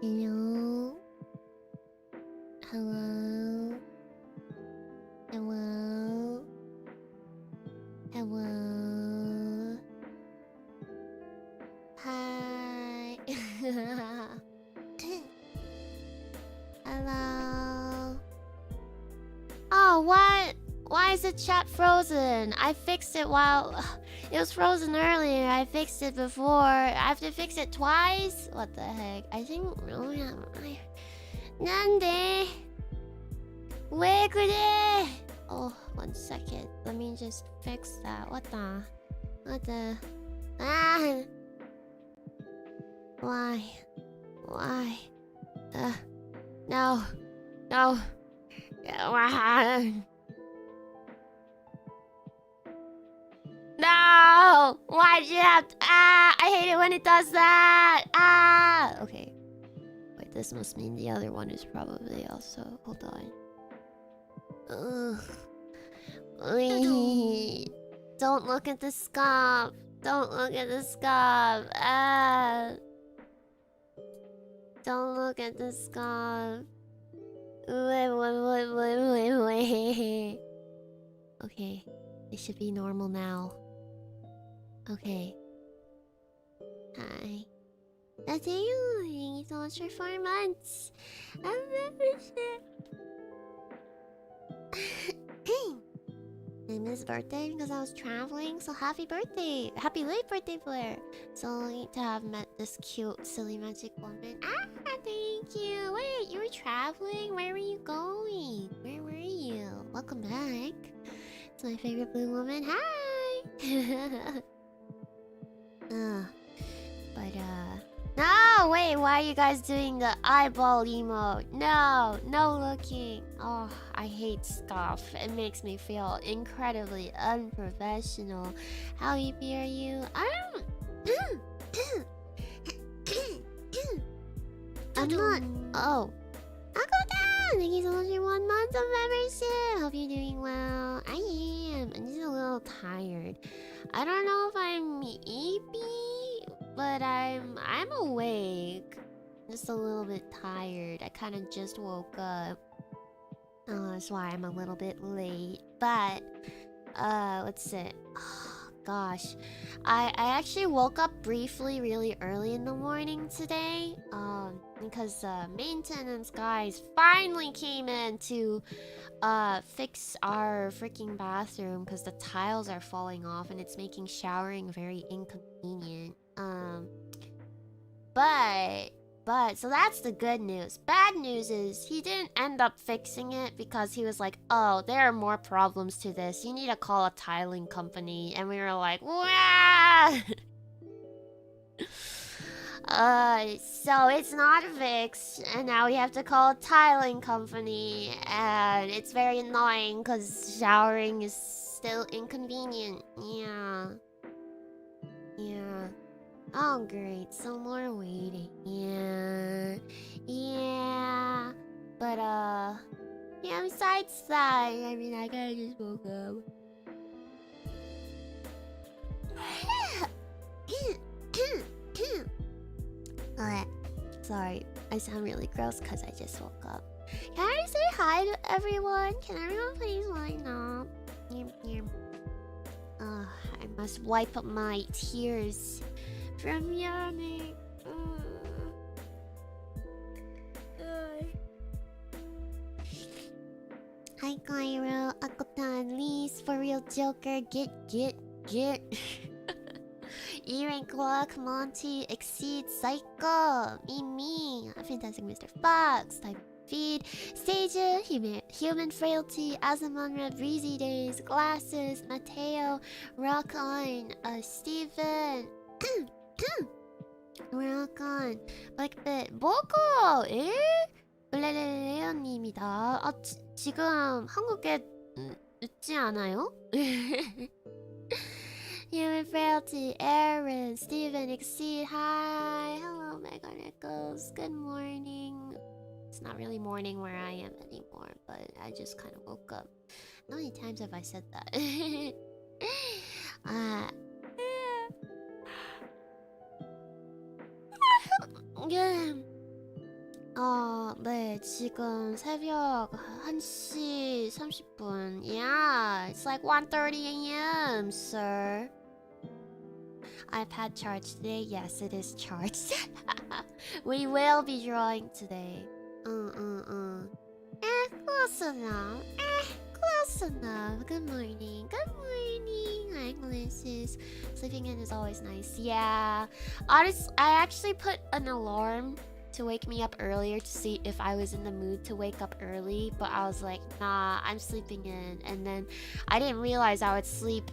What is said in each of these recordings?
Hello. Hello. Hello. Hello. Hi. Hello. Oh, what? Why is the chat frozen? I fixed it while... It was frozen earlier. I fixed it before. I have to fix it twice? What the heck? I think... 난데? 왜 그래? Oh, 1 second. Let me just fix that. What the? Ah! Why? No. No! Why'd you have to... I hate it when it does that! Okay. Wait, this must mean the other one is probably also... Hold on. Don't look at the scope. Don't look at the scope. Don't look at the scope. Wait. Okay. It should be normal now. Okay. Hi. That's you. Thank you so much for 4 months. I've never shared. I missed birthday because I was traveling, so happy birthday! Happy late birthday, Blair! So lucky to have met this cute, silly magic woman. Thank you! Wait, you were traveling? Where were you going? Where were you? Welcome back. It's my favorite blue woman. Hi! No! Wait, why are you guys doing the eyeball emote? No looking. Oh, I hate stuff. It makes me feel incredibly unprofessional. How hippie are you? I'm not. Oh. Akoda! Thank you so much for 1 month of membership. Hope you're doing well. I am. I'm just a little tired. I don't know if I'm hippie, but I'm awake. Just a little bit tired. I kind of just woke up. That's why I'm a little bit late. But let's see. Oh, gosh, I actually woke up briefly really early in the morning today. Because maintenance guys finally came in to fix our freaking bathroom because the tiles are falling off and it's making showering very inconvenient. But so that's the good news. Bad news is he didn't end up fixing it because he was like, oh, there are more problems to this. You need to call a tiling company. And we were like, wow. So it's not fixed, and now we have to call a tiling company, and it's very annoying because showering is still inconvenient. Yeah. Oh great, some more waiting. Yeah. But yeah, besides that, I mean, I kinda just woke up. Sorry, I sound really gross because I just woke up. Can I say hi to everyone? Can everyone please line up? I must wipe up my tears from yawning. Hi, Cairo, Akotan, Lise, For Real Joker, get. Earring Clock, Monty, Exceed, Psycho, Me, Fantastic Mr. Fox, Type Feed, Stasia, Human Frailty, Azamonra, Breezy Days, Glasses, Mateo, Rock On, Steven, Rock On, Blackbit, 보고! 에? 블레레레오님이다. 지금 한국에 늦지 않아요? Human Frailty, Aaron, Steven, Exceed, hi. Hello, Mega Nichols. Good morning. It's not really morning where I am anymore, but I just kind of woke up. How many times have I said that? 네, 지금 새벽 1시 30분. Yeah, it's like 1:30 a.m., sir. iPad charged today? Yes, it is charged. We will be drawing today. Close enough. Close Close enough. Good morning. Good morning. Hi, Melissa's. Sleeping in is always nice. Yeah. Honestly, I actually put an alarm to wake me up earlier to see if I was in the mood to wake up early, but I was like, nah, I'm sleeping in. And then I didn't realize I would sleep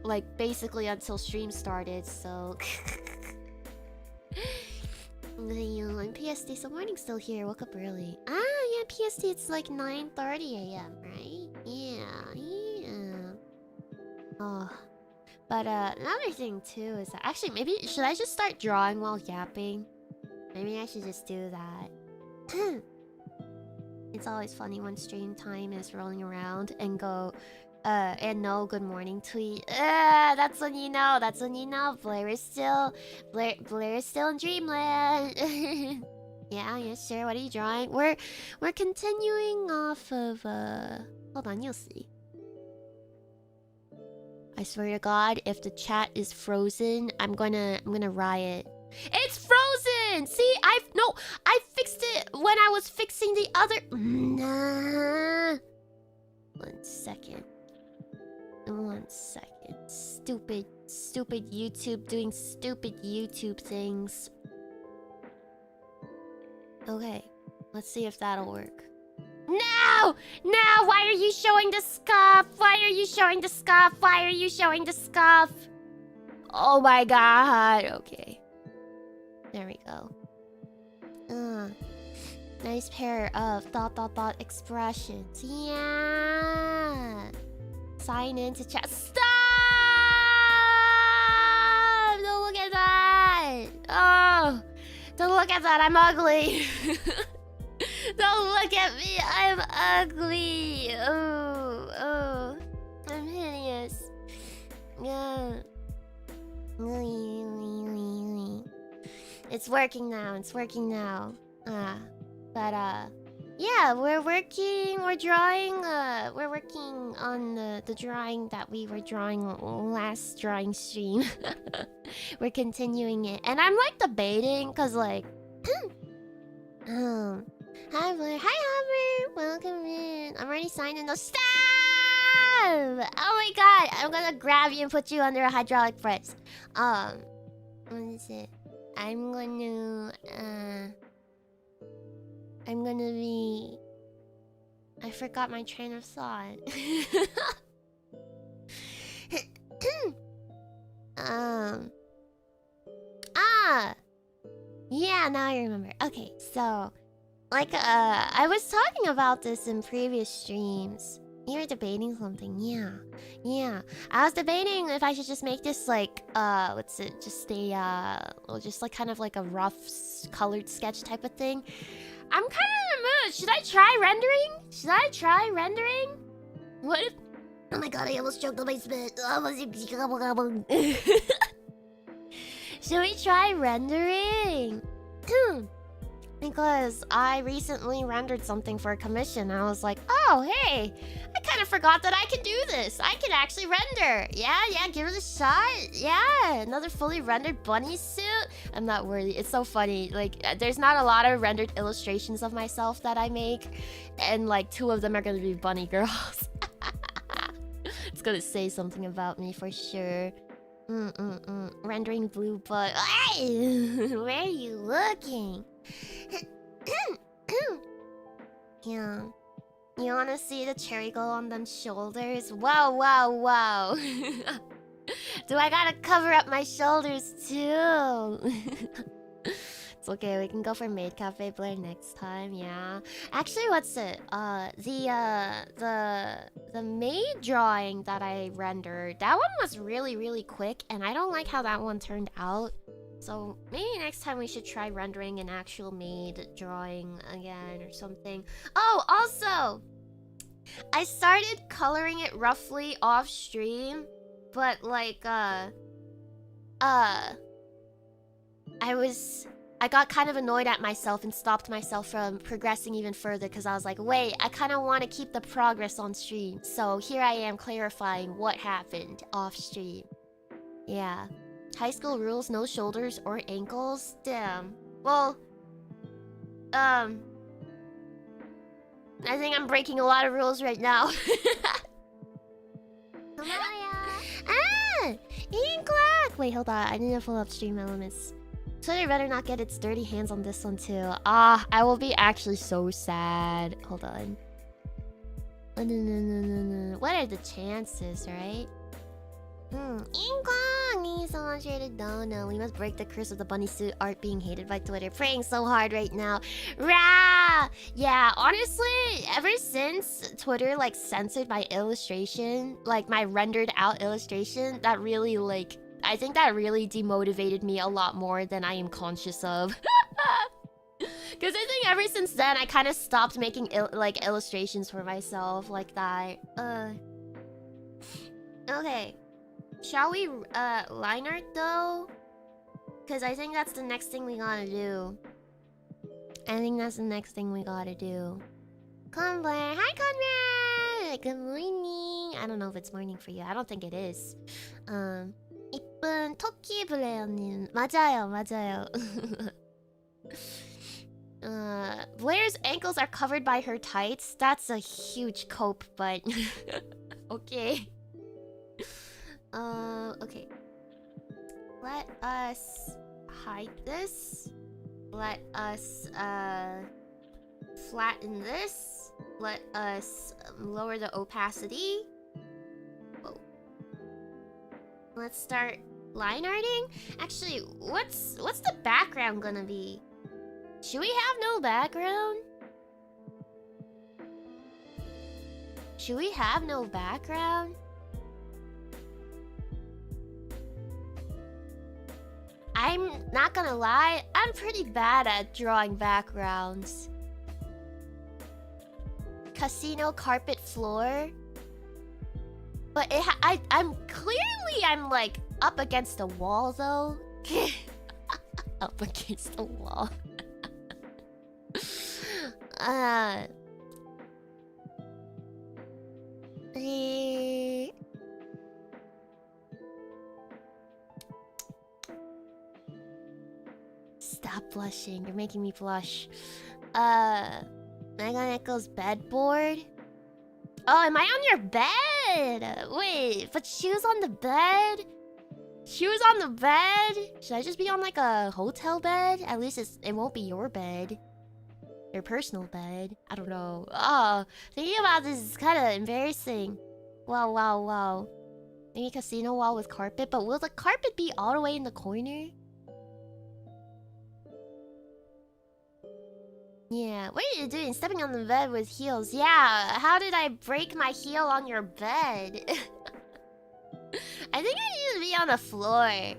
like basically until stream started, so I'm PST, so morning's still here. Woke up early. Ah, yeah, PST, it's like 9:30 a.m., right? Yeah. Oh. But another thing too is that actually maybe should I just start drawing while yapping? Maybe I should just do that. It's always funny when stream time is rolling around and go, and no good morning tweet. That's when you know. That's when you know Blair is still in dreamland. Yeah, sure. What are you drawing? We're continuing off of hold on, you'll see. I swear to God, if the chat is frozen, I'm gonna riot. It's frozen! See, I fixed it when I was fixing the other. Nah. 1 second. Stupid YouTube doing stupid YouTube things. Okay, let's see if that'll work. No! No! Why are you showing the scuff? Why are you showing the scuff? Why are you showing the scuff? Oh my God. Okay. There we go. Nice pair of ... expressions. Yeah. Sign in to chat. Stop! Don't look at that. Oh, don't look at that. I'm ugly. Don't look at me. I'm ugly. Oh. I'm hideous. Yeah. It's working now. Yeah, we're working on the drawing that we were drawing last drawing stream. We're continuing it. And I'm like debating, cause like hi Blair. Hi Hammer. Welcome in. I'm already signed in. Stop! Oh my God. I'm gonna grab you and put you under a hydraulic press. What is it? I'm gonna be... I forgot my train of thought. Yeah, now I remember. Okay, so... Like, I was talking about this in previous streams. You were debating something, yeah. I was debating if I should just make this like, what's it? Just a, just like kind of like a rough colored sketch type of thing. I'm kind of in the mood. Should I try rendering? What if... Oh my God, I almost choked on my spit. Should we try rendering? Because I recently rendered something for a commission. And I was like, oh, hey, I kind of forgot that I can do this. I can actually render. Yeah, give it a shot. Yeah, another fully rendered bunny suit. I'm not worthy. It's so funny. Like, there's not a lot of rendered illustrations of myself that I make. And, like, 2 of them are going to be bunny girls. It's going to say something about me for sure. Rendering blue butt. Where are you looking? Yeah. You wanna see the cherry glow on them shoulders? Wow. Do I gotta cover up my shoulders too? It's okay, we can go for Maid Cafe Blair next time, yeah. Actually, what's it? The maid drawing that I rendered, that one was really quick, and I don't like how that one turned out. So maybe next time we should try rendering an actual maid drawing again or something. Oh, also, I started coloring it roughly off stream, but like I got kind of annoyed at myself and stopped myself from progressing even further because I was like, wait, I kind of want to keep the progress on stream. So here I am clarifying what happened off stream. Yeah. High school rules, no shoulders or ankles? Damn. Well, I think I'm breaking a lot of rules right now. Ah! 8 o'clock! Wait, hold on. I need to pull up stream elements. Twitter better not get its dirty hands on this one too. Ah, I will be actually so sad. Hold on. What are the chances, right? Inkong! Thank you so much for the dono. We must break the curse of the bunny suit art being hated by Twitter. Praying so hard right now. Rah! Yeah, honestly, ever since Twitter like censored my illustration, like my rendered out illustration, that really like I think that really demotivated me a lot more than I am conscious of. Because I think ever since then, I kind of stopped making like illustrations for myself like that. Okay. Shall we line art though? Because I think that's the next thing we gotta do. I think that's the next thing we gotta do. Come Blair. Hi Conrad! Good morning. I don't know if it's morning for you. I don't think it is. 이쁜 토끼 블레어님. 맞아요, 맞아요. Blair's ankles are covered by her tights. That's a huge cope, but okay. Okay. Let us hide this. Let us flatten this. Let us lower the opacity. Whoa. Let's start line arting. Actually, what's the background gonna be? Should we have no background? Should we have no background? I'm not gonna lie, I'm pretty bad at drawing backgrounds. Casino carpet floor. But I'm like up against a wall though. Up against a wall. Stop blushing. You're making me blush. Megan Echo's bedboard. Oh, am I on your bed? Wait, but she was on the bed? She was on the bed? Should I just be on like a hotel bed? At least it won't be your bed. Your personal bed. I don't know. Oh, thinking about this is kind of embarrassing. Wow, wow, wow. Maybe casino wall with carpet, but will the carpet be all the way in the corner? Yeah, what are you doing? Stepping on the bed with heels. Yeah, how did I break my heel on your bed? I think I need to be on the floor.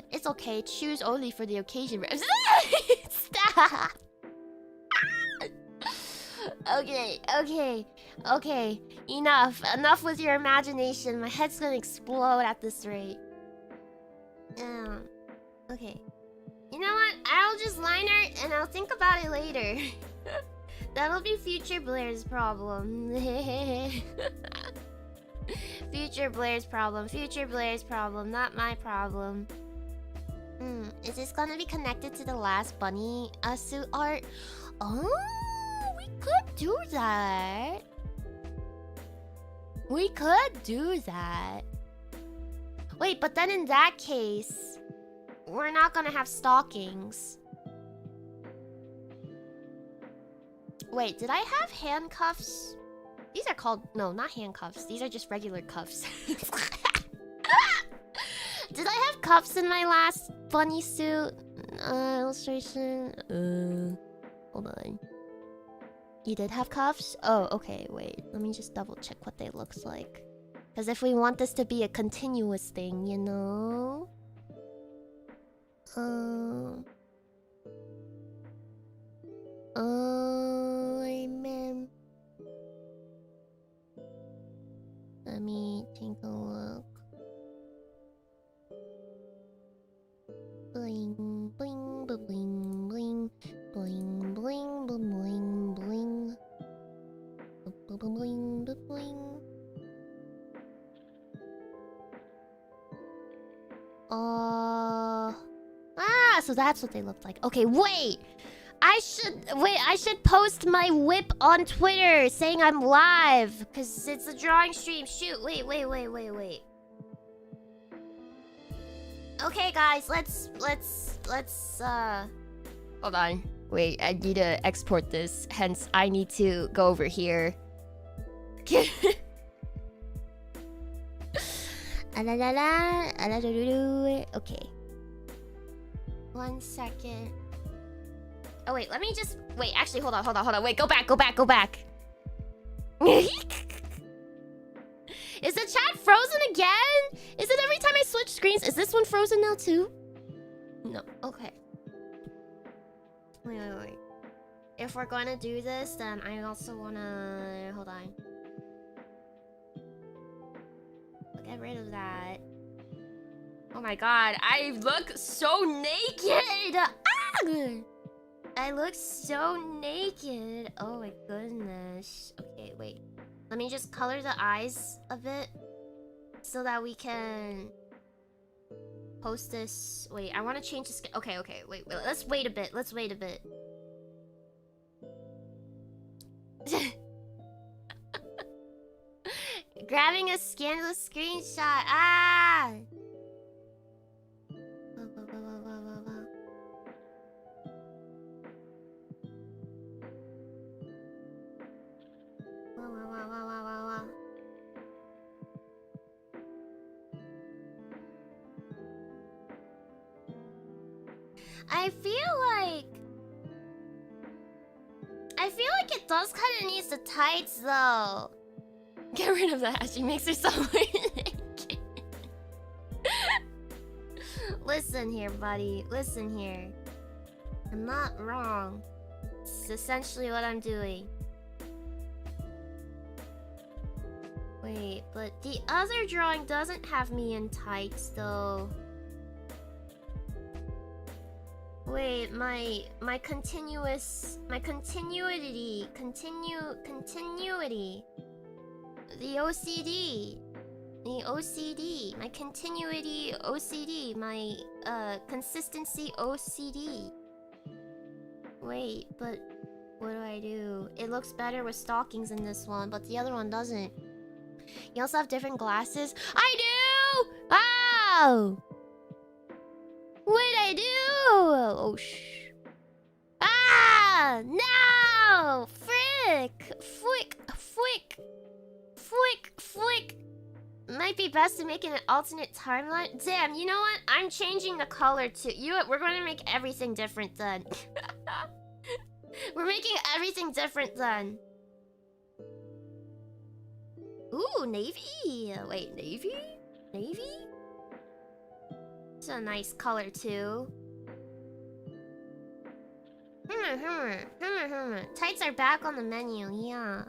It's okay. Choose only for the occasion. Stop. Okay. Enough with your imagination. My head's gonna explode at this rate. Okay. You know what? I'll just line art and I'll think about it later. That'll be future Blair's problem. Future Blair's problem, not my problem. Is this gonna be connected to the last bunny suit art? Oh, we could do that. Wait, but then in that case, we're not gonna have stockings. Wait, did I have handcuffs? These are called... No, not handcuffs. These are just regular cuffs. Did I have cuffs in my last bunny suit illustration? Hold on. You did have cuffs? Oh, okay, wait. Let me just double check what they looks like. Because if we want this to be a continuous thing, you know? Man. Let me take a look. Bling, bling, bling, bling, bling, bling, bling, bling, bling, bling. So that's what they looked like. Okay, wait. I should post my whip on Twitter saying I'm live because it's a drawing stream. Shoot, wait. Okay, guys, let's hold on. Wait, I need to export this. Hence, I need to go over here. Okay. 1 second. Oh wait, let me just wait. Actually, hold on. Wait, go back. Is the chat frozen again? Is it every time I switch screens? Is this one frozen now too? No. Okay. Wait. If we're gonna do this, then I also wanna hold on. Get rid of that. Oh my god, I look so naked! Ah! I look so naked. Oh my goodness. Okay, wait. Let me just color the eyes a bit so that we can post this. Wait, I want to change the skin. Okay, wait. Let's wait a bit. Grabbing a scandalous screenshot. Ah! Wow. I feel like it does kind of needs the tights though. Get rid of that. She makes herself naked. Listen here, buddy. Listen here. I'm not wrong. It's essentially what I'm doing. Wait, but the other drawing doesn't have me in tights though. Wait, my continuity. The OCD. My continuity OCD. My consistency OCD. Wait, but what do I do? It looks better with stockings in this one, but the other one doesn't. You also have different glasses. I do! Oh! What'd I do? Oh, shh. Ah! No! Frick! Might be best to make an alternate timeline. Damn, you know what? I'm changing the color too. We're going to make everything different then. We're making everything different then. Ooh, navy. Wait, navy? It's a nice color too. Tights are back on the menu, yeah.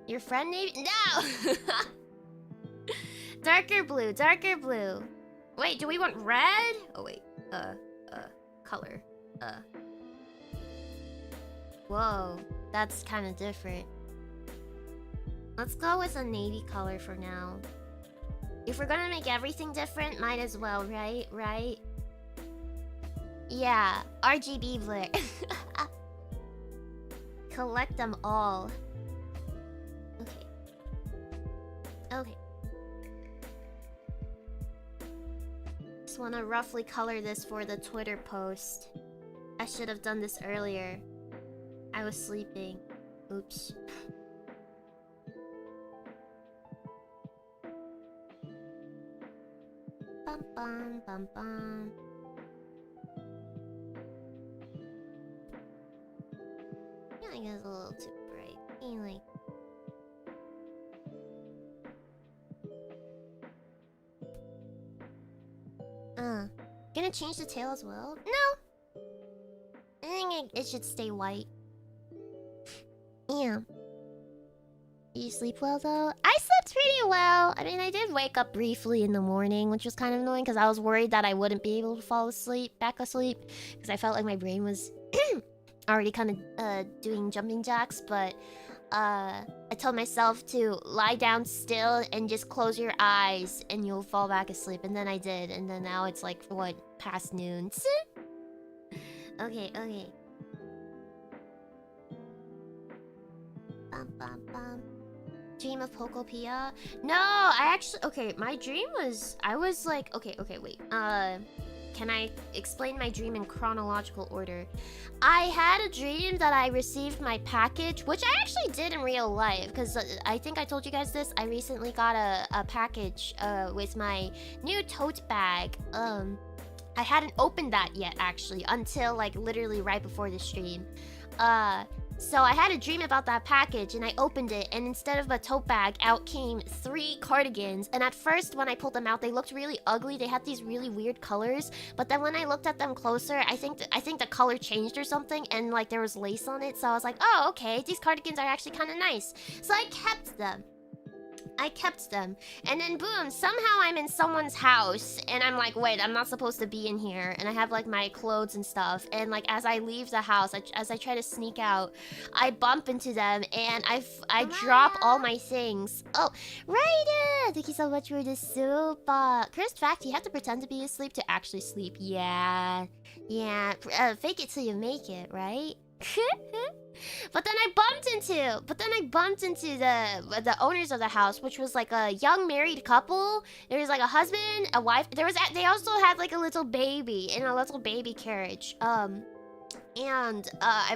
Your friend navy? No! Darker blue. Wait, do we want red? Oh wait, color. Whoa, that's kind of different. Let's go with a navy color for now. If we're gonna make everything different, might as well, right? Yeah, RGB Blair. Collect them all. Okay. Just wanna roughly color this for the Twitter post. I should have done this earlier. I was sleeping. Oops. Bum. I feel like it's a little too bright. I mean, like... Gonna change the tail as well? No! I think it should stay white. Yeah. Did you sleep well though? I slept pretty well. I mean, I did wake up briefly in the morning, which was kind of annoying because I was worried that I wouldn't be able to fall back asleep, because I felt like my brain was already kind of doing jumping jacks, but I told myself to lie down still and just close your eyes and you'll fall back asleep, and then I did, and then now it's like, what, past noon? Okay, okay. Bum, bum, bum. Dream of Pokopia? No, I actually... Okay, my dream was... I was like... Okay, wait. Can I explain my dream in chronological order? I had a dream that I received my package, which I actually did in real life, because I think I told you guys this. I recently got a package with my new tote bag. I hadn't opened that yet, actually, until, like, literally right before the stream. So I had a dream about that package, and I opened it, and instead of a tote bag, out came 3 cardigans. And at first, when I pulled them out, they looked really ugly. They had these really weird colors. But then when I looked at them closer, I think the color changed or something, and like there was lace on it. So I was like, oh, okay, these cardigans are actually kind of nice. So I kept them. And then boom, somehow I'm in someone's house, and I'm like, wait, I'm not supposed to be in here. And I have like my clothes and stuff, and like as I leave the house, as I try to sneak out, I bump into them, and I drop all my things. Oh, Ryder! Thank you so much for the soup. Cursed fact, you have to pretend to be asleep to actually sleep. Yeah. Fake it till you make it, right? But then I bumped into the owners of the house, which was like a young married couple. There was like a husband, a wife. They also had like a little baby in a little baby carriage. I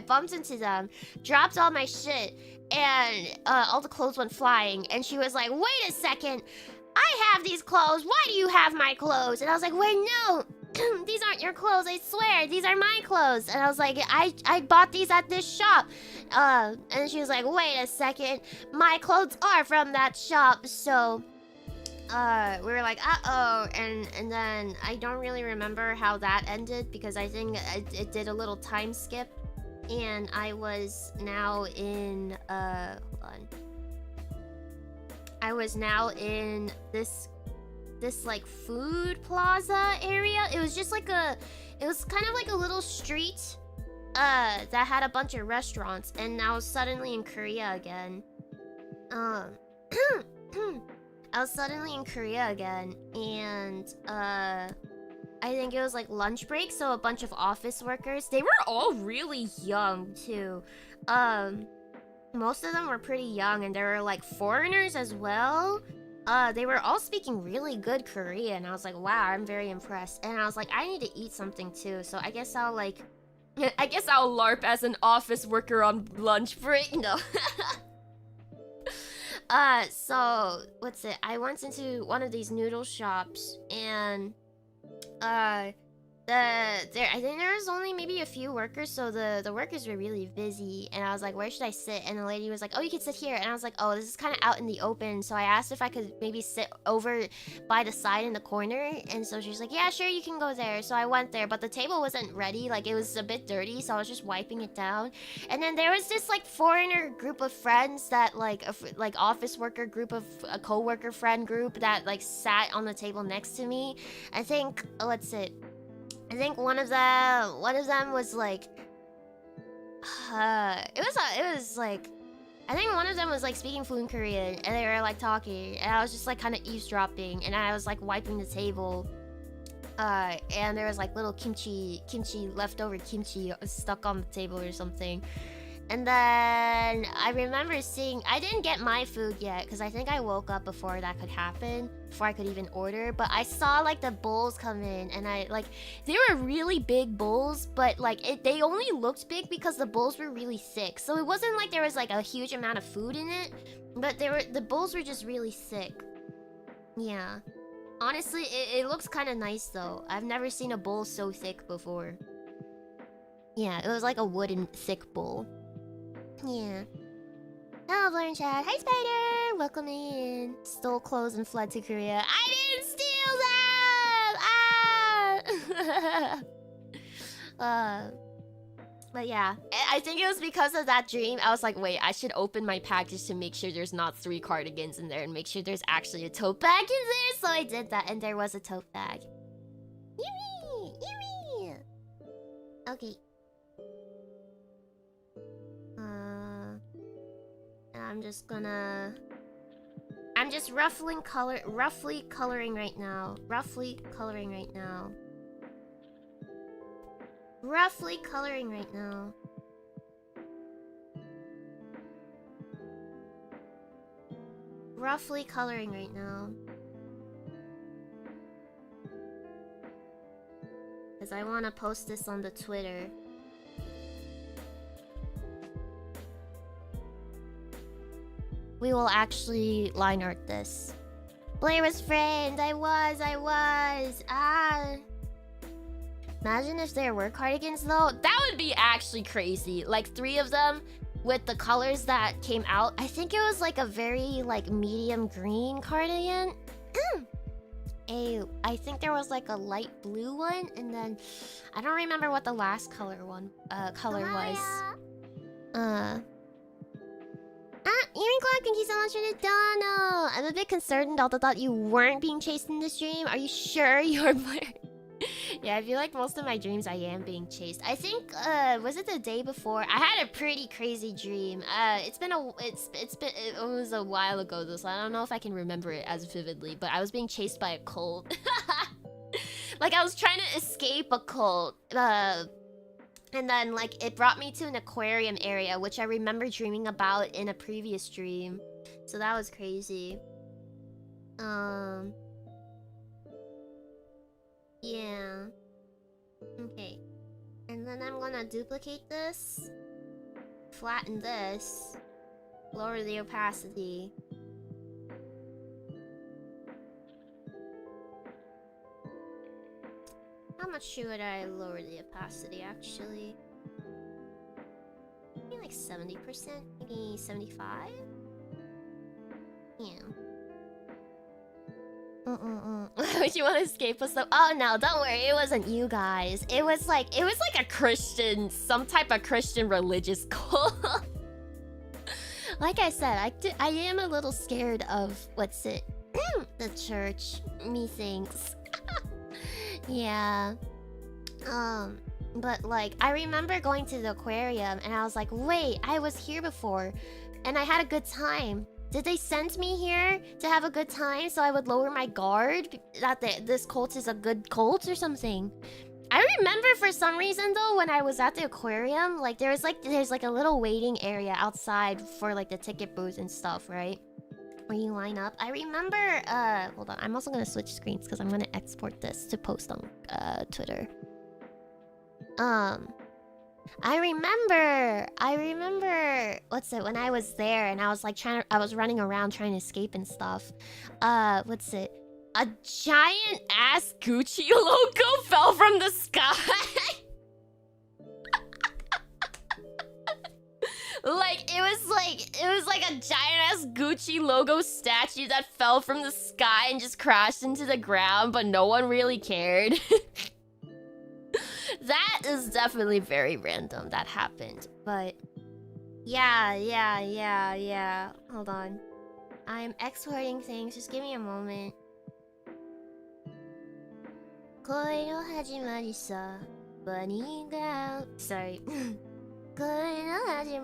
bumped into them, dropped all my shit, and all the clothes went flying. And she was like, "Wait a second, I have these clothes. Why do you have my clothes?" And I was like, "Wait, no." These aren't your clothes, I swear. These are my clothes. And I was like, I bought these at this shop. And she was like, wait a second. My clothes are from that shop. So, we were like, uh-oh. And then I don't really remember how that ended, because I think it did a little time skip. And I was now in, hold on. I was now in this like food plaza area. It was just like it was kind of like a little street that had a bunch of restaurants, and I was suddenly in Korea again. I was suddenly in Korea again, and I think it was like lunch break, so a bunch of office workers. They were all really young too. Most of them were pretty young, and there were like foreigners as well. They were all speaking really good Korean. I was like, wow, I'm very impressed. And I was like, I need to eat something too. So I guess I'll like... I guess I'll LARP as an office worker on lunch break. No. So, what's it? I went into one of these noodle shops, and... I think there was only maybe a few workers, so the workers were really busy, and I was like, where should I sit? And the lady was like, oh, you can sit here. And I was like, oh, this is kind of out in the open. So I asked if I could maybe sit over by the side in the corner, and so she was like, yeah, sure, you can go there. So I went there, but the table wasn't ready. Like, it was a bit dirty, so I was just wiping it down. And then there was this like foreigner group of friends that like office worker group of a co-worker friend group that like sat on the table next to me. I think, let's see, I think one of them was like, it was like, I think one of them was like speaking fluent Korean, and they were like talking, and I was just like kind of eavesdropping, and I was like wiping the table, and there was like little leftover kimchi stuck on the table or something. And then I remember seeing... I didn't get my food yet, because I think I woke up before that could happen. Before I could even order. But I saw, like, the bowls come in. And I, like... They were really big bowls, but, like, they only looked big because the bowls were really thick. So it wasn't like there was, like, a huge amount of food in it. But the bowls were just really thick. Yeah. Honestly, it looks kind of nice, though. I've never seen a bowl so thick before. Yeah, it was like a wooden, thick bowl. Yeah. Hello, Blair and Chad. Hi, Spider! Welcome in. Stole clothes and fled to Korea. I didn't steal them! Ah! But yeah. I think it was because of that dream. I was like, wait, I should open my package to make sure there's not 3 cardigans in there and make sure there's actually a tote bag in there. So I did that, and there was a tote bag. Yummy! Yummy! Okay. I'm just roughly coloring right now. Roughly coloring right now. Roughly coloring right now. Because I want to post this on the Twitter. We will actually line art this. Blair was framed. I was. Ah. Imagine if there were cardigans though. That would be actually crazy. Like 3 of them with the colors that came out. I think it was like a very like medium green cardigan. I think there was like a light blue one, and then I don't remember what the last color was. Earring Clark, thank you so much for the dono. I'm a bit concerned, although thought you weren't being chased in the stream. Are you sure you're Blair? Yeah, I feel like most of my dreams I am being chased. I think was it the day before? I had a pretty crazy dream. It was a while ago though, so I don't know if I can remember it as vividly, but I was being chased by a cult. Like I was trying to escape a cult. And then like it brought me to an aquarium area, which I remember dreaming about in a previous dream. So that was crazy. Yeah. Okay. And then I'm gonna duplicate this, flatten this, lower the opacity. How much should I lower the opacity actually? Maybe like 70%, maybe 75? Yeah. Would you want to escape us though? Oh no, don't worry, it wasn't you guys. It was like a Christian, some type of Christian religious cult. Like I said, I am a little scared of the church, methinks. Yeah. But like I remember going to the aquarium and I was like, wait, I was here before and I had a good time. Did they send me here to have a good time so I would lower my guard? That this cult is a good cult or something? I remember for some reason though, when I was at the aquarium, like there's like a little waiting area outside for like the ticket booth and stuff, right? Where you line up. I remember, hold on, I'm also gonna switch screens because I'm gonna export this to post on Twitter. I remember when I was there and I was like I was running around trying to escape and stuff. A giant ass Gucci logo fell from the sky. It was like a giant ass Gucci logo statue that fell from the sky and just crashed into the ground, but no one really cared. That is definitely very random. That happened, but yeah. Hold on, I'm exporting things. Just give me a moment. Sorry.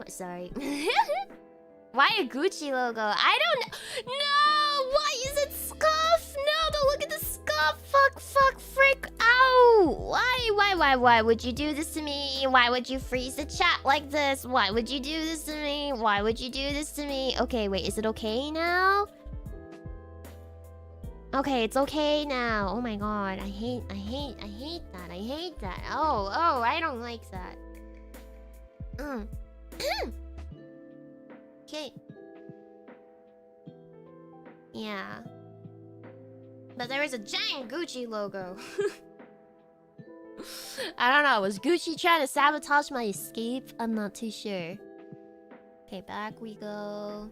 Sorry. Why a Gucci logo? I don't know. No! Why is it scuff? No, don't look at the scuff. Fuck, frick. Ow! Why would you do this to me? Why would you freeze the chat like this? Why would you do this to me? Why would you do this to me? Okay, wait, is it okay now? Okay, it's okay now. Oh my god, I hate that. Oh, I don't like that. Okay. Yeah. But there was a giant Gucci logo. I don't know. Was Gucci trying to sabotage my escape? I'm not too sure. Okay, back we go.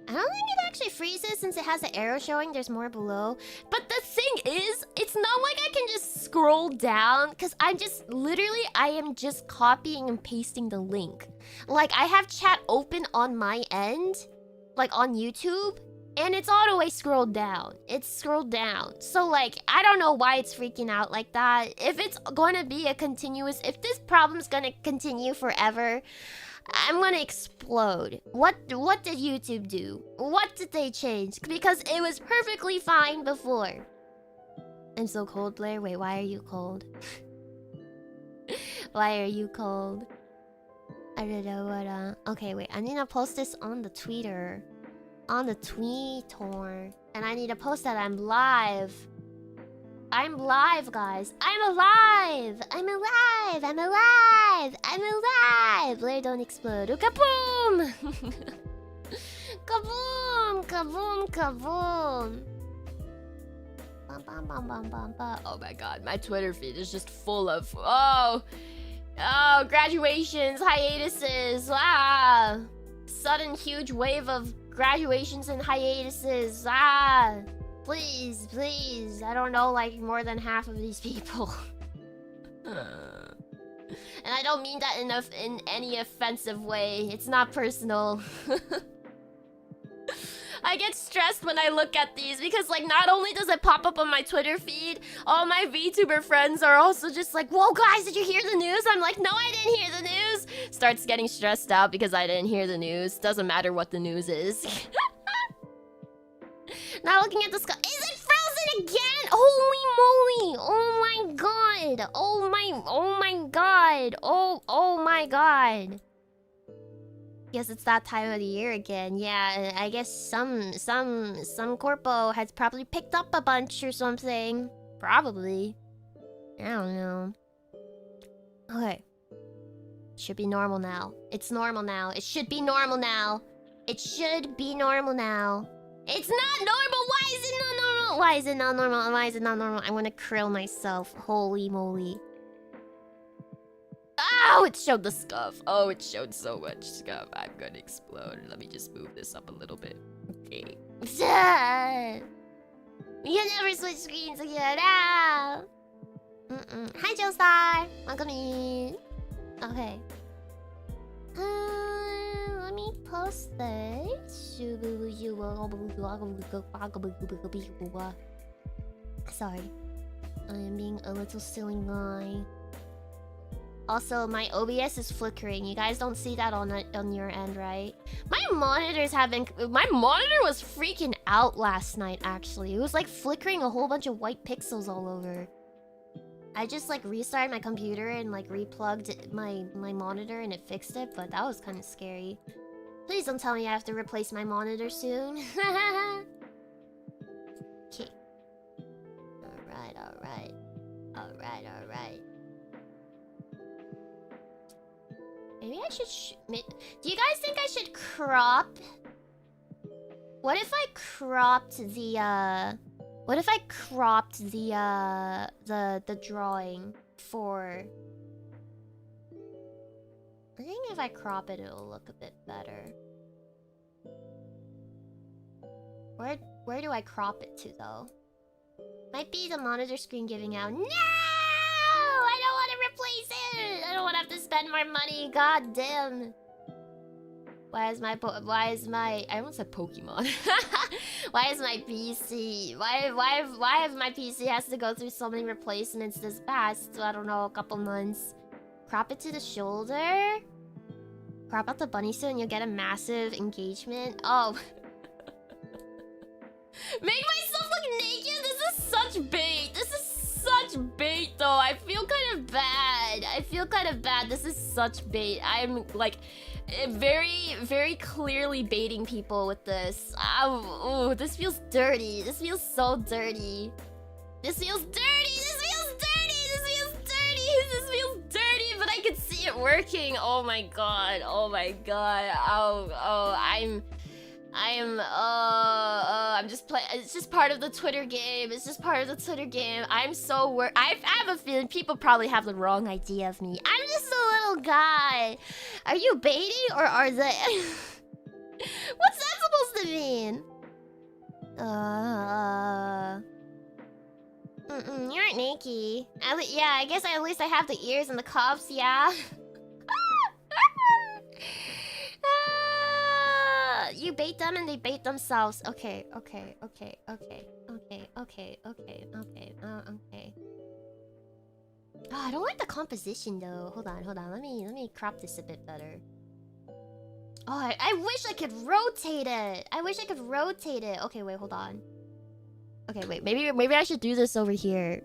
I don't think it actually freezes since it has the arrow showing there's more below. But the thing is, it's not like I can just scroll down because I am just copying and pasting the link. Like, I have chat open on my end, like on YouTube, and it's all the way scrolled down. It's scrolled down. So, like, I don't know why it's freaking out like that. If it's gonna be if this problem's gonna continue forever, I'm gonna explode. What did YouTube do? What did they change? Because it was perfectly fine before. I'm so cold, Blair. Wait, why are you cold? Why are you cold? I don't know what, okay, wait. I need to post this on the Twitter. On the Tweetor. And I need to post that I'm live. I'm live, guys. I'm alive! I'm alive! I'm alive! I'm alive! Blair, don't explode. Oh, kaboom! Kaboom! Kaboom! Kaboom! Bum, bum, bum, bum, bum, bum. Oh my god, my Twitter feed is just full of... Oh, graduations, hiatuses. Ah! Sudden huge wave of graduations and hiatuses. Ah! Please, please. I don't know, like, more than half of these people. And I don't mean that in any offensive way. It's not personal. I get stressed when I look at these because, like, not only does it pop up on my Twitter feed, all my VTuber friends are also just like, whoa, guys, did you hear the news? I'm like, no, I didn't hear the news. Starts getting stressed out because I didn't hear the news. Doesn't matter what the news is. Not looking at the sky. Is it frozen again? Holy moly. Oh my god. Oh my god. Oh my god. Guess it's that time of the year again. Yeah, I guess some corpo has probably picked up a bunch or something. Probably. I don't know. Okay. Should be normal now. It's normal now. It should be normal now. It should be normal now. It's not normal! Why is it not normal? Why is it not normal? Why is it not normal? I want to krill myself. Holy moly. Oh, it showed the scuff. Oh, it showed so much scuff. I'm gonna explode. Let me just move this up a little bit. Okay. We can never switch screens again. Ah. Hi, Joestar. Welcome in. Okay. Let me post this. Sorry. I am being a little silly guy. Also, my OBS is flickering. You guys don't see that on your end, right? My monitors have been... My monitor was freaking out last night, actually. It was like flickering a whole bunch of white pixels all over. I just like restarted my computer and like replugged my monitor and it fixed it, but that was kind of scary. Please don't tell me I have to replace my monitor soon. Okay. Alright. Maybe I should... Do you guys think I should crop? What if I cropped the, What if I cropped the drawing for... I think if I crop it, it'll look a bit better. Where do I crop it to, though? Might be the monitor screen giving out. No! I don't want to replace it! I don't want to have to spend more money. God damn. Why is my... I almost said Pokemon. Why is my PC... Why have my PC has to go through so many replacements this past, I don't know, a couple months? Crop it to the shoulder? Crop out the bunny suit and you'll get a massive engagement? Oh. Make myself look naked? This is such bait. This is such bait, though. I feel kind of bad. This is such bait. I'm, like, very, very clearly baiting people with this. Oh, this feels dirty. This feels so dirty. This feels dirty. But I can see it working. Oh my god. Oh, I'm just playing. It's just part of the Twitter game. I'm so I have a feeling people probably have the wrong idea of me. I'm just a little guy. Are you baiting or are they? What's that supposed to mean? You're naked. Yeah, I guess at least I have the ears and the cuffs, yeah. You bait them and they bait themselves. Okay. Oh, I don't like the composition though. Hold on. Let me crop this a bit better. Oh, I wish I could rotate it. Okay, wait, hold on. Okay, wait. Maybe I should do this over here.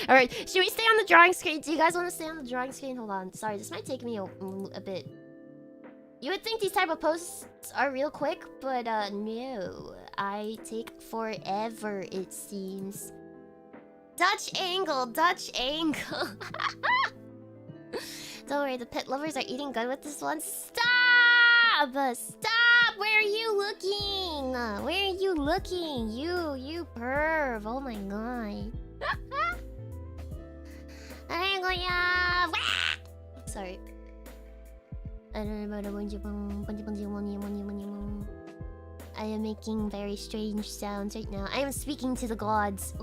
Alright, should we stay on the drawing screen? Do you guys want to stay on the drawing screen? Hold on. Sorry, this might take me a bit. You would think these type of posts are real quick, but no. I take forever, it seems. Dutch angle, Dutch angle. Don't worry, the pet lovers are eating good with this one. Stop! Stop! Where are you looking? Where are you looking? You perv. Oh my god. Sorry. I am making very strange sounds right now. I am speaking to the gods.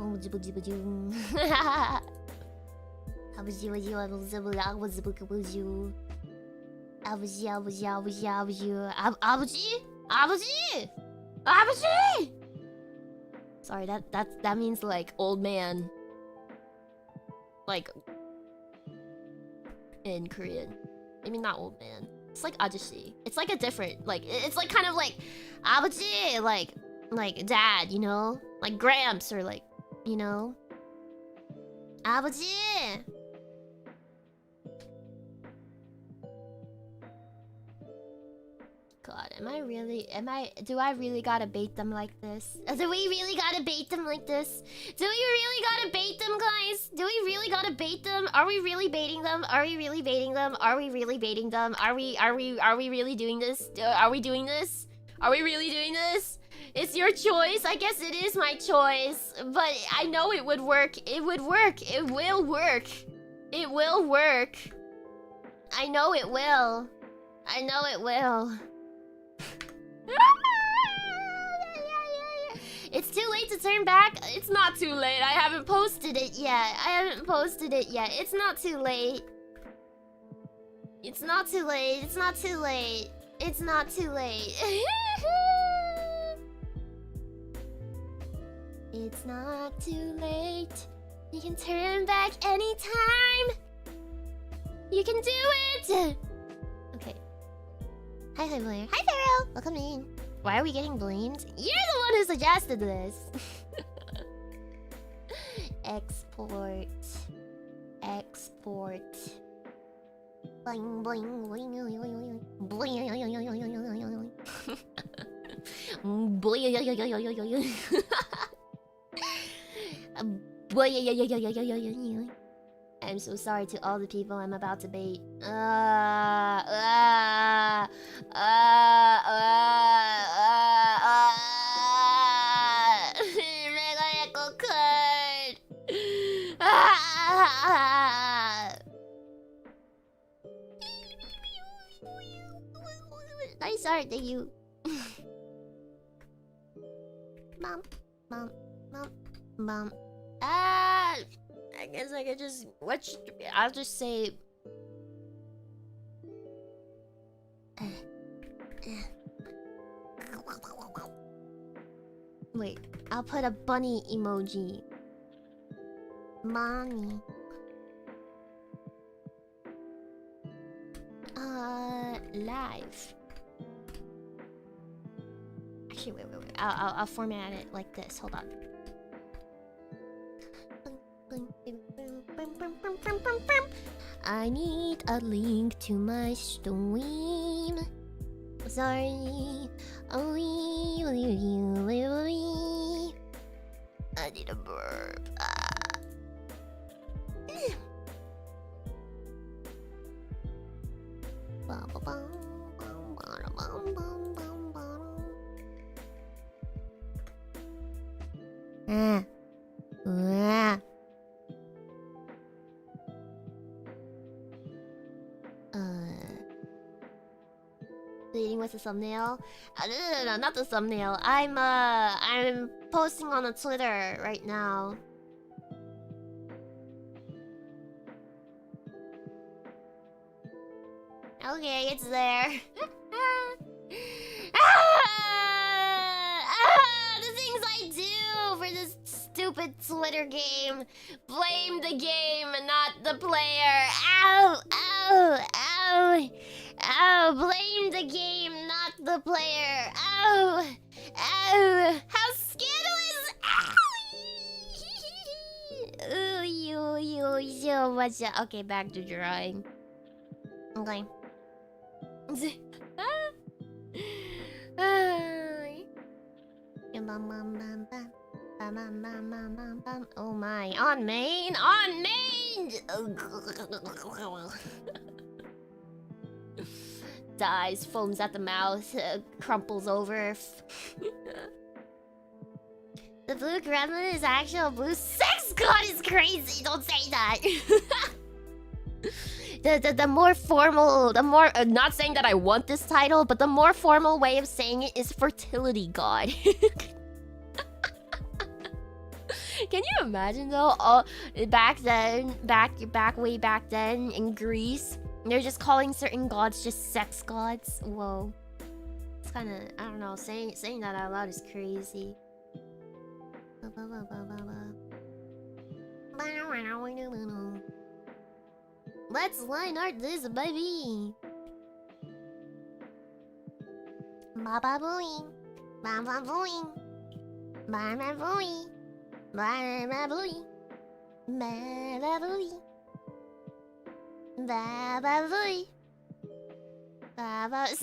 Sorry, that means like old man. Like in Korean. I mean not old man. It's like ajushi. It's like a different, like it's like kind of like abuji, like dad, you know? Like gramps or like, you know? Abuji. God, do I really gotta bait them like this? Do we really gotta bait them like this? Do we really gotta bait them, guys? Do we really gotta bait them? Are we really baiting them? Are we really baiting them? Are we really baiting them? Are we really doing this? Are we doing this? Are we really doing this? It's your choice. I guess it is my choice. But I know it would work. It would work. It will work. It will work. I know it will. I know it will. It's too late to turn back. It's not too late. I haven't posted it yet. It's not too late. It's not too late. It's not too late. It's not too late. It's not too late. You can turn back anytime. You can do it. Okay. Hi, Blair. Hi, Pharaoh. Welcome in. Why are we getting blamed? You're the one who suggested this. Export. Bling, bling, bling, bling, bling. I'm so sorry to all the people I'm about to bait. Nice art, thank you. Bump, bump, bump, bump. I guess I could just watch. I'll just say. Wait, I'll put a bunny emoji. Mommy. Live. Actually, wait. I'll format it like this. Hold on. I need a link to my stream. Sorry. I need a burp. Leading with the thumbnail? No, not the thumbnail. I'm posting on the Twitter right now. Okay, it's there. The things I do for this stupid Twitter game. Blame the game and not the player. Ow! Blame the game, not the player. Ow! How scandalous! Ow! Ooh, you. so much. Okay, back to drawing. Okay. Oh my. On main! On main! Dies, foams at the mouth, crumples over. The blue gremlin is actual blue sex god is crazy. Don't say that. The more formal, the more not saying that I want this title, but the more formal way of saying it is fertility god. Can you imagine though? Back then, way back then in Greece, they're just calling certain gods just sex gods. Whoa, it's kind of, I don't know. Saying that out loud is crazy. Let's line art this, baby. Baba booing, baba booing, baba booing, baba booing, baba booing, baba booing, baba. Wait,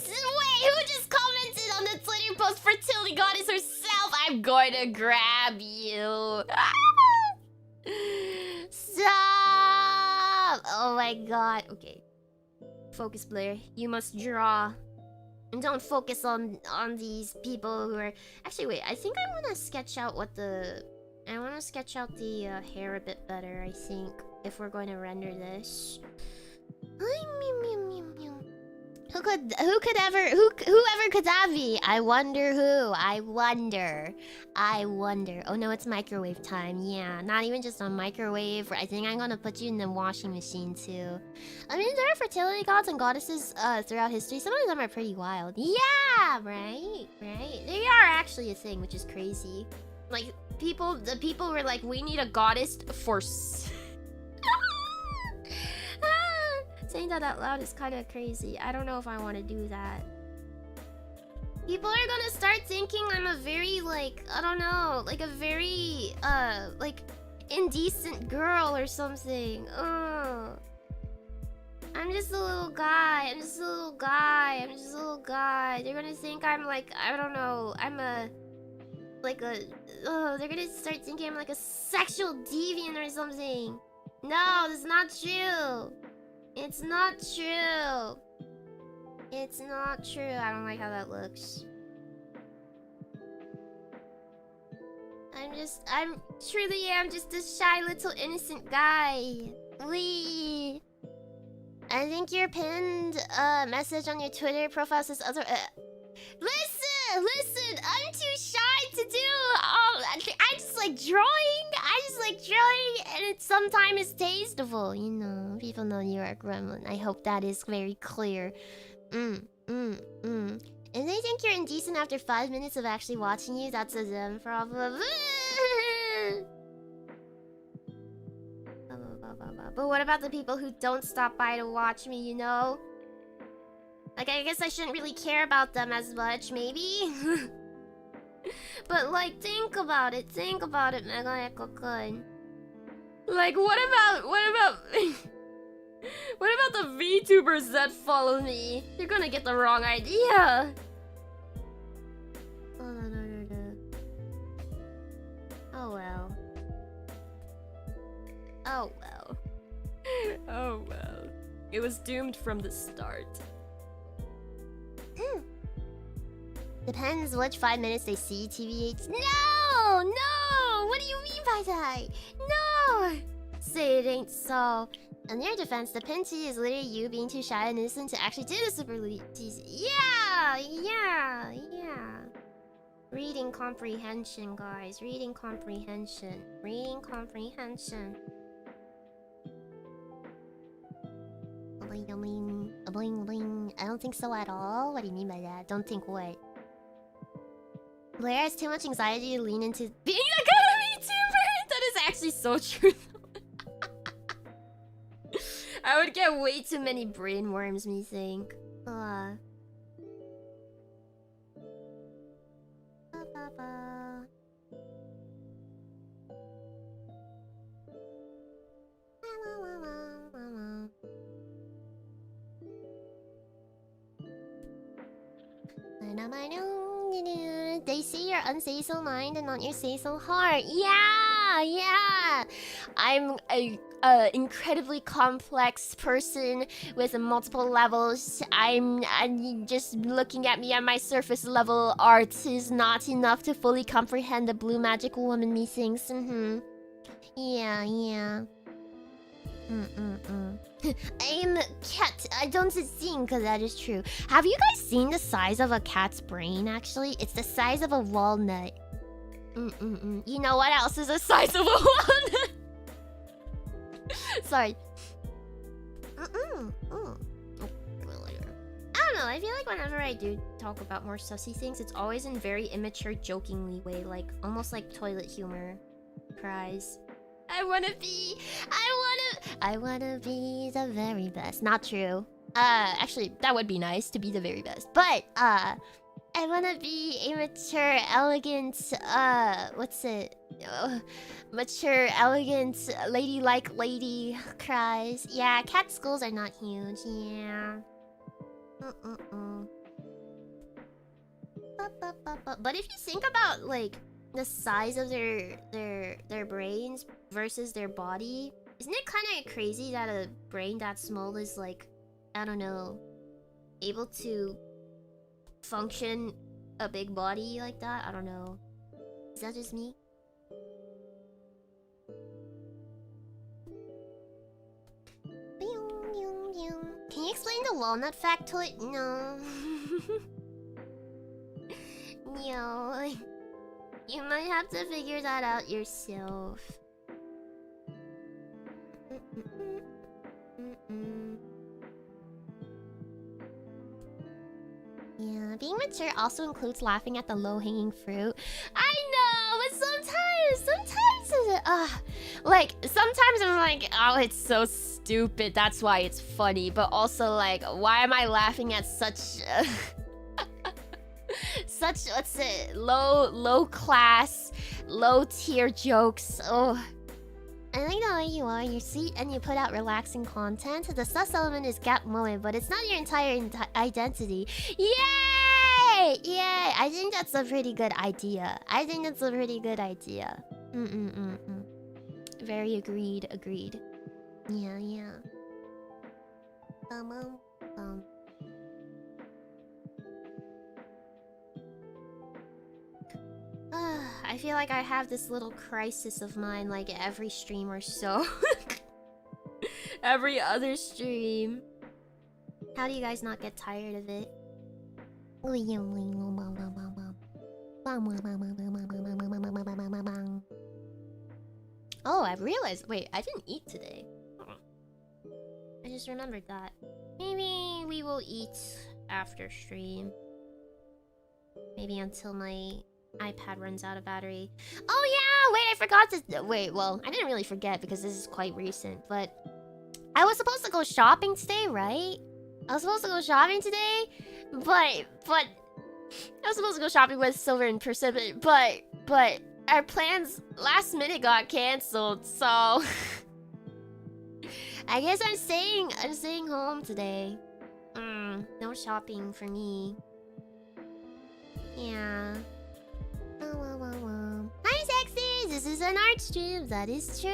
who just commented on the Twitter post? Fertility goddess herself. I'm going to grab you. Stop! Oh my god. Okay. Focus, Blair. You must draw. And don't focus on these people who are... Actually, wait. I think I want to sketch out what the... I want to sketch out the hair a bit better, I think. If we're going to render this. Whoever could that be? I wonder who. I wonder. Oh no, it's microwave time. Yeah, not even just a microwave. I think I'm gonna put you in the washing machine too. I mean, there are fertility gods and goddesses throughout history. Some of them are pretty wild. Yeah, right. They are actually a thing, which is crazy. Like the people were like, we need a goddess for. Saying that out loud is kind of crazy. I don't know if I want to do that. People are gonna start thinking I'm a very, like, I don't know, like a very, like, indecent girl or something. I'm just a little guy. They're gonna think I'm like, I don't know, I'm a, like a, they're gonna start thinking I'm like a sexual deviant or something. No, that's not true. It's not true. I don't like how that looks. I'm just a shy little innocent guy. Lee. I think your pinned message on your Twitter profile says other. Listen, I'm too shy to do. I just like drawing. And it sometimes is tasteful. You know, people know you are a gremlin. I hope that is very clear. And they think you're indecent after 5 minutes of actually watching you. That's a them problem. But what about the people who don't stop by to watch me, you know? Like, I guess I shouldn't really care about them as much, maybe? But, like, think about it, Mega Echo-kun. Like, what about the VTubers that follow me? You're gonna get the wrong idea. Oh well. It was doomed from the start. Depends which 5 minutes they see, TVH. No! What do you mean by that? No! Say it ain't so. In your defense, the pin T is literally you being too shy and innocent to actually do the super tease. Yeah! Reading comprehension, guys. Reading comprehension. I don't think so at all. What do you mean by that? Don't think what? Blair has too much anxiety to lean into being a good VTuber. That is actually so true. I would get way too many brain worms, me think. They say you're unsay so mind and not your say so heart. Yeah. I'm a incredibly complex person with multiple levels. I'm just looking at me at my surface level art is not enough to fully comprehend the blue magic woman me thinks. Yeah. I'm a cat. I don't think that is true. Have you guys seen the size of a cat's brain, actually? It's the size of a walnut. You know what else is the size of a walnut? Sorry. I don't know. I feel like whenever I do talk about more sussy things, it's always in very immature, jokingly way. Like, almost like toilet humor. Cries. I wanna be the very best. Not true. Actually, that would be nice to be the very best. But, I wanna be a mature, elegant, what's it? Mature, elegant, ladylike lady cries. Yeah, cat skulls are not huge. Yeah. But if you think about, like, the size of their brains versus their body, isn't it kind of crazy that a brain that small is, like, I don't know, able to function a big body like that? I don't know. Is that just me? Can you explain the walnut factoid? No. No. You might have to figure that out yourself. Yeah, being mature also includes laughing at the low-hanging fruit. I know, but sometimes I'm like, oh, it's so stupid. That's why it's funny. But also, like, why am I laughing at such what's it, low class, low tier jokes? Oh, I like the way you are. You're sweet and you put out relaxing content. The sus element is gap moment, but it's not your entire identity. Yay! I think that's a pretty good idea. Very agreed. Yeah. I feel like I have this little crisis of mine like every stream or so. Every other stream. How do you guys not get tired of it? Oh, I realized. Wait, I didn't eat today. I just remembered that. Maybe we will eat after stream. Maybe until my iPad runs out of battery. Oh yeah, wait, I forgot to... Wait, well, I didn't really forget because this is quite recent, but... I was supposed to go shopping today, right? I was supposed to go shopping today, but... I was supposed to go shopping with Silver and Persimmon, but our plans last minute got cancelled, so... I guess I'm staying home today. No shopping for me. Yeah. Hi, sexies! This is an art stream. That is true.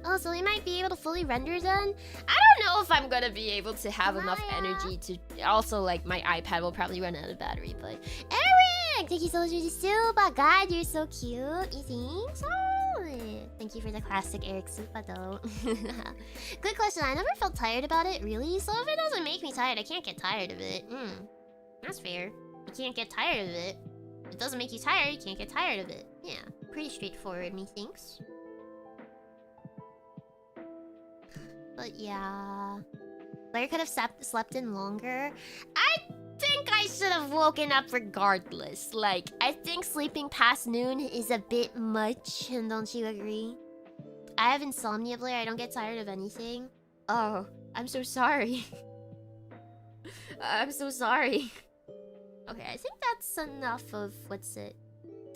Oh, so we might be able to fully render then? I don't know if I'm gonna be able to have enough energy to... Also, like, my iPad will probably run out of battery, but... Eric! Thank you so much for the super. God, you're so cute. You think so? Thank you for the classic Eric Super, though. Good question. I never felt tired about it, really. So if it doesn't make me tired, I can't get tired of it. That's fair. You can't get tired of it. If it doesn't make you tired, you can't get tired of it. Yeah, pretty straightforward, methinks. But yeah... Blair could have slept in longer. I think I should have woken up regardless. Like, I think sleeping past noon is a bit much, don't you agree? I have insomnia, Blair. I don't get tired of anything. Oh, I'm so sorry. I'm so sorry. Okay, I think that's enough of, what's it?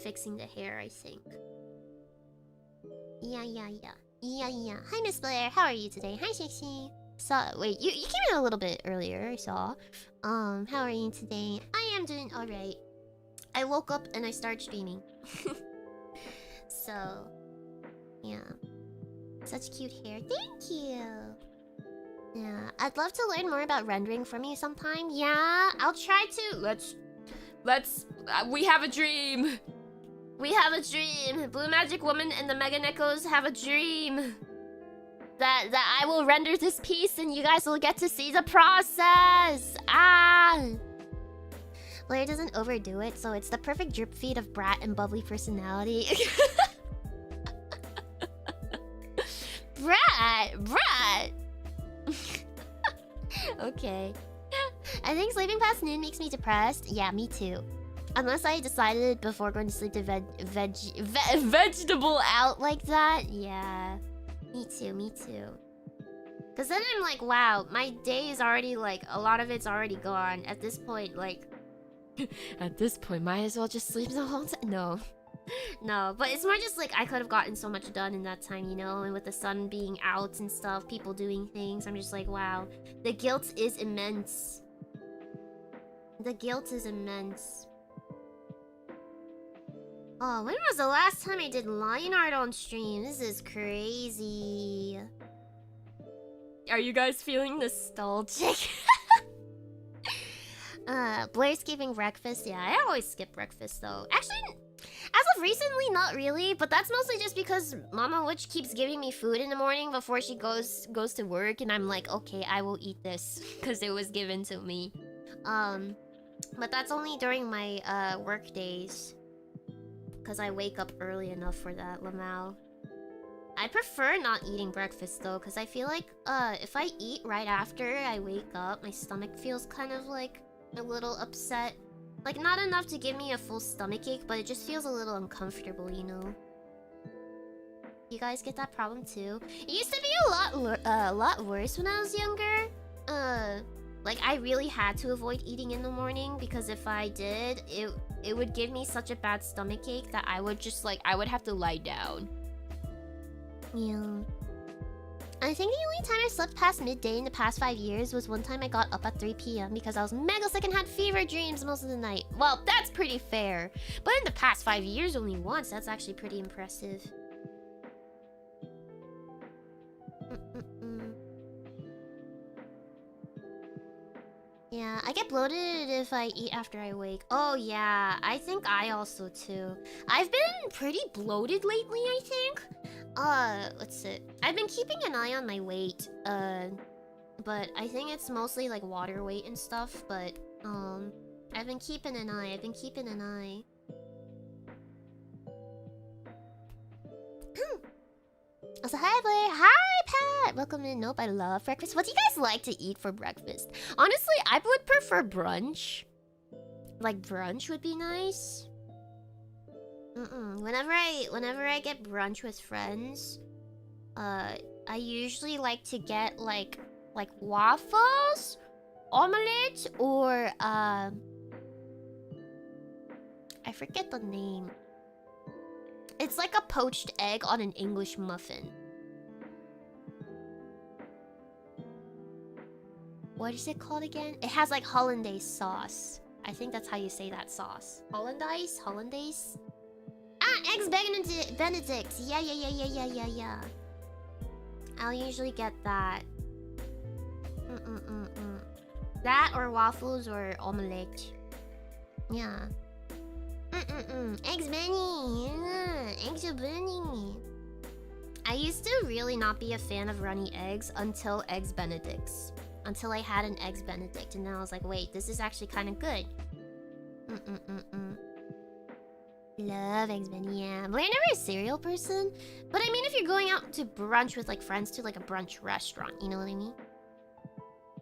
Fixing the hair, I think. Yeah. Hi, Miss Blair. How are you today? Hi, Shixie. Wait, you came in a little bit earlier, I saw. How are you today? I am doing alright. I woke up and I started streaming. So, yeah. Such cute hair. Thank you. Yeah, I'd love to learn more about rendering from you sometime. Yeah, I'll try to. We have a dream. We have a dream. Blue Magic Woman and the Mega Neckos have a dream. That I will render this piece and you guys will get to see the process. Blair doesn't overdo it, so it's the perfect drip feed of brat and bubbly personality. Brat. Okay. I think sleeping past noon makes me depressed. Yeah, me too. Unless I decided before going to sleep to vegetable out like that. Yeah. Me too. Cause then I'm like, wow, my day is already like, a lot of it's already gone. At this point, like... At this point, might as well just sleep the whole time. No. No, but it's more just like I could have gotten so much done in that time, you know? And with the sun being out and stuff, people doing things, I'm just like, wow. The guilt is immense. The guilt is immense. Oh, when was the last time I did line art on stream? This is crazy. Are you guys feeling nostalgic? Blair skipping breakfast. Yeah, I always skip breakfast though. Actually, as of recently, not really. But that's mostly just because Mama Witch keeps giving me food in the morning before she goes to work, and I'm like, okay, I will eat this because it was given to me. But that's only during my work days. Because I wake up early enough for that, Lamau. I prefer not eating breakfast though, because I feel like if I eat right after I wake up, my stomach feels kind of like a little upset. Like not enough to give me a full stomach ache, but it just feels a little uncomfortable, you know? You guys get that problem too? It used to be a lot worse when I was younger. Like I really had to avoid eating in the morning because if I did, it would give me such a bad stomach ache that I would just like, I would have to lie down. Yeah. I think the only time I slept past midday in the past 5 years was one time I got up at 3 p.m. because I was mega sick and had fever dreams most of the night. Well, that's pretty fair. But in the past 5 years, only once. That's actually pretty impressive. Yeah, I get bloated if I eat after I wake. Oh yeah, I think I also too. I've been pretty bloated lately, I think. Let's see. I've been keeping an eye on my weight. But I think it's mostly like water weight and stuff, but I've been keeping an eye. Also, hi Blair. Hi Pat. Welcome in. Nope, I love breakfast. What do you guys like to eat for breakfast? Honestly, I would prefer brunch. Like brunch would be nice. Whenever I get brunch with friends, I usually like to get like waffles, omelette, or I forget the name. It's like a poached egg on an English muffin. What is it called again? It has like hollandaise sauce. I think that's how you say that sauce. Hollandaise? Ah, eggs Benedict. Yeah. I'll usually get that. That or waffles or omelette. Yeah. Eggs Benny. Yeah, eggs are Benny. I used to really not be a fan of runny eggs until Eggs Benedicts. Until I had an Eggs Benedict, and then I was like, wait, this is actually kind of good. Love Eggs Benny, yeah. But I'm never a cereal person. But I mean, if you're going out to brunch with like friends to like a brunch restaurant, you know what I mean?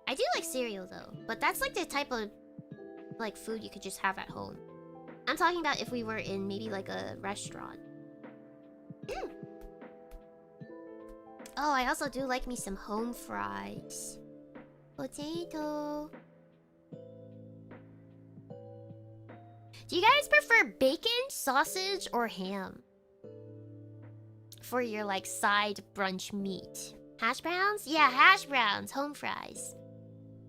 I do like cereal though, but that's like the type of like food you could just have at home. I'm talking about if we were in maybe like a restaurant. Oh, I also do like me some home fries. Potato. Do you guys prefer bacon, sausage, or ham for your like side brunch meat? Hash browns? Yeah, hash browns. Home fries.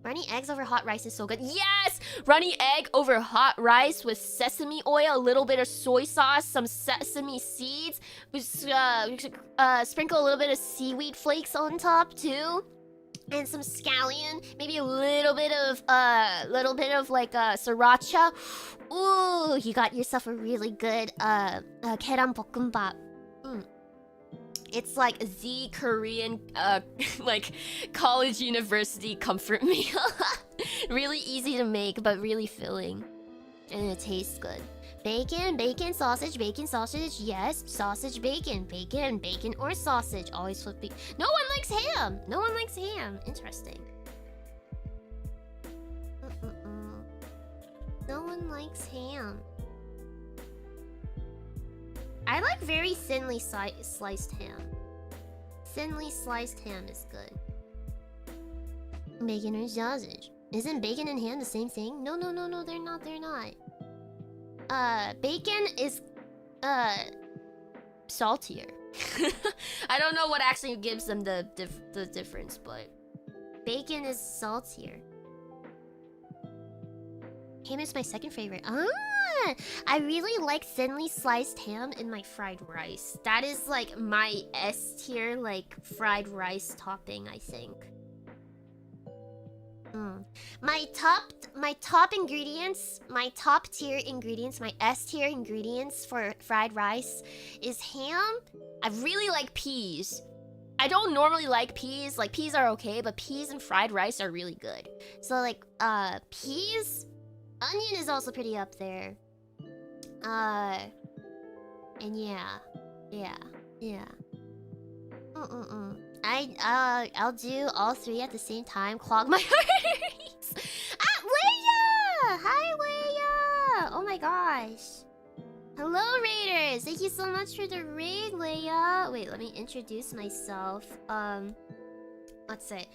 Runny eggs over hot rice is so good. Yes! Runny egg over hot rice with sesame oil, a little bit of soy sauce, some sesame seeds. Sprinkle a little bit of seaweed flakes on top too. And some scallion, maybe a little bit of like sriracha. Ooh, you got yourself a really good keram bokkeumbap. It's like the Korean like college university comfort meal. Really easy to make, but really filling, and it tastes good. Bacon, bacon, sausage, yes. Sausage, bacon, bacon, bacon, or sausage. Always flip the... No one likes ham! No one likes ham. Interesting. No one likes ham. I like very thinly sliced ham. Thinly sliced ham is good. Bacon or sausage. Isn't bacon and ham the same thing? No, they're not. Bacon is saltier. I don't know what actually gives them the difference, but bacon is saltier. Ham is my second favorite. I really like thinly sliced ham in my fried rice. That is like my S tier like fried rice topping, I think. My top ingredients, my top tier ingredients, my S tier ingredients for fried rice is ham. I really like peas. I don't normally like peas. Like, peas are okay, but peas and fried rice are really good. So like peas, onion is also pretty up there. And yeah. I'll do all three at the same time. Clog my arteries. Leia! Hi, Leia! Oh my gosh. Hello, Raiders! Thank you so much for the raid, Leia. Wait, let me introduce myself. Let's say,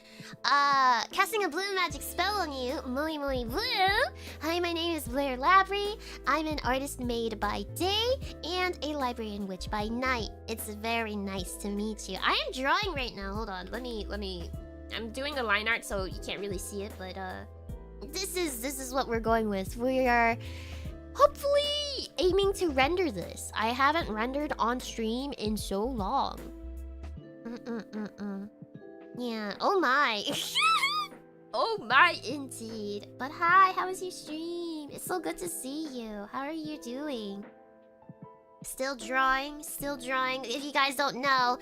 casting a blue magic spell on you, muy blue. Hi, my name is Blair Labri. I'm an artist made by day and a librarian witch by night. It's very nice to meet you. I am drawing right now. Hold on, let me. I'm doing the line art, so you can't really see it, but this is what we're going with. We are hopefully aiming to render this. I haven't rendered on stream in so long. Yeah, oh my. Oh my, indeed. But hi, how was your stream? It's so good to see you. How are you doing? Still drawing. If you guys don't know,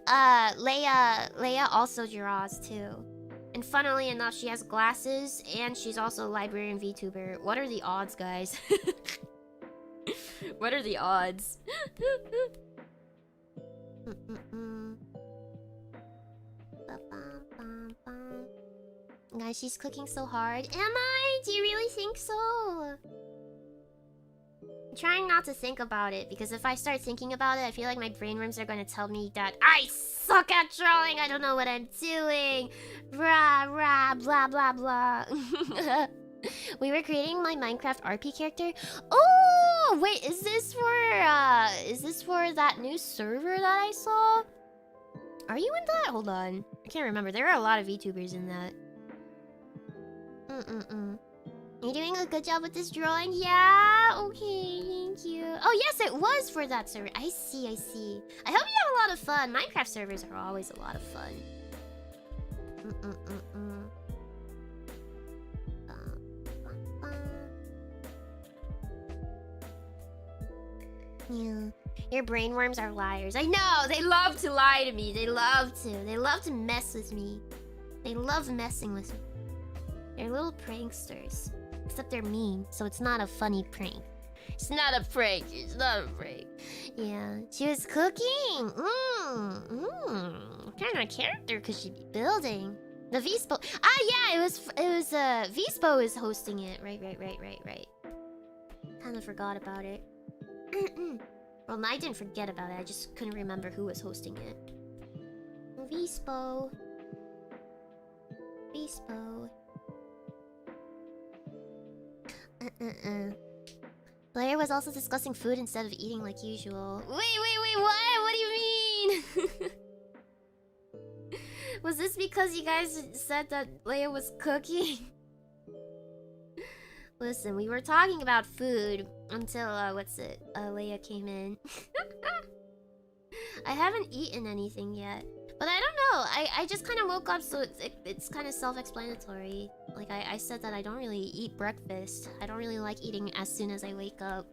Leia also draws too. And funnily enough, she has glasses and she's also a librarian VTuber. What are the odds, guys? What are the odds? Guys, she's cooking so hard. Am I? Do you really think so? I'm trying not to think about it, because if I start thinking about it, I feel like my brain worms are gonna tell me that I suck at drawing, I don't know what I'm doing. Blah, blah, blah. We were creating my Minecraft RP character. Oh, wait, is this for that new server that I saw? Are you in that? Hold on. I can't remember. There are a lot of VTubers in that. Are you doing a good job with this drawing? Yeah? Okay, thank you. Oh, yes, it was for that server. I see. I hope you have a lot of fun. Minecraft servers are always a lot of fun. Yeah. Your brainworms are liars. I know! They love to lie to me. They love to mess with me. They love messing with me. They're little pranksters. Except they're mean, so it's not a funny prank. It's not a prank. Yeah. She was cooking! What kind of character could she be building? The Vispo. Ah, yeah, it was Vispo is hosting it. Right. Kinda forgot about it. Well, I didn't forget about it. I just couldn't remember who was hosting it. Vispo. Blair was also discussing food instead of eating like usual. Wait, what? What do you mean? Was this because you guys said that Leia was cooking? Listen, we were talking about food until, Leia came in. I haven't eaten anything yet. But I don't know, I just kind of woke up, so it's kind of self-explanatory. Like, I said that I don't really eat breakfast. I don't really like eating as soon as I wake up.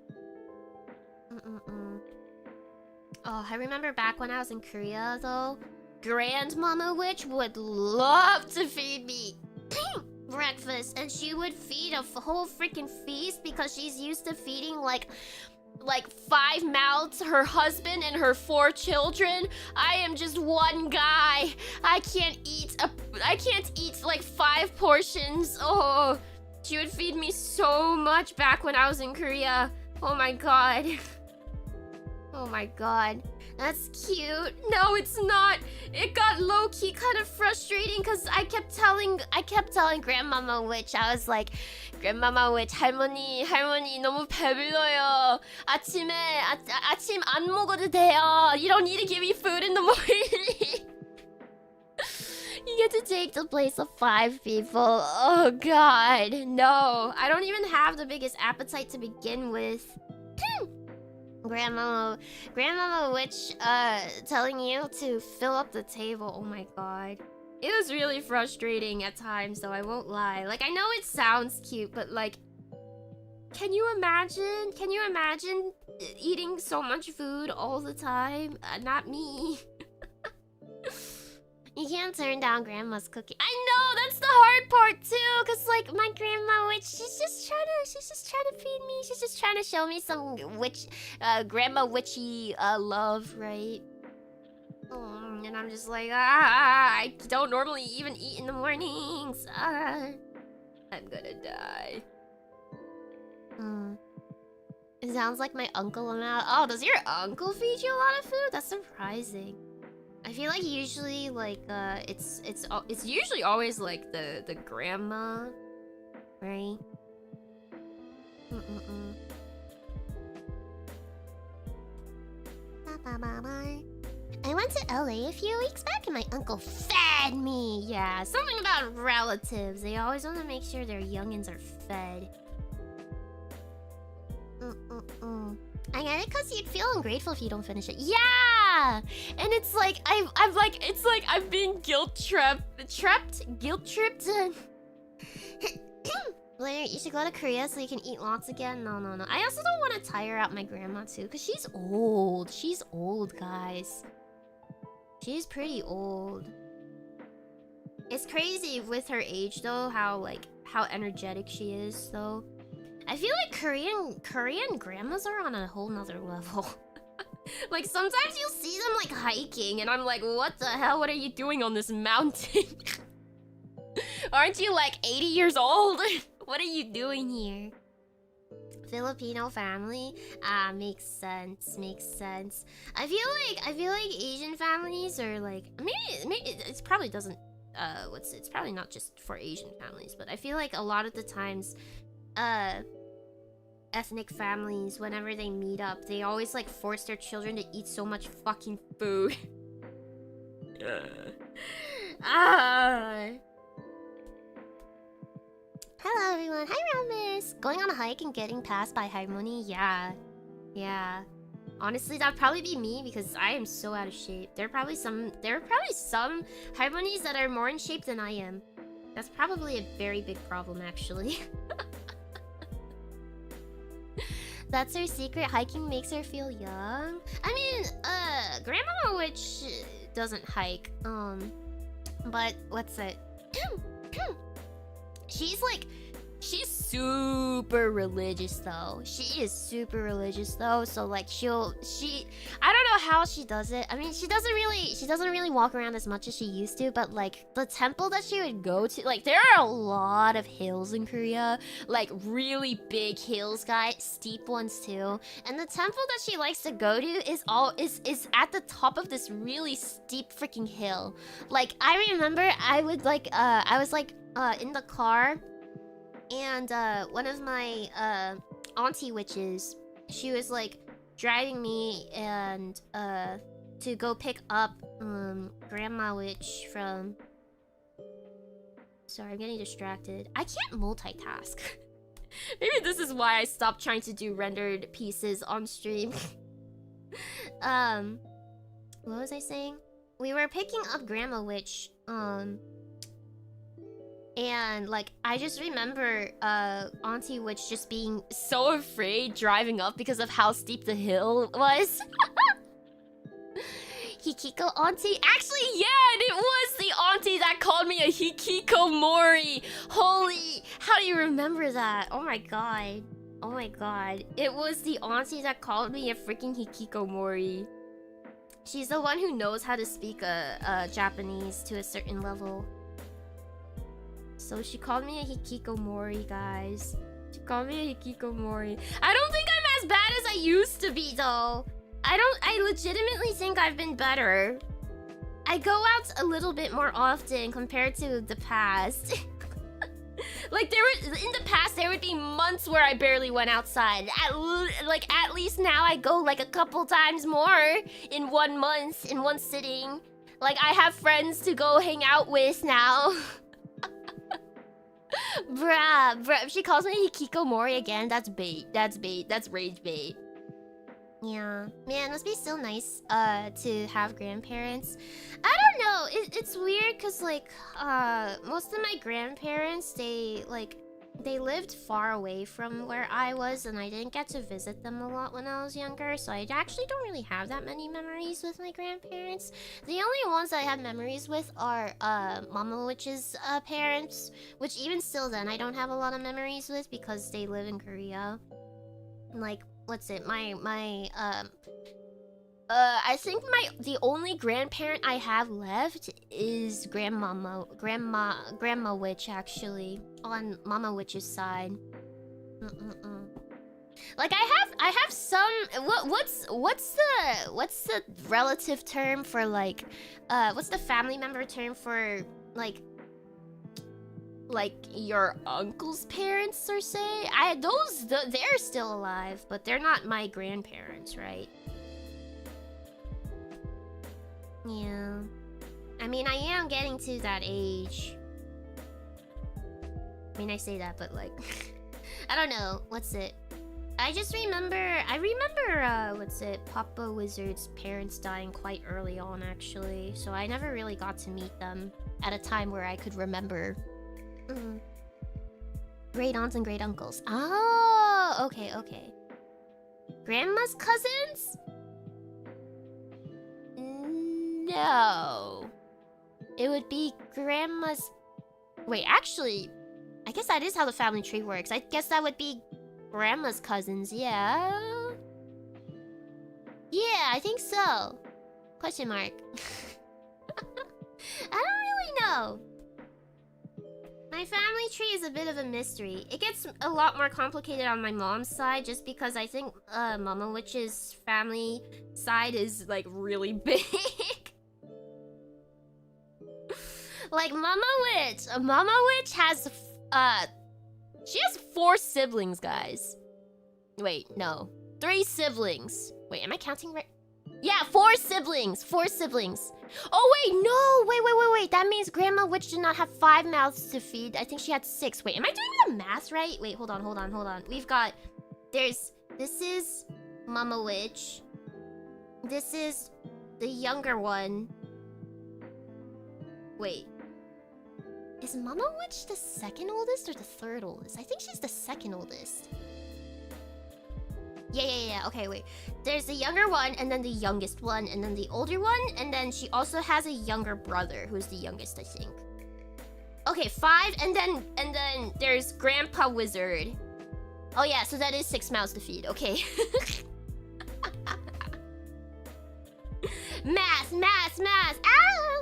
Oh, I remember back when I was in Korea, though. Grandmama Witch would love to feed me breakfast, and she would feed a whole freaking feast because she's used to feeding like 5 mouths, her husband and her 4 children. I am just one guy. I can't eat like 5 portions. Oh, she would feed me so much back when I was in Korea. Oh my god. Oh my god. That's cute. No, it's not. It got low-key kind of frustrating because I kept telling Grandmama Witch, I was like, Grandmama Witch, 할머니 너무 배불러요. 아침 안 먹어도 돼요. You don't need to give me food in the morning. You get to take the place of 5 people. Oh god, no. I don't even have the biggest appetite to begin with. Grandmama Witch telling you to fill up the table. Oh my god. It was really frustrating at times, though, I won't lie. Like, I know it sounds cute, but like, can you imagine eating so much food all the time? Not me. You can't turn down grandma's cooking. I know, that's the hard part too, cause like my grandma witch, she's just trying to feed me. She's just trying to show me some grandma witchy love, right? And I'm just like, I don't normally even eat in the mornings. I'm gonna die. It sounds like my uncle amount. Oh, does your uncle feed you a lot of food? That's surprising. I feel like usually, like, it's usually always like the grandma, right? I went to LA a few weeks back and my uncle fed me. Yeah, something about relatives. They always want to make sure their youngins are fed. I get it because you'd feel ungrateful if you don't finish it. Yeah! And it's like, I've been guilt-tripped. Blair, you should go to Korea so you can eat lots again. No. I also don't want to tire out my grandma too, because she's old. She's old, guys. She's pretty old. It's crazy with her age, though, how energetic she is, though. I feel like Korean grandmas are on a whole nother level. Like, sometimes you'll see them, like, hiking, and I'm like, what the hell? What are you doing on this mountain? Aren't you, like, 80 years old? What are you doing here? Filipino family? Makes sense. I feel like Asian families are, like... Maybe it probably doesn't... It's probably not just for Asian families, but I feel like a lot of the times... ethnic families, whenever they meet up, they always like force their children to eat so much fucking food. Hello everyone, hi Ramis! Going on a hike and getting passed by Harmony? Yeah. Honestly, that'd probably be me because I am so out of shape. There are probably some Harmonies that are more in shape than I am. That's probably a very big problem, actually. That's her secret. Hiking makes her feel young. I mean, Grandma Witch doesn't hike. But what's it? She's super religious though. She is super religious though. So like I don't know how she does it. I mean, she doesn't really walk around as much as she used to, but like the temple that she would go to, like there are a lot of hills in Korea, like really big hills, guys, steep ones too. And the temple that she likes to go to is at the top of this really steep freaking hill. Like I remember I was in the car. And one of my auntie witches, she was like driving me, and to go pick up Grandma Witch from... Sorry, I'm getting distracted. I can't multitask. Maybe this is why I stopped trying to do rendered pieces on stream. What was I saying? We were picking up Grandma Witch, and like I just remember Auntie Witch just being so afraid driving up because of how steep the hill was. Hikiko Auntie? Actually, yeah, and it was the auntie that called me a hikikomori. Holy, how do you remember that? Oh my god. Oh my god. It was the auntie that called me a freaking hikikomori. She's the one who knows how to speak Japanese to a certain level. So she called me a hikikomori, guys. She called me a hikikomori. I don't think I'm as bad as I used to be, though. I legitimately think I've been better. I go out a little bit more often compared to the past. Like, in the past, there would be months where I barely went outside. At least now I go, like, a couple times more in 1 month, in one sitting. Like, I have friends to go hang out with now. Bruh. If she calls me hikikomori again, that's bait. That's bait. That's rage bait. Yeah. Man, it must be so nice to have grandparents. I don't know. It's weird because, like, most of my grandparents, they lived far away from where I was, and I didn't get to visit them a lot when I was younger, so I actually don't really have that many memories with my grandparents. The only ones I have memories with are Mama Witch's parents, which even still then I don't have a lot of memories with because they live in Korea. Like, what's it? I think the only grandparent I have left is Grandma Witch, actually, on Mama Witch's side. Like I have some. What's the relative term for like what's the family member term for like your uncle's parents, or say? They're still alive, but they're not my grandparents, right? Yeah. I mean, I am getting to that age. I mean, I say that, but like... I don't know. What's it? I remember, what's it? Papa Wizard's parents dying quite early on, actually. So I never really got to meet them at a time where I could remember. Great aunts and great uncles. Oh, okay. Grandma's cousins? No. It would be grandma's... Wait, actually, I guess that is how the family tree works. I guess that would be grandma's cousins, yeah? Yeah, I think so. Question mark. I don't really know. My family tree is a bit of a mystery. It gets a lot more complicated on my mom's side just because I think Mama Witch's family side is like really big. Like Mama Witch has she has 4 siblings, guys. Wait, no. 3 siblings. Wait, am I counting right? Yeah, 4 siblings. 4 siblings. Oh wait, no. Wait. That means Grandma Witch did not have 5 mouths to feed. I think she had 6. Wait, am I doing the math right? Wait, hold on. We've got this is Mama Witch. This is the younger one. Wait. Is Mama Witch the second oldest or the third oldest? I think she's the second oldest. Yeah. Okay, wait. There's the younger one, and then the youngest one, and then the older one, and then she also has a younger brother who's the youngest, I think. Okay, 5, and then there's Grandpa Wizard. Oh yeah, so that is 6 mouths to feed. Okay. Math. Ah!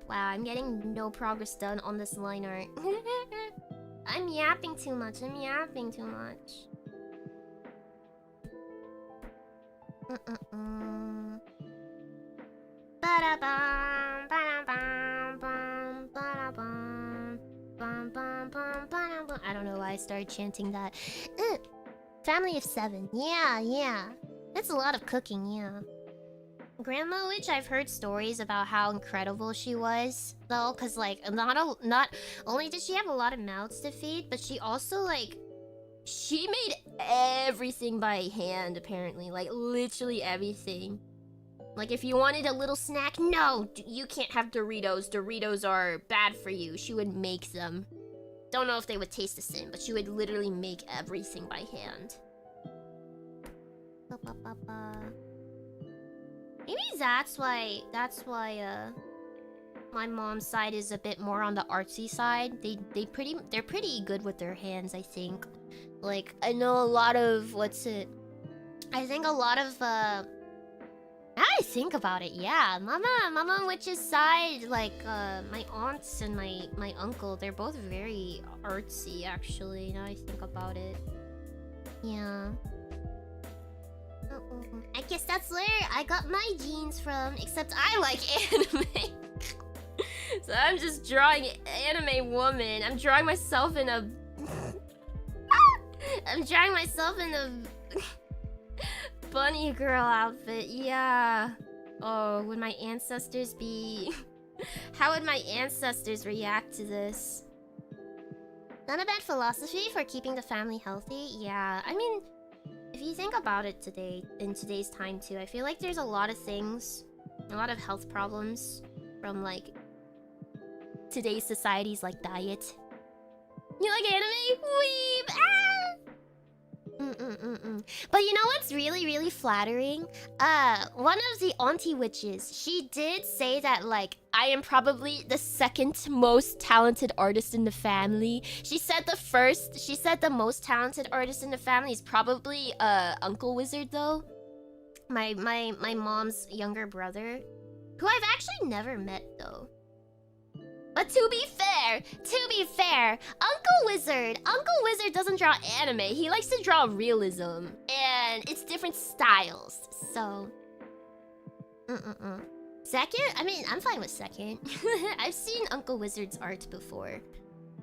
Wow, I'm getting no progress done on this line art. I'm yapping too much. I don't know why I started chanting that. Family of 7. Yeah. It's a lot of cooking, yeah. Grandma Witch, I've heard stories about how incredible she was, though, cause like not only did she have a lot of mouths to feed, but she also like she made everything by hand apparently, like literally everything. Like if you wanted a little snack, no, you can't have Doritos. Doritos are bad for you. She would make them. Don't know if they would taste the same, but she would literally make everything by hand. Maybe that's why my mom's side is a bit more on the artsy side. They're pretty good with their hands, I think. Like I know a lot of I think a lot of now I think about it, yeah. Mama Witch's side, like my aunts and my uncle, they're both very artsy actually, now I think about it. Yeah. I guess that's where I got my genes from, except I like anime. So I'm just drawing anime woman. I'm drawing myself in a bunny girl outfit, yeah. Oh, would my ancestors be... How would my ancestors react to this? Not a bad philosophy for keeping the family healthy, yeah. I mean, if you think about it today, in today's time too, I feel like there's a lot of things, a lot of health problems from like today's society's like diet. You like anime? Weeb! Ah! But you know what's really flattering? One of the auntie witches, she did say that like I am probably the second most talented artist in the family. She said the most talented artist in the family is probably Uncle Wizard though. My mom's younger brother, who I've actually never met though. But to be fair, Uncle Wizard doesn't draw anime. He likes to draw realism, and it's different styles. So, second? I mean, I'm fine with second. I've seen Uncle Wizard's art before.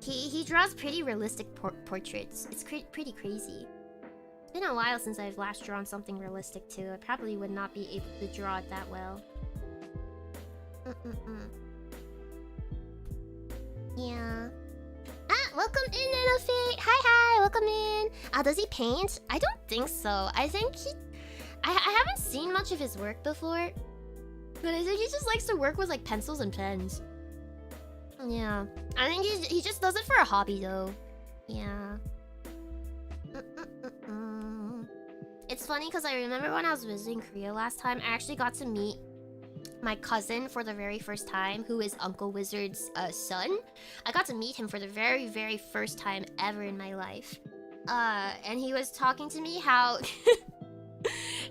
He draws pretty realistic portraits. It's pretty crazy. It's been a while since I've last drawn something realistic too. I probably would not be able to draw it that well. Yeah. Ah, welcome in, Elfie. Hi, welcome in. Does he paint? I don't think so. I think I haven't seen much of his work before, but I think he just likes to work with like pencils and pens. Yeah. I think he just does it for a hobby though. Yeah. It's funny because I remember when I was visiting Korea last time, I actually got to meet my cousin for the very first time, who is Uncle Wizard's son. I got to meet him for the very first time ever in my life. And he was talking to me how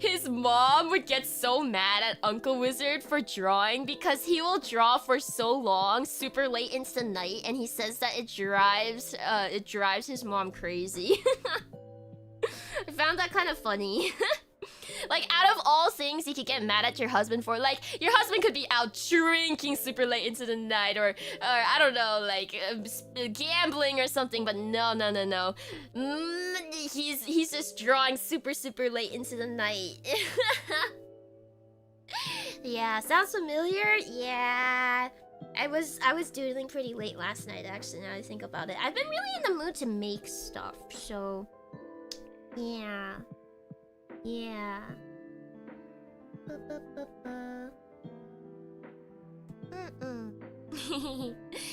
his mom would get so mad at Uncle Wizard for drawing because he will draw for so long, super late into the night, and he says that it drives his mom crazy. I found that kind of funny. Like, out of all things you could get mad at your husband for, like, your husband could be out drinking super late into the night, or I don't know, like, gambling or something, but no. He's just drawing super late into the night. Yeah, sounds familiar? Yeah. I was doodling pretty late last night, actually, now I think about it. I've been really in the mood to make stuff, so... Yeah. Yeah.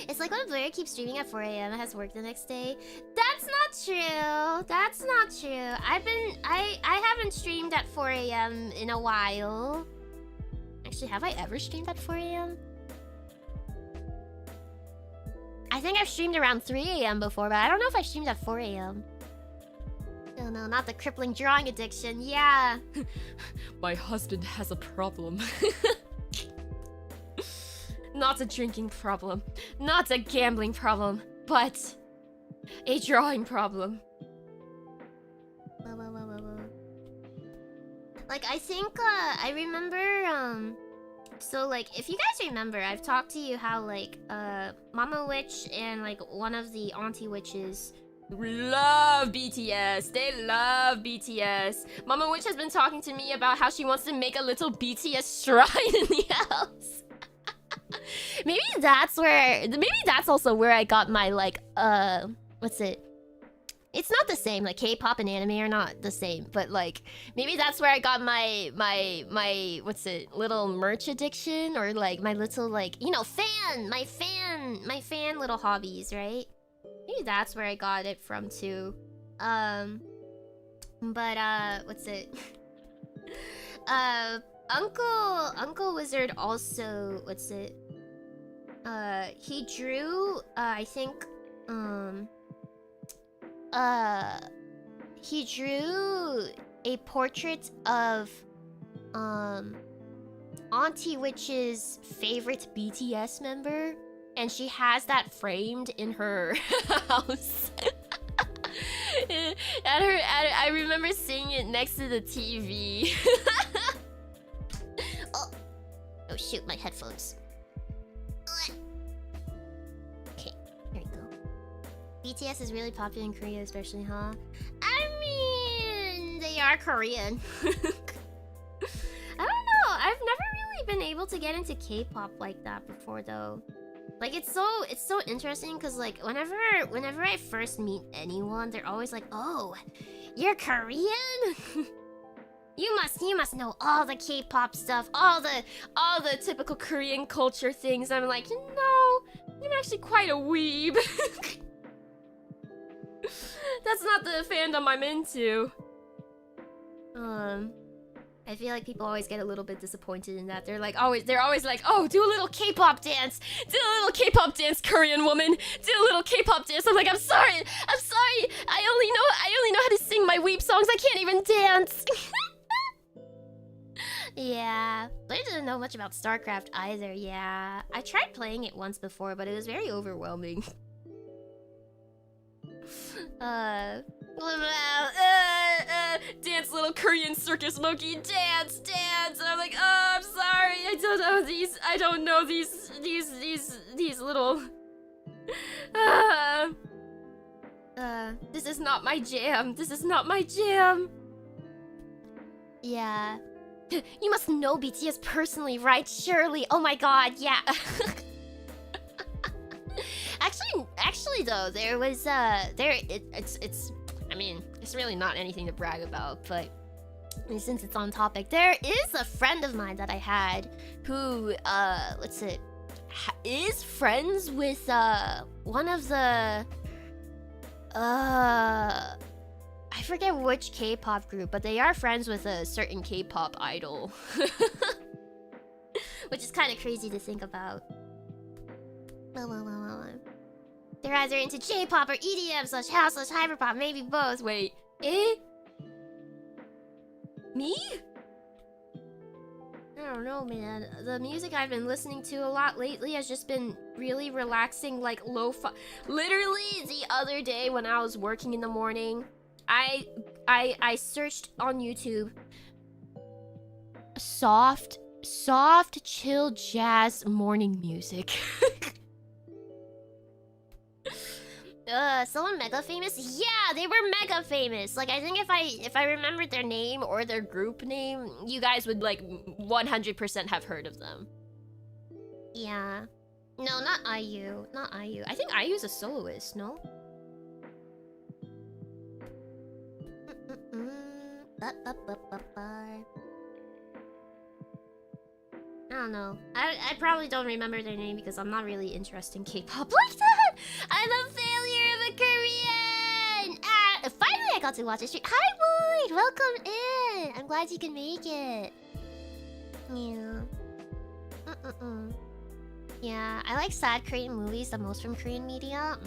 It's like when Blair keeps streaming at 4 AM and has work the next day. That's not true. That's not true. I haven't streamed at 4 AM in a while. Actually, have I ever streamed at 4 AM? I think I've streamed around 3 AM before, but I don't know if I streamed at 4 AM. Oh no, not the crippling drawing addiction, yeah. My husband has a problem. Not a drinking problem, not a gambling problem, but a drawing problem. Whoa. Like, I think, I remember, so, like, if you guys remember, I've talked to you how, like, Mama Witch and, like, one of the Auntie Witches love BTS. They love BTS. Mama Witch has been talking to me about how she wants to make a little BTS shrine in the house. Maybe that's also where I got my like what's it? It's not the same. Like K-pop and anime are not the same, but like maybe that's where I got my what's it? Little merch addiction, or like my little like, you know, my fan little hobbies, right? Maybe that's where I got it from too. But what's it? Uncle Wizard also, what's it? He drew I think he drew a portrait of Auntie Witch's favorite BTS member, and she has that framed in her house. I remember seeing it next to the TV. Oh shoot, my headphones. Okay, there we go. BTS is really popular in Korea, especially, huh? I mean, they are Korean. I don't know. I've never really been able to get into K-pop like that before, though. Like, it's so interesting because, like, whenever I first meet anyone, they're always like, "Oh, you're Korean? You must know all the K-pop stuff, all the typical Korean culture things." I'm like, you know, I'm actually quite a weeb. That's not the fandom I'm into. I feel like people always get a little bit disappointed in that. They're always like, "Oh, do a little K-pop dance. Do a little K-pop dance, Korean woman. Do a little K-pop dance." I'm like, I'm sorry. I only know how to sing my weep songs. I can't even dance. Yeah, but I didn't know much about StarCraft either. Yeah, I tried playing it once before, but it was very overwhelming. Dance, little Korean circus monkey, dance. And I'm like, "Oh, I'm sorry, I don't know these little this is not my jam. Yeah. You must know BTS personally, right, Shirley? Oh my god, yeah. Actually though, there was I mean, it's really not anything to brag about, but since it's on topic, there is a friend of mine that I had who is friends with one of the I forget which K-pop group, but they are friends with a certain K-pop idol. Which is kind of crazy to think about. They're either into J-pop or EDM / house / hyperpop, maybe both. Wait, me? I don't know, man. The music I've been listening to a lot lately has just been really relaxing, like lo-fi. Literally, the other day when I was working in the morning, I searched on YouTube soft chill jazz morning music. Someone mega famous? Yeah, they were mega famous. Like, I think if I remembered their name or their group name, you guys would like 100% have heard of them. Yeah. No, not IU. Not IU. I think IU's a soloist, no? I don't know. I probably don't remember their name because I'm not really interested in K-pop like that. I'm a failure of a Korean. Finally I got to watch a stream. Hi, Boyd. Welcome in. I'm glad you can make it. Yeah. Yeah, I like sad Korean movies the most from Korean media.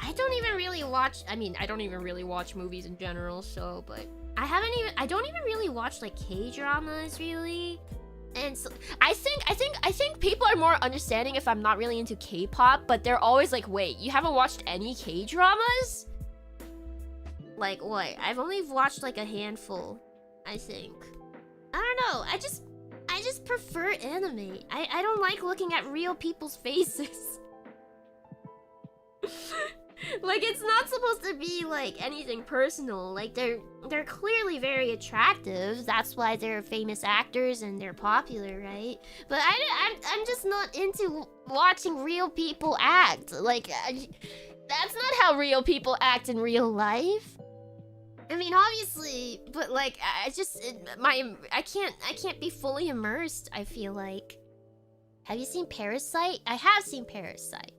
I don't even really watch. I mean, I don't even really watch movies in general. So, but I don't even really watch like K-dramas really. And so, I think people are more understanding if I'm not really into K-pop, but they're always like, "Wait, you haven't watched any K-dramas?" Like, what? I've only watched like a handful, I think. I don't know. I just prefer anime. I don't like looking at real people's faces. Like, it's not supposed to be like anything personal. Like, they're clearly very attractive. That's why they're famous actors and they're popular, right? But I'm just not into watching real people act. Like, that's not how real people act in real life. I mean, obviously, but like, I can't be fully immersed, I feel like. Have you seen Parasite? I have seen Parasite.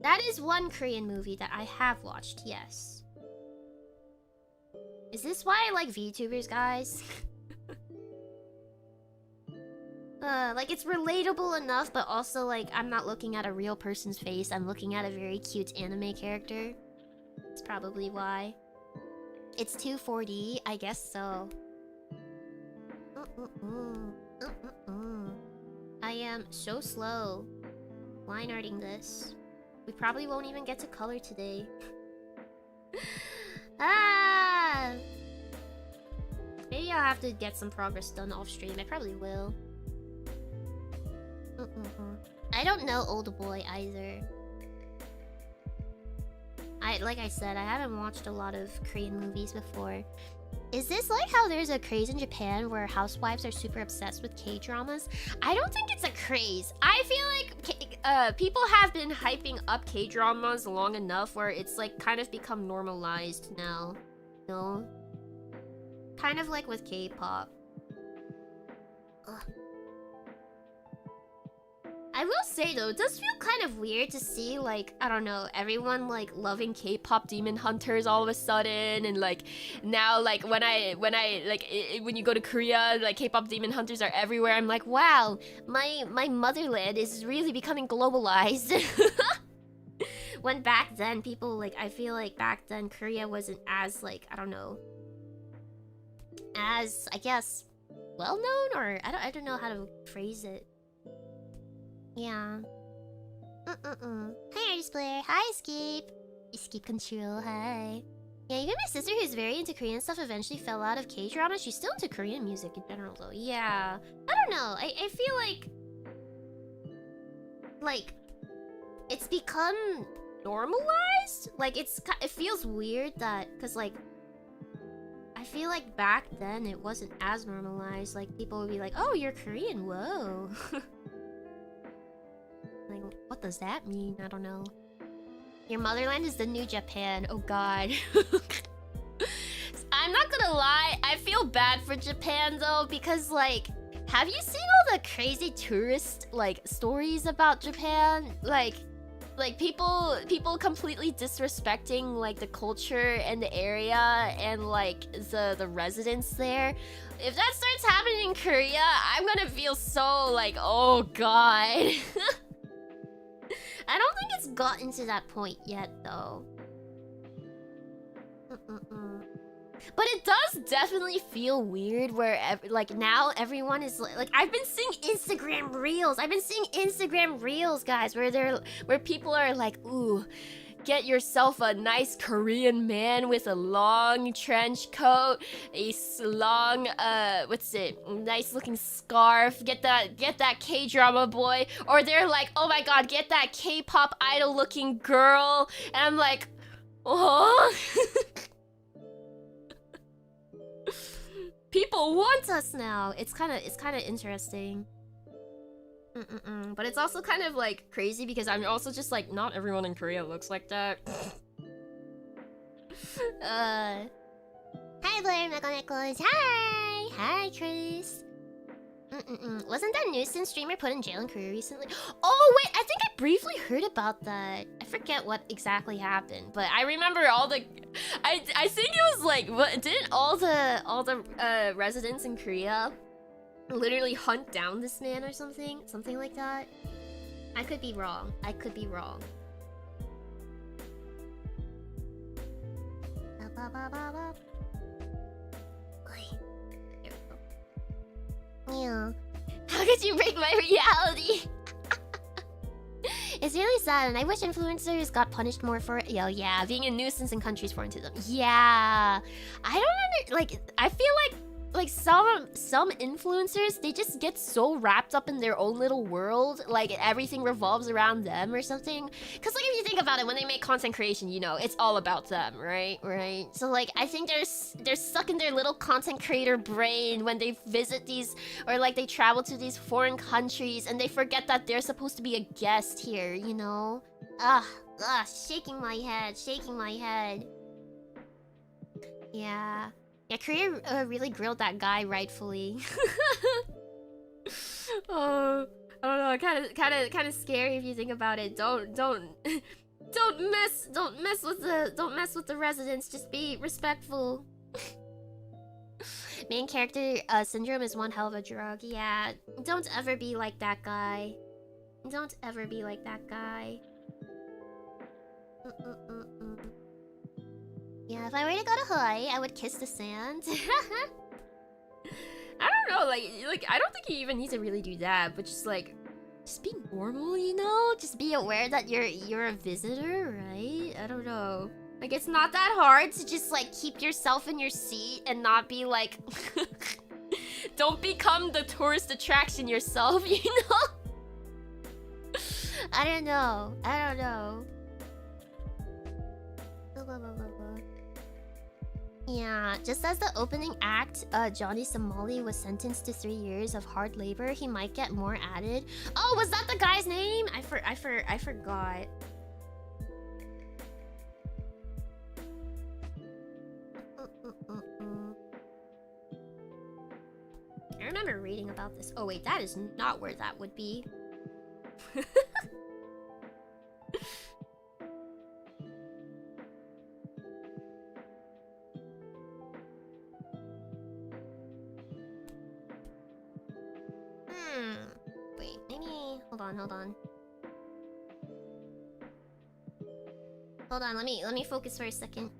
That is one Korean movie that I have watched, yes. Is this why I like VTubers, guys? Like, it's relatable enough, but also, like, I'm not looking at a real person's face. I'm looking at a very cute anime character. That's probably why. It's 240, I guess so. I am so slow line arting this. We probably won't even get to color today. Ah! Maybe I'll have to get some progress done off stream. I probably will. I don't know Old Boy either. Like I said, I haven't watched a lot of Korean movies before. Is this like how there's a craze in Japan where housewives are super obsessed with K-dramas? I don't think it's a craze. I feel like people have been hyping up K-dramas long enough where it's like kind of become normalized now. No? Kind of like with K-pop. I will say though, it does feel kind of weird to see like, I don't know, everyone like loving K-pop Demon Hunters all of a sudden, and like now like when you go to Korea, like K-pop Demon Hunters are everywhere. I'm like, wow, my motherland is really becoming globalized. When back then people like, I feel like back then Korea wasn't as like, I don't know, as I guess well known, or I don't know how to phrase it. Yeah. Hi, Artist Blair. Hi, Escape. Escape Control, hi. Yeah, even my sister, who's very into Korean stuff, eventually fell out of K-drama. She's still into Korean music in general, though. Yeah. I don't know. I feel like... it's become normalized? Like, it feels weird that... Because, like... I feel like back then, it wasn't as normalized. Like, people would be like, oh, you're Korean, whoa. Like, what does that mean? I don't know. Your motherland is the new Japan. Oh god. I'm not gonna lie, I feel bad for Japan though, because like, have you seen all the crazy tourist like stories about Japan? Like people completely disrespecting like the culture and the area and like the residents there. If that starts happening in Korea, I'm gonna feel so like, oh god. I don't think it's gotten to that point yet, though. But it does definitely feel weird where, like, now everyone is like, I've been seeing Instagram Reels. I've been seeing Instagram Reels, guys, where people are like, ooh, get yourself a nice Korean man with a long trench coat, a long, nice looking scarf, get that K-drama boy, or they're like, oh my god, get that K-pop idol looking girl, and I'm like, oh. People want us now. It's kind of interesting. But it's also kind of like crazy because I'm also just like, not everyone in Korea looks like that. Hi Blair, Mechanicals. Hi! Hi Chris. Wasn't that nuisance streamer put in jail in Korea recently? Oh wait, I think I briefly heard about that. I forget what exactly happened, but I remember all the... I think it was like, what, didn't all the residents in Korea literally hunt down this man or something? Something like that? I could be wrong. I could be wrong. Here we go. Yeah. How could you break my reality? It's really sad, and I wish influencers got punished more for it. Yo, yeah, being a nuisance in countries foreign to them. Yeah. I don't like, I feel like some influencers, they just get so wrapped up in their own little world, like everything revolves around them or something. Because like if you think about it, when they make content creation, you know, it's all about them, right? So like I think they're stuck in their little content creator brain when they visit these, or like they travel to these foreign countries and they forget that they're supposed to be a guest here, you know? Shaking my head. Yeah, Korea really grilled that guy rightfully. Oh, I don't know. Kind of scary if you think about it. Don't mess with the residents. Just be respectful. Main character syndrome is one hell of a drug. Yeah, don't ever be like that guy. Yeah, if I were to go to Hawaii, I would kiss the sand. I don't know, like I don't think you even need to really do that, but just be normal, you know? Just be aware that you're a visitor, right? I don't know. Like it's not that hard to just like keep yourself in your seat and not be like don't become the tourist attraction yourself, you know? I don't know. Yeah, just as the opening act, Johnny Somali was sentenced to 3 years of hard labor. He might get more added. Oh, was that the guy's name? I forgot. I remember reading about this. Oh wait, that is not where that would be. Wait, maybe... Hold on. Hold on, let me focus for a second.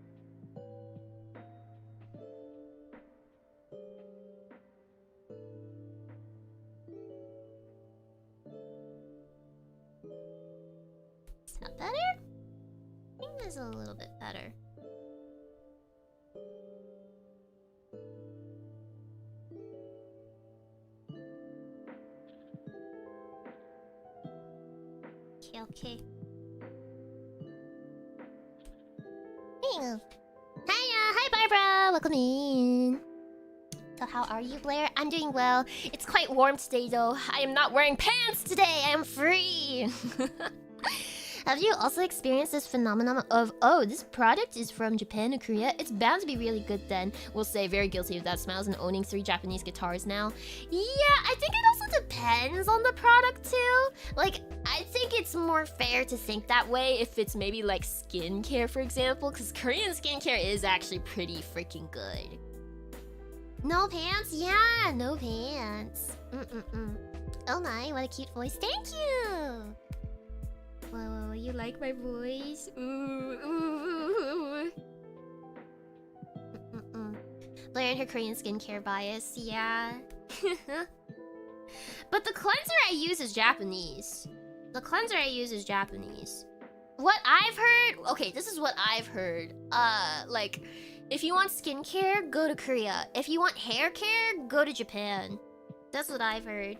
Is that better? I think that's a little bit better. Okay. Hi Barbara, welcome in. So how are you, Blair? I'm doing well. It's quite warm today though. I am not wearing pants today. I am free. Have you also experienced this phenomenon of, oh, this product is from Japan or Korea? It's bound to be really good then. We'll say very guilty of that smiles and owning 3 Japanese guitars now. Yeah, I think it also depends on the product too. Like, I think it's more fair to think that way if it's maybe like skincare, for example, because Korean skincare is actually pretty freaking good. No pants? Yeah, no pants. Oh my, what a cute voice. Thank you! Whoa, you like my voice? Ooh. Blair and her Korean skincare bias, yeah. But the cleanser I use is Japanese. What I've heard... Okay, this is what I've heard. Like, if you want skincare, go to Korea. If you want hair care, go to Japan. That's what I've heard.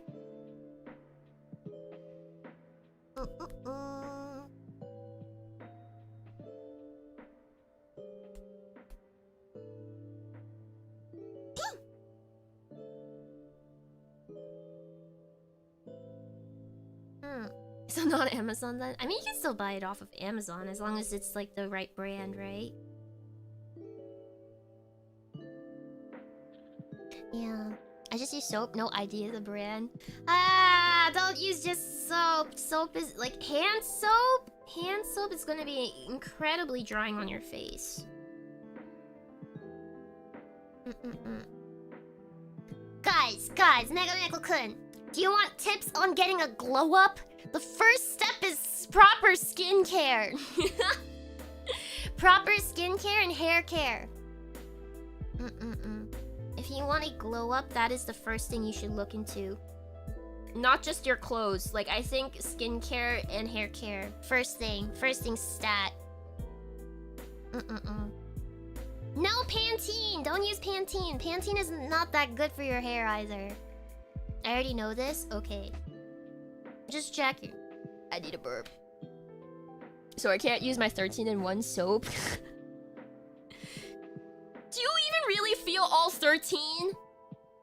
So not Amazon then? I mean, you can still buy it off of Amazon as long as it's like the right brand, right? Yeah. I just use soap, no idea the brand. Don't use just soap. Soap is like hand soap. Hand soap is gonna be incredibly drying on your face. Guys, Neko-kun, do you want tips on getting a glow up? The first step is proper skincare. Proper skincare and hair care. If you want a glow up, that is the first thing you should look into. Not just your clothes. Like, I think skincare and hair care. First thing stat. No Pantene! Don't use Pantene. Pantene is not that good for your hair either. I already know this? Okay. Just checking. I need a burp. So I can't use my 13-in-1 soap. Do you even really feel all 13?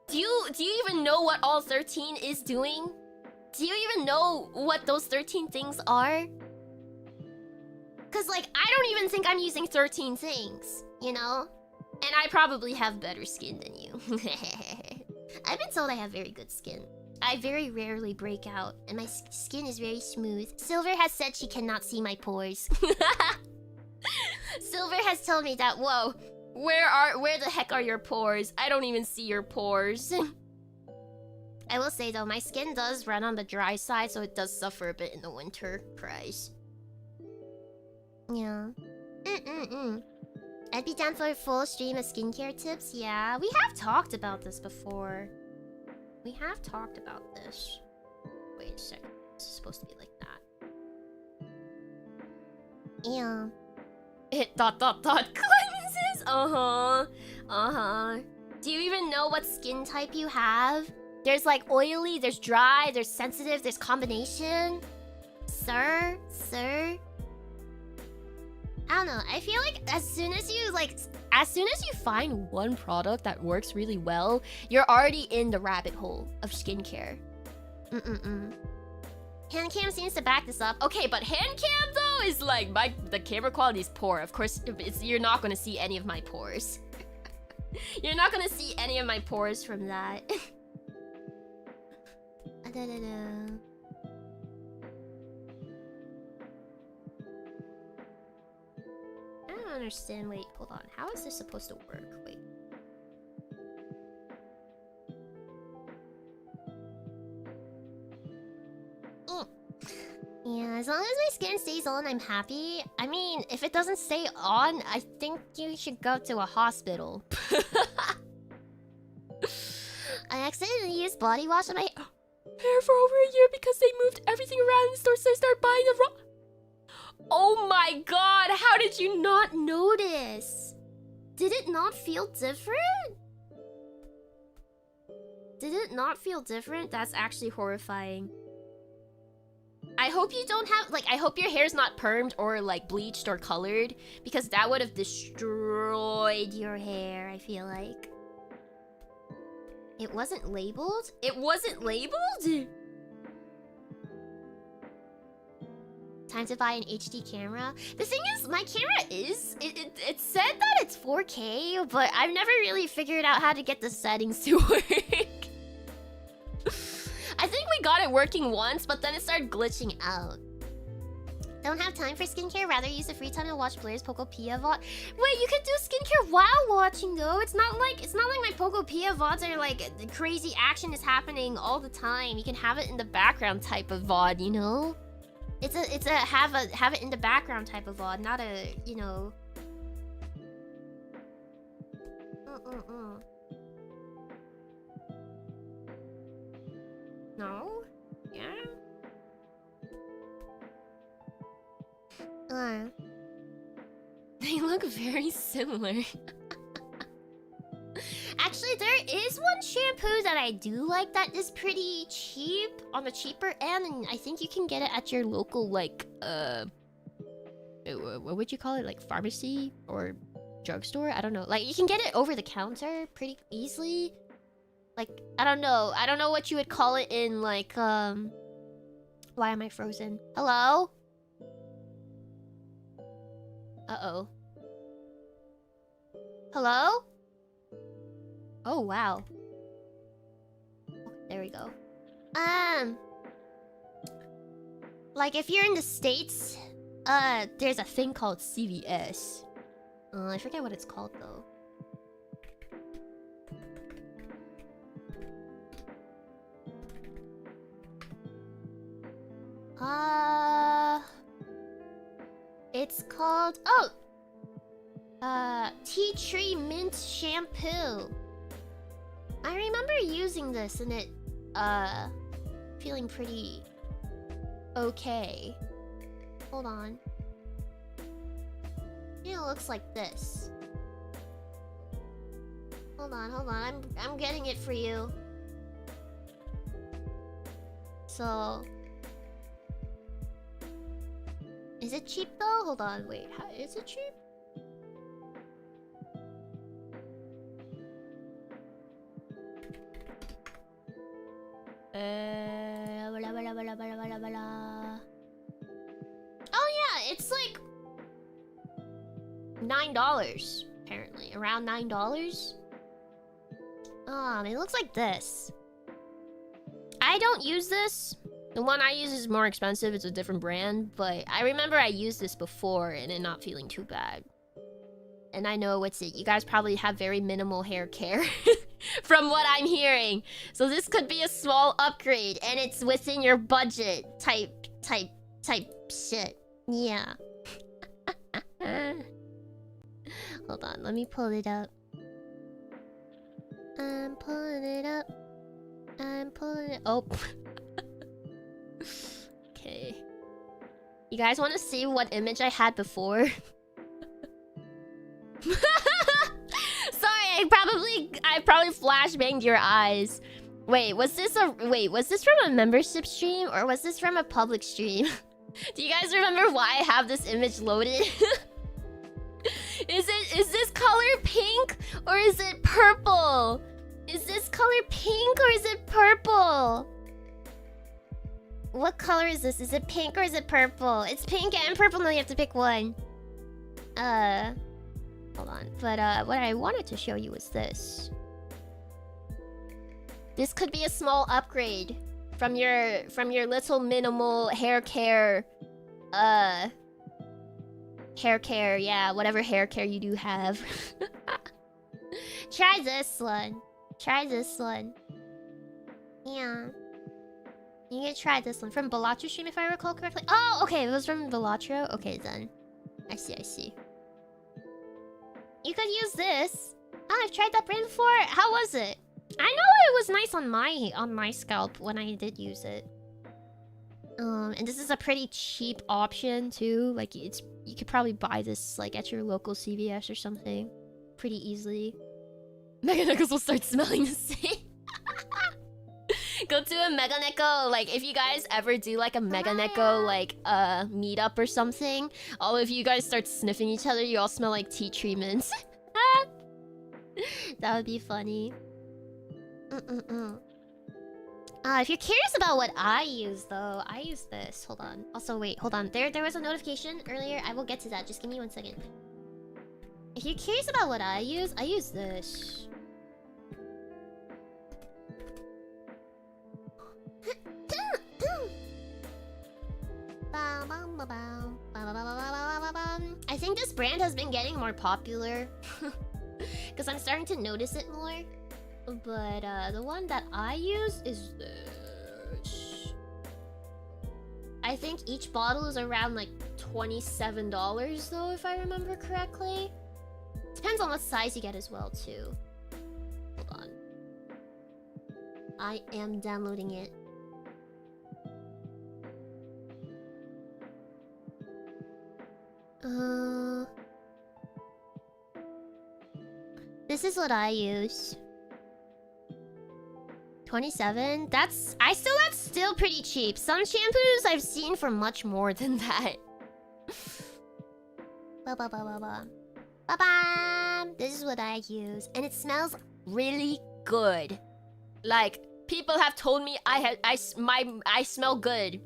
Do you even know what all 13 is doing? Do you even know what those 13 things are? Cause like, I don't even think I'm using 13 things, you know? And I probably have better skin than you. I've been told I have very good skin. I very rarely break out, and my skin is very smooth. Silver has said she cannot see my pores. Silver has told me that, whoa, where the heck are your pores? I don't even see your pores. I will say though, my skin does run on the dry side, so it does suffer a bit in the winter. Price. Yeah. I'd be down for a full stream of skincare tips. Yeah, we have talked about this before. We have talked about this. Wait a second. This is supposed to be like that. Yeah. It ... cleanses. Do you even know what skin type you have? There's like oily, there's dry, there's sensitive, there's combination. Sir? I don't know. I feel like as soon as you find one product that works really well, you're already in the rabbit hole of skincare. Handcam seems to back this up. Okay, but handcam though is like the camera quality is poor. Of course, you're not gonna see any of my pores. You're not gonna see any of my pores from that. I don't understand. Wait, hold on. How is this supposed to work? Wait. Yeah, as long as my skin stays on, I'm happy. I mean, if it doesn't stay on, I think you should go to a hospital. I accidentally used body wash on my hair for over a year because they moved everything around in the store, so I started buying the wrong... Oh my god, how did you not notice? Did it not feel different? Did it not feel different? That's actually horrifying. I hope you don't have, like, I hope your hair's not permed or, like, bleached or colored, because that would have destroyed your hair, I feel like. It wasn't labeled? It wasn't labeled? Time to buy an HD camera. The thing is, my camera is... It said that it's 4K, but I've never really figured out how to get the settings to work. I think we got it working once, but then it started glitching out. Don't have time for skincare, rather use the free time to watch Blair's Pokopia VOD. Wait, you can do skincare while watching though. It's not like my Pokopia VODs are like crazy action is happening all the time. You can have it in the background type of VOD, you know? It's a have it in the background type of VOD, not a, you know. No? Yeah? They look very similar. Actually, there is one shampoo that I do like that is pretty cheap, on the cheaper end, and I think you can get it at your local, like, what would you call it? Like, pharmacy or drugstore? I don't know. Like, you can get it over the counter pretty easily. Like, I don't know what you would call it in, like, why am I frozen? Hello? Uh-oh. Hello? Oh, wow. There we go. Like, if you're in the States, there's a thing called CVS. I forget what it's called, though. It's called... Tea Tree Mint Shampoo. I remember using this and it, feeling pretty... okay. Hold on. It looks like this. Hold on. I'm getting it for you. So, is it cheap though? Hold on, wait. Is it cheap? Oh yeah, it's like $9 apparently, around $9. It looks like this. I don't use this. The one I use is more expensive. It's a different brand, but I remember I used this before and it not feeling too bad. And I know what's it. You guys probably have very minimal hair care from what I'm hearing. So this could be a small upgrade and it's within your budget type shit. Yeah. Hold on, let me pull it up. I'm pulling it up. I'm pulling it. Oh. Okay. You guys want to see what image I had before? Sorry, I probably flashbanged your eyes. Wait, was this from a membership stream or was this from a public stream? Do you guys remember why I have this image loaded? Is this color pink or is it purple? Is this color pink or is it purple? What color is this? Is it pink or is it purple? It's pink and purple. No, you have to pick one. Hold on. But what I wanted to show you was this. This could be a small upgrade from your little minimal hair care. Hair care, yeah, whatever hair care you do have. Try this one. Try this one. Yeah. You can try this one. From Balatro stream, if I recall correctly. Oh, okay, it was from Balatro. Okay, then. I see. You could use this. Oh, I've tried that brand before. How was it? I know it was nice on my scalp when I did use it. And this is a pretty cheap option too. Like you could probably buy this like at your local CVS or something pretty easily. Mega Neckos will start smelling the same. Go to a Mega Necco, like if you guys ever do like a Mega Necco like meetup or something, all of you guys start sniffing each other, you all smell like tea treatments. That would be funny. If you're curious about what I use though, I use this. Hold on. Also wait, hold on. There was a notification earlier. I will get to that. Just give me 1 second. If you're curious about what I use this. I think this brand has been getting more popular because I'm starting to notice it more. But the one that I use is this. I think each bottle is around like $27 though, if I remember correctly. Depends on what size you get as well too. Hold on. I am downloading it. This is what I use. 27? That's still pretty cheap. Some shampoos I've seen for much more than that. This is what I use. And it smells really good. Like, people have told me I smell good.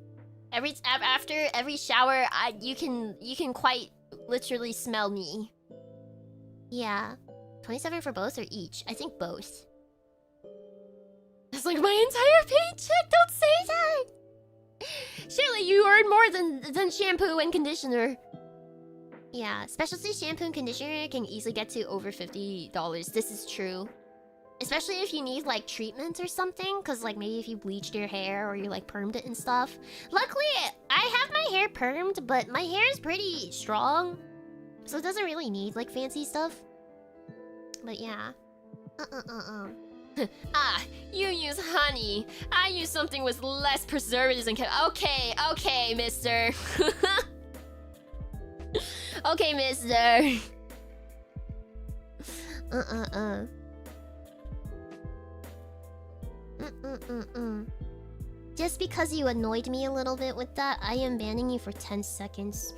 After every shower, you can quite literally smell me. Yeah. 27 for both or each? I think both. It's like my entire paycheck. Don't say that. Surely you earn more than shampoo and conditioner. Yeah, specialty shampoo and conditioner can easily get to over $50. This is true. Especially if you need like treatment or something, because like maybe if you bleached your hair or you like permed it and stuff. Luckily, I have my hair permed, but my hair is pretty strong, so it doesn't really need like fancy stuff. But yeah. Ah, you use honey. I use something with less preservatives and okay, mister. Okay, mister. Just because you annoyed me a little bit with that, I am banning you for 10 seconds.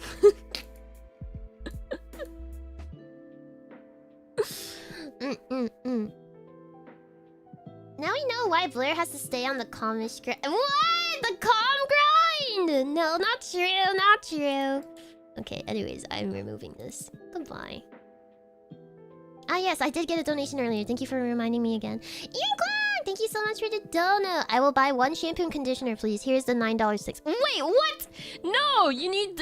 Now we know why Blair has to stay on the calmish grind. What? The calm grind? No, not true, not true. Okay, anyways, I'm removing this. Goodbye. Ah yes, I did get a donation earlier. Thank you for reminding me again. Ian Kwan, thank you so much for the donut. I will buy one shampoo and conditioner, please. Here's the $9.06. Wait, what? No, you need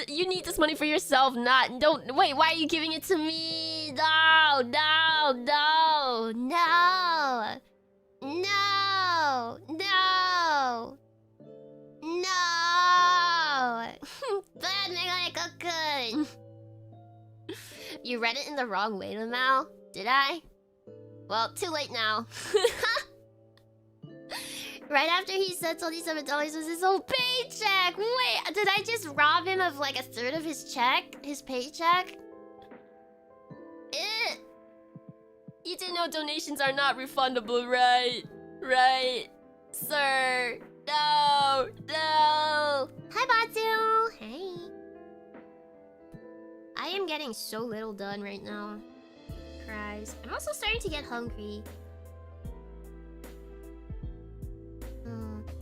this money for yourself. Don't wait. Why are you giving it to me? No, no, no, No! No! No! No! Bad Megalikokun! You read it in the wrong way, Lamau. Did I? Well, too late now. Right after he said $27 was his whole paycheck! Wait, did I just rob him of like a third of his check? His paycheck? You do know donations are not refundable, right? Right, sir. No, no. Hi, Batsu! Hey. I am getting so little done right now. Cries. I'm also starting to get hungry.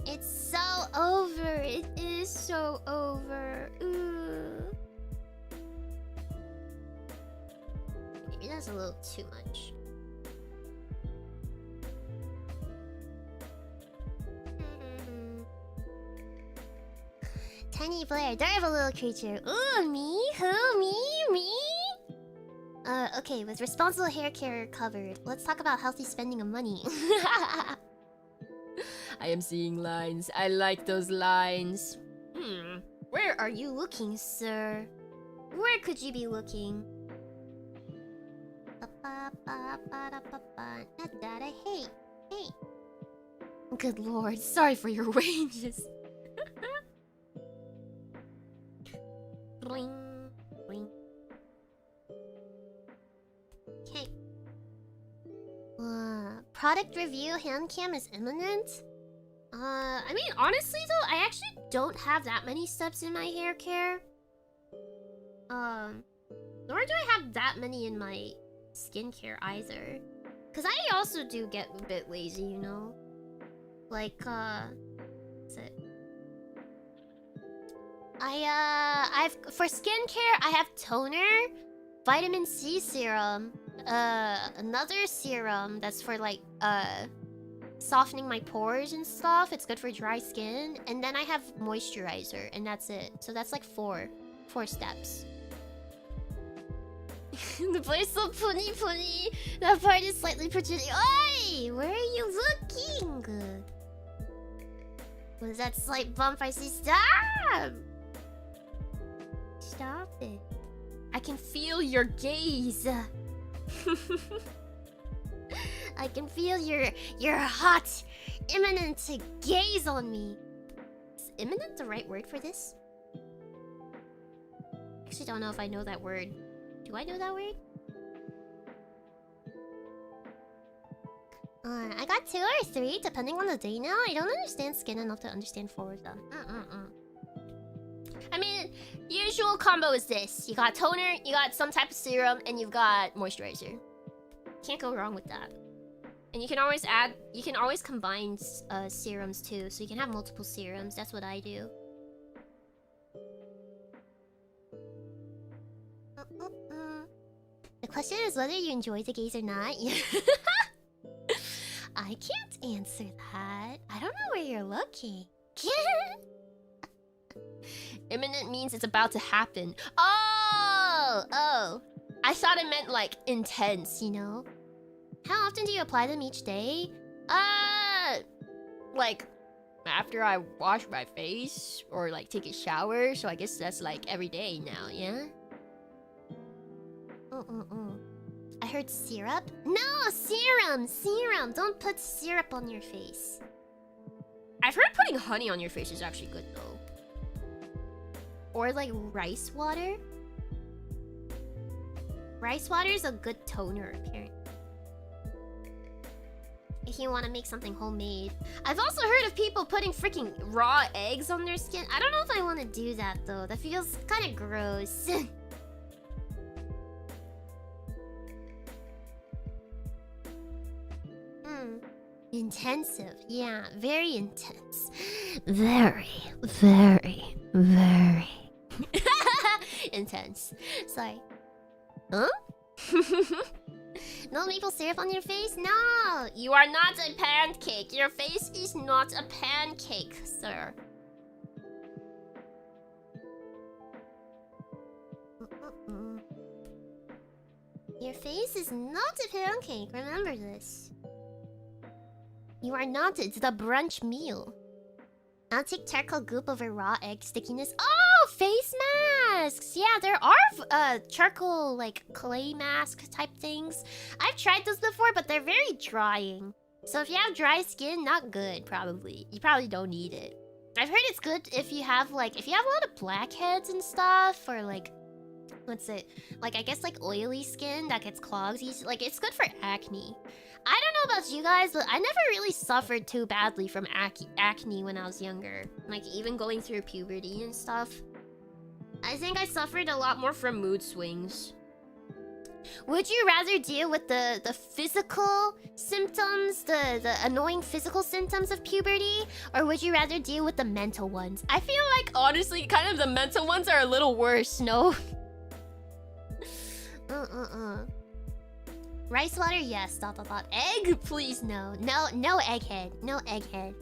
It's so over. It is so over. Ooh. Maybe that's a little too much. Tiny Blair, adorable little creature. Ooh, me? Who? Me? Okay, with responsible hair care covered, let's talk about healthy spending of money. I am seeing lines. I like those lines. Where are you looking, sir? Where could you be looking? Hey. Good lord, sorry for your wages. Bling, bling. Okay. Product review hand cam is imminent. I mean, honestly though, I actually don't have that many steps in my hair care. Nor do I have that many in my skincare either. Cause I also do get a bit lazy, you know? Like, what's it? For skincare, I have toner, vitamin C serum, another serum that's for like, softening my pores and stuff. It's good for dry skin. And then I have moisturizer, and that's it. So that's like four steps. The place so punny. That part is slightly protruding. Oi! Where are you looking? Was that slight bump I see? Stop! Stop it. I can feel your gaze. I can feel your hot, imminent gaze on me. Is imminent the right word for this? I actually don't know if I know that word. Do I know that word? I got 2 or 3 depending on the day now. I don't understand skin enough to understand forward though. I mean, usual combo is this. You got toner, you got some type of serum, and you've got moisturizer. Can't go wrong with that. And you can always combine serums too, so you can have multiple serums. That's what I do. The question is whether you enjoy the gaze or not. I can't answer that. I don't know where you're looking. Imminent means it's about to happen. Oh! I thought it meant like intense, you know? How often do you apply them each day? Like after I wash my face or like take a shower, so I guess that's like every day now, yeah? I heard syrup? No, serum! Don't put syrup on your face. I've heard putting honey on your face is actually good though. Or like rice water. Rice water is a good toner, apparently. I if you want to make something homemade. I've also heard of people putting freaking raw eggs on their skin. I don't know if I want to do that though. That feels kind of gross. Intensive. Yeah, very intense. Very, very, very intense. Sorry. Huh? No maple syrup on your face? No! You are not a pancake. Your face is not a pancake, sir. Your face is not a pancake. Remember this. You are not. It's the brunch meal. I'll take charcoal goop over raw egg stickiness. Oh, face masks! Yeah, there are charcoal, like, clay mask type things. I've tried those before, but they're very drying. So if you have dry skin, not good, probably. You probably don't need it. I've heard it's good if you have, like, if you have a lot of blackheads and stuff, or, like, what's it? Like, I guess, like, oily skin that gets clogs. Like, it's good for acne. I don't know about you guys, but I never really suffered too badly from acne when I was younger. Like, even going through puberty and stuff. I think I suffered a lot more from mood swings. Would you rather deal with the physical symptoms, the annoying physical symptoms of puberty? Or would you rather deal with the mental ones? I feel like, honestly, kind of the mental ones are a little worse, no? Rice water, yes. ... Egg, please, no. No egghead. No egghead.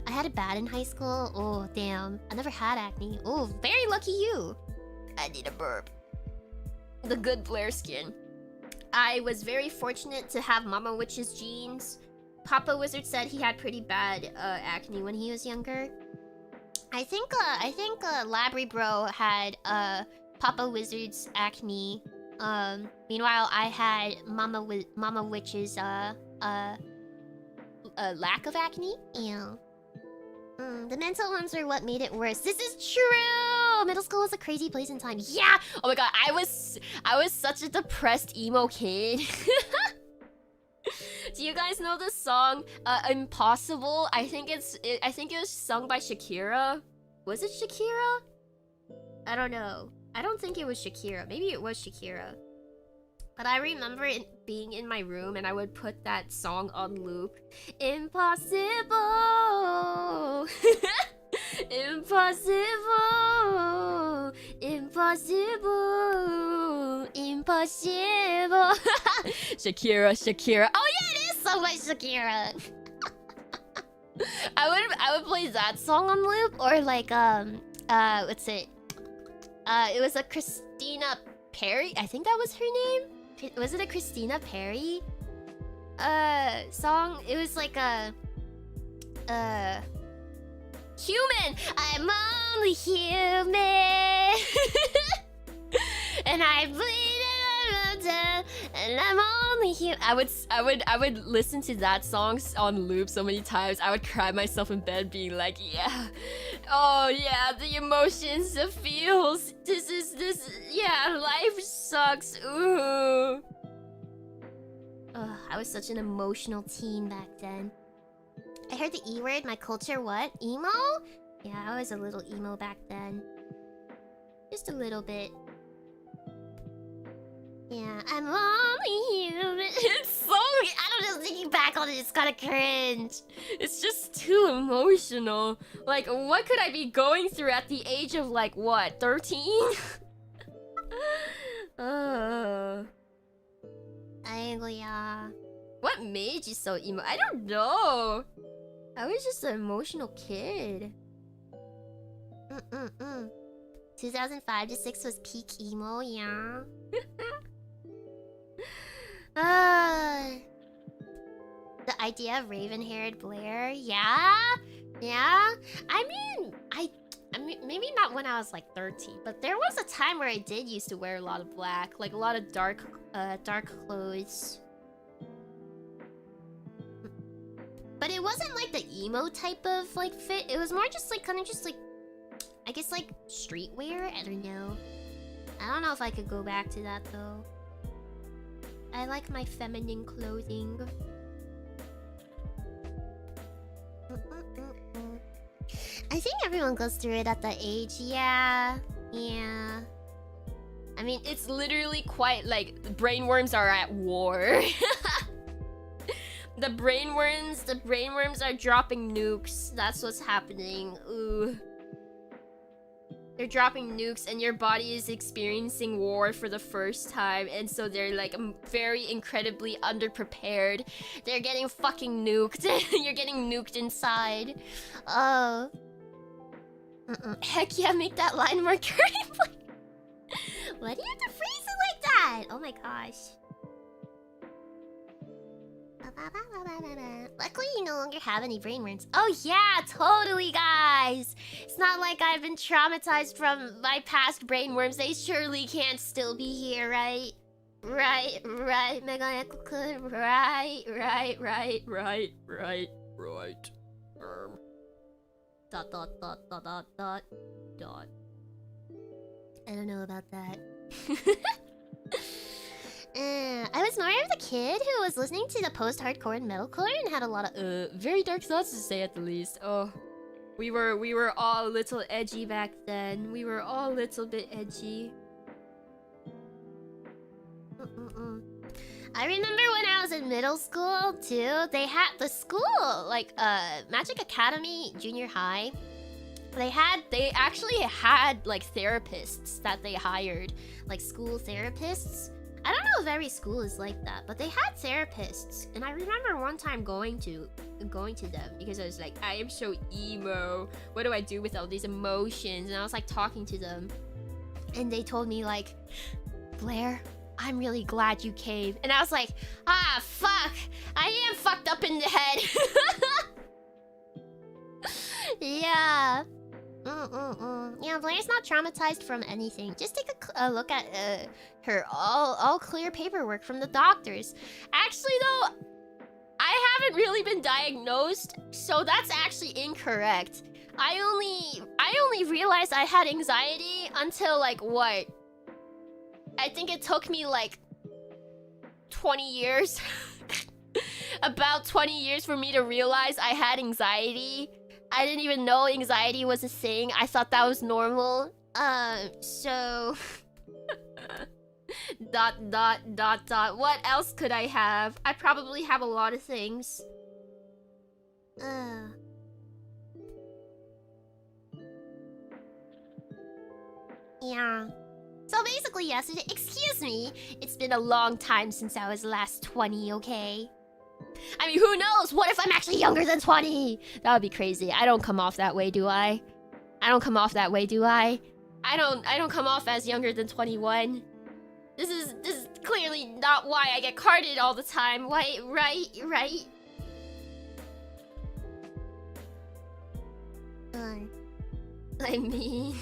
I had it bad in high school. Oh, damn. I never had acne. Oh, very lucky you. I need a burp. The good Blair skin. I was very fortunate to have Mama Witch's genes. Papa Wizard said he had pretty bad acne when he was younger. I think Labri Bro had Papa Wizard's acne. Meanwhile, I had Mama Witch's lack of acne. Yeah. The mental ones are what made it worse. This is true. Middle school was a crazy place in time. Yeah. Oh my god, I was such a depressed emo kid. Do you guys know the song Impossible? I think it was sung by Shakira. Was it Shakira? I don't know. I don't think it was Shakira. Maybe it was Shakira. But I remember it being in my room and I would put that song on loop. Impossible. Impossible. Impossible. Impossible. Shakira. Oh yeah, it is so much Shakira. I would play that song on loop, or like what's it? It was a Christina Perry. I think that was her name. Was it a Christina Perry song? It was like a human. I'm only human. And I bleed and I'm only human. I would listen to that song on loop so many times. I would cry myself in bed being like, yeah. Oh yeah, the emotions, the feels. Yeah, life sucks. Ooh. Ugh, I was such an emotional teen back then. I heard the E word, my culture, what? Emo? Yeah, I was a little emo back then. Just a little bit. Yeah, I'm only human. It's so... I don't know, thinking back on it, it's kind of cringe. It's just too emotional. Like, what could I be going through at the age of, like, what, 13? Yeah. What made you so emo? I don't know. I was just an emotional kid. 2005 to 6 was peak emo, yeah. The idea of raven-haired Blair, yeah. I mean, maybe not when I was like 13, but there was a time where I did used to wear a lot of black, like a lot of dark clothes. But it wasn't like the emo type of like fit. It was more just like kind of just like, I guess like streetwear. I don't know. I don't know if I could go back to that though. I like my feminine clothing. I think everyone goes through it at that age. Yeah. Yeah. I mean, it's literally quite like the brainworms are at war. The brainworms are dropping nukes. That's what's happening. Ooh. They're dropping nukes and your body is experiencing war for the first time, and so they're like very incredibly underprepared. They're getting fucking nuked. You're getting nuked inside. Oh. Heck yeah, make that line more curvy. Why do you have to freeze it like that? Oh my gosh. Luckily, you no longer have any brainworms. Oh yeah, totally, guys. It's not like I've been traumatized from my past brainworms. They surely can't still be here, right? Right, Mega Echo-kun. Right. Dot. I don't know about that. I was more of the kid who was listening to the post-hardcore and metalcore and had a lot of very dark thoughts to say at the least. Oh, we were all a little edgy back then. We were all a little bit edgy. I remember when I was in middle school too. They had the school, like Magic Academy Junior High. They actually had like therapists that they hired, like school therapists. I don't know if every school is like that, but they had therapists. And I remember one time going to them because I was like, I am so emo. What do I do with all these emotions? And I was like talking to them. And they told me like, Blair, I'm really glad you came. And I was like, ah, fuck. I am fucked up in the head. Yeah. Yeah, Blair's not traumatized from anything. Just take a look at her all clear paperwork from the doctors. Actually, though, I haven't really been diagnosed, so that's actually incorrect. I only realized I had anxiety until like what? I think it took me like 20 years. About 20 years for me to realize I had anxiety. I didn't even know anxiety was a thing. I thought that was normal. So... dot. What else could I have? I probably have a lot of things. Yeah. So basically, yesterday... Excuse me. It's been a long time since I was last 20, okay? I mean, who knows? What if I'm actually younger than 20? That would be crazy. I don't come off that way, do I? I don't come off that way, do I? I don't come off as younger than 21. This is clearly not why I get carded all the time. Why, right? I mean...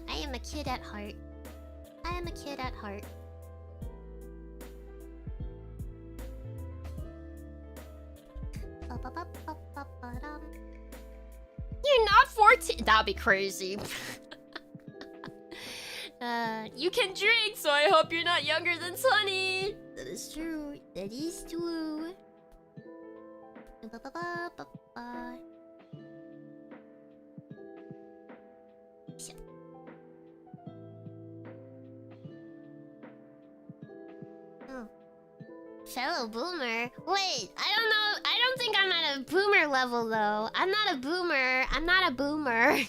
I am a kid at heart. I am a kid at heart. You're not 14. That'd be crazy. You can drink, so I hope you're not younger than 20. That is true. That is true. Fellow boomer? Wait, I don't know. I don't think I'm at a boomer level though. I'm not a boomer.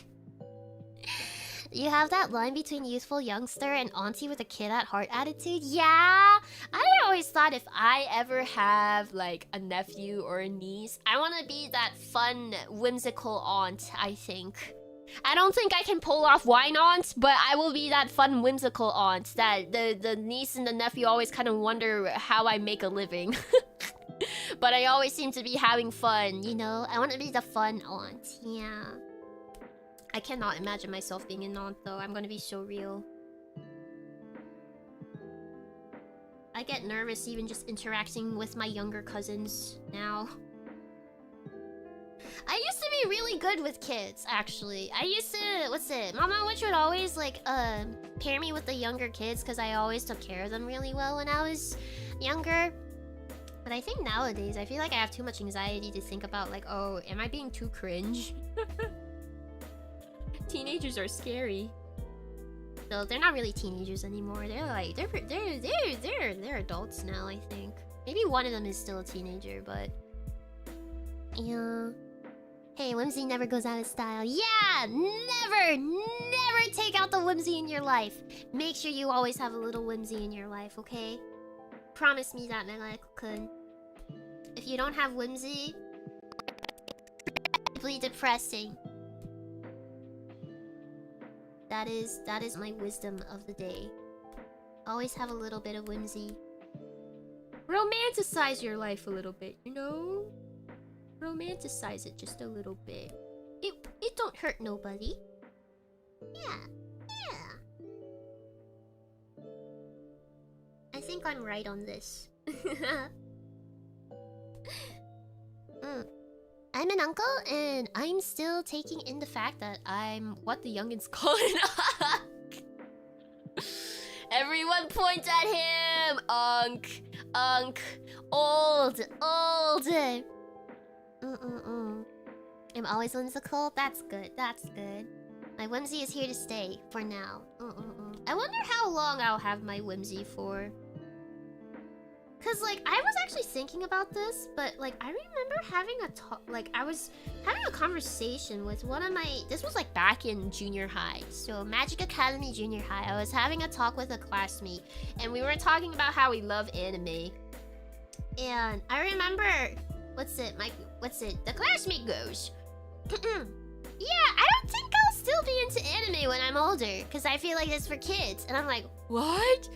You have that line between youthful youngster and auntie with a kid at heart attitude? Yeah. I always thought if I ever have like a nephew or a niece, I want to be that fun, whimsical aunt, I think. I don't think I can pull off wine aunt, but I will be that fun, whimsical aunt that the niece and the nephew always kind of wonder how I make a living. But I always seem to be having fun, you know? I want to be the fun aunt, yeah. I cannot imagine myself being an aunt, though. I'm gonna be so real. I get nervous even just interacting with my younger cousins now. I used to be really good with kids, actually. I used to, what's it? Mama Witch would always like pair me with the younger kids because I always took care of them really well when I was younger. But I think nowadays I feel like I have too much anxiety to think about like, oh, am I being too cringe? Teenagers are scary. No, they're not really teenagers anymore. They're like they're adults now, I think. Maybe one of them is still a teenager, but yeah. Hey, whimsy never goes out of style. Yeah, never take out the whimsy in your life. Make sure you always have a little whimsy in your life, okay? Promise me that, Megalaekun. If you don't have whimsy, it's really depressing. That is my wisdom of the day. Always have a little bit of whimsy. Romanticize your life a little bit, you know? Romanticize it just a little bit. It don't hurt nobody. Yeah. I think I'm right on this. I'm an uncle, and I'm still taking in the fact that I'm what the youngins call an unk. Everyone point at him! Unk! Old. I'm always whimsical. That's good. My whimsy is here to stay for now. I wonder how long I'll have my whimsy for. Cause like I was actually thinking about this, but like I remember having a talk. Like I was having a conversation with one of my. This was like back in junior high, so Magic Academy Junior High. I was having a talk with a classmate, and we were talking about how we love anime. And I remember, the classmate goes, yeah, I don't think I'll still be into anime when I'm older, because I feel like it's for kids. And I'm like, What?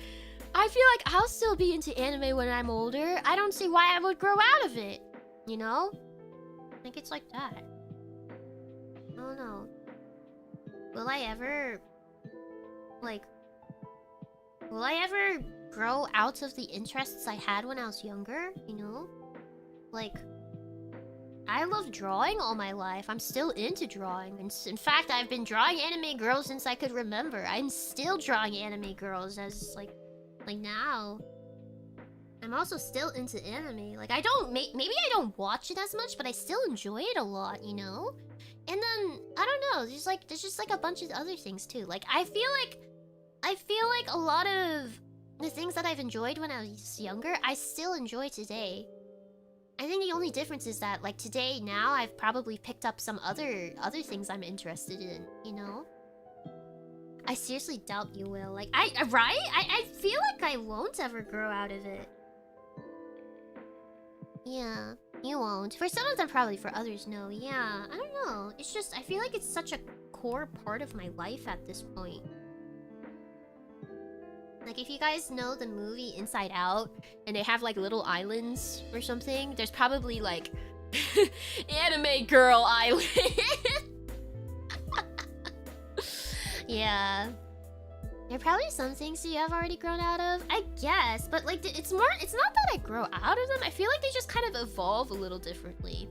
I feel like I'll still be into anime when I'm older. I don't see why I would grow out of it. you know? I think it's like that. I don't know. Will I ever grow out of the interests I had when I was younger, you know? Like, I love drawing all my life. I'm still into drawing. And in fact, I've been drawing anime girls since I could remember. I'm still drawing anime girls as, like now. I'm also still into anime. Like, maybe I don't watch it as much, but I still enjoy it a lot, you know? And then, I don't know, there's just like a bunch of other things too. Like, I feel like a lot of the things that I've enjoyed when I was younger, I still enjoy today. I think the only difference is that, like, today, now, I've probably picked up some other things I'm interested in, you know? I seriously doubt you will. Like, I feel like I won't ever grow out of it. Yeah, you won't. For some of them, probably. For others, no. Yeah, I don't know. It's just, I feel like it's such a core part of my life at this point. Like, if you guys know the movie Inside Out, and they have, like, little islands or something, there's probably, like, Anime Girl Island. Yeah. There are probably some things you have already grown out of, I guess. But, like, it's not that I grow out of them. I feel like they just kind of evolve a little differently.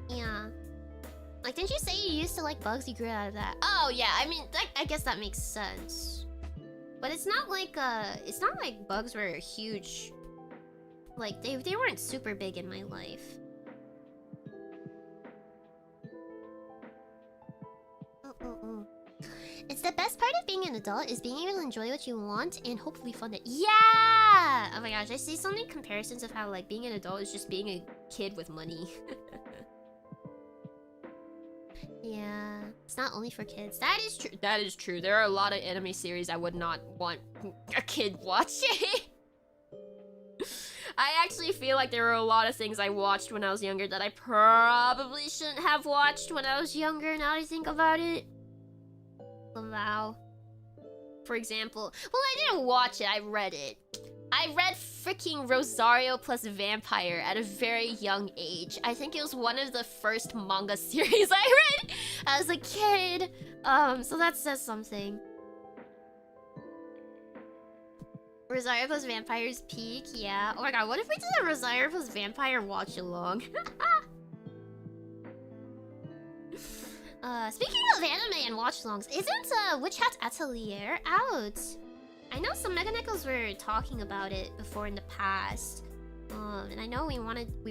Yeah. Like, didn't you say you used to like bugs? You grew out of that. Oh, yeah. I mean, I guess that makes sense. But it's not like bugs were huge. Like, they weren't super big in my life. It's the best part of being an adult is being able to enjoy what you want and hopefully fund it. Yeah! Oh my gosh, I see so many comparisons of how, like, being an adult is just being a kid with money. Yeah, it's not only for kids. That is true. That is true. There are a lot of anime series I would not want a kid watching. I actually feel like there were a lot of things I watched when I was younger that I probably shouldn't have watched when I was younger, now that I think about it. Wow. For example, well, I didn't watch it, I read it. I read freaking Rosario plus Vampire at a very young age. I think it was one of the first manga series I read as a kid. So that says something. Rosario plus Vampire's peak, yeah. Oh my god, what if we did a Rosario plus Vampire watch along? Speaking of anime and watch-alongs, isn't Witch Hat Atelier out? I know some Meganekos were talking about it before in the past. And I know we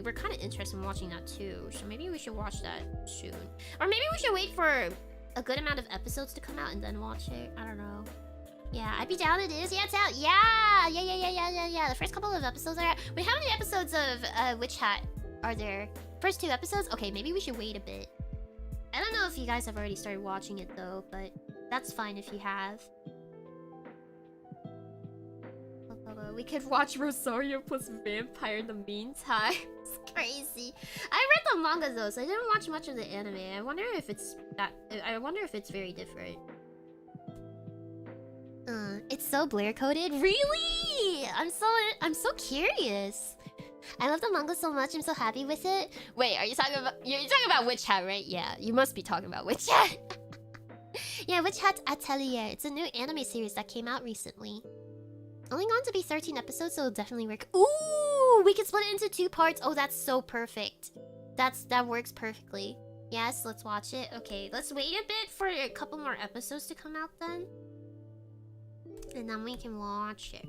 were kind of interested in watching that too, so maybe we should watch that soon. Or maybe we should wait for a good amount of episodes to come out and then watch it. I don't know. Yeah, I'd be down. It is. Yeah, it's out. Yeah. The first couple of episodes are out. Wait, how many episodes of Witch Hat are there? First 2 episodes? Okay, maybe we should wait a bit. I don't know if you guys have already started watching it though, but that's fine if you have. We could watch Rosario plus Vampire in the meantime. It's crazy. I read the manga though, so I didn't watch much of the anime. I wonder if it's very different. It's so Blair coded. Really? I'm so curious. I love the manga so much. I'm so happy with it. Wait, are you talking about Witch Hat, right? Yeah, you must be talking about Witch Hat. Yeah, Witch Hat Atelier. It's a new anime series that came out recently. Only going to be 13 episodes, so it'll definitely work. Ooh, we can split it into 2 parts. Oh, that's so perfect. That works perfectly. Yes, let's watch it. Okay, let's wait a bit for a couple more episodes to come out then. And then we can watch it.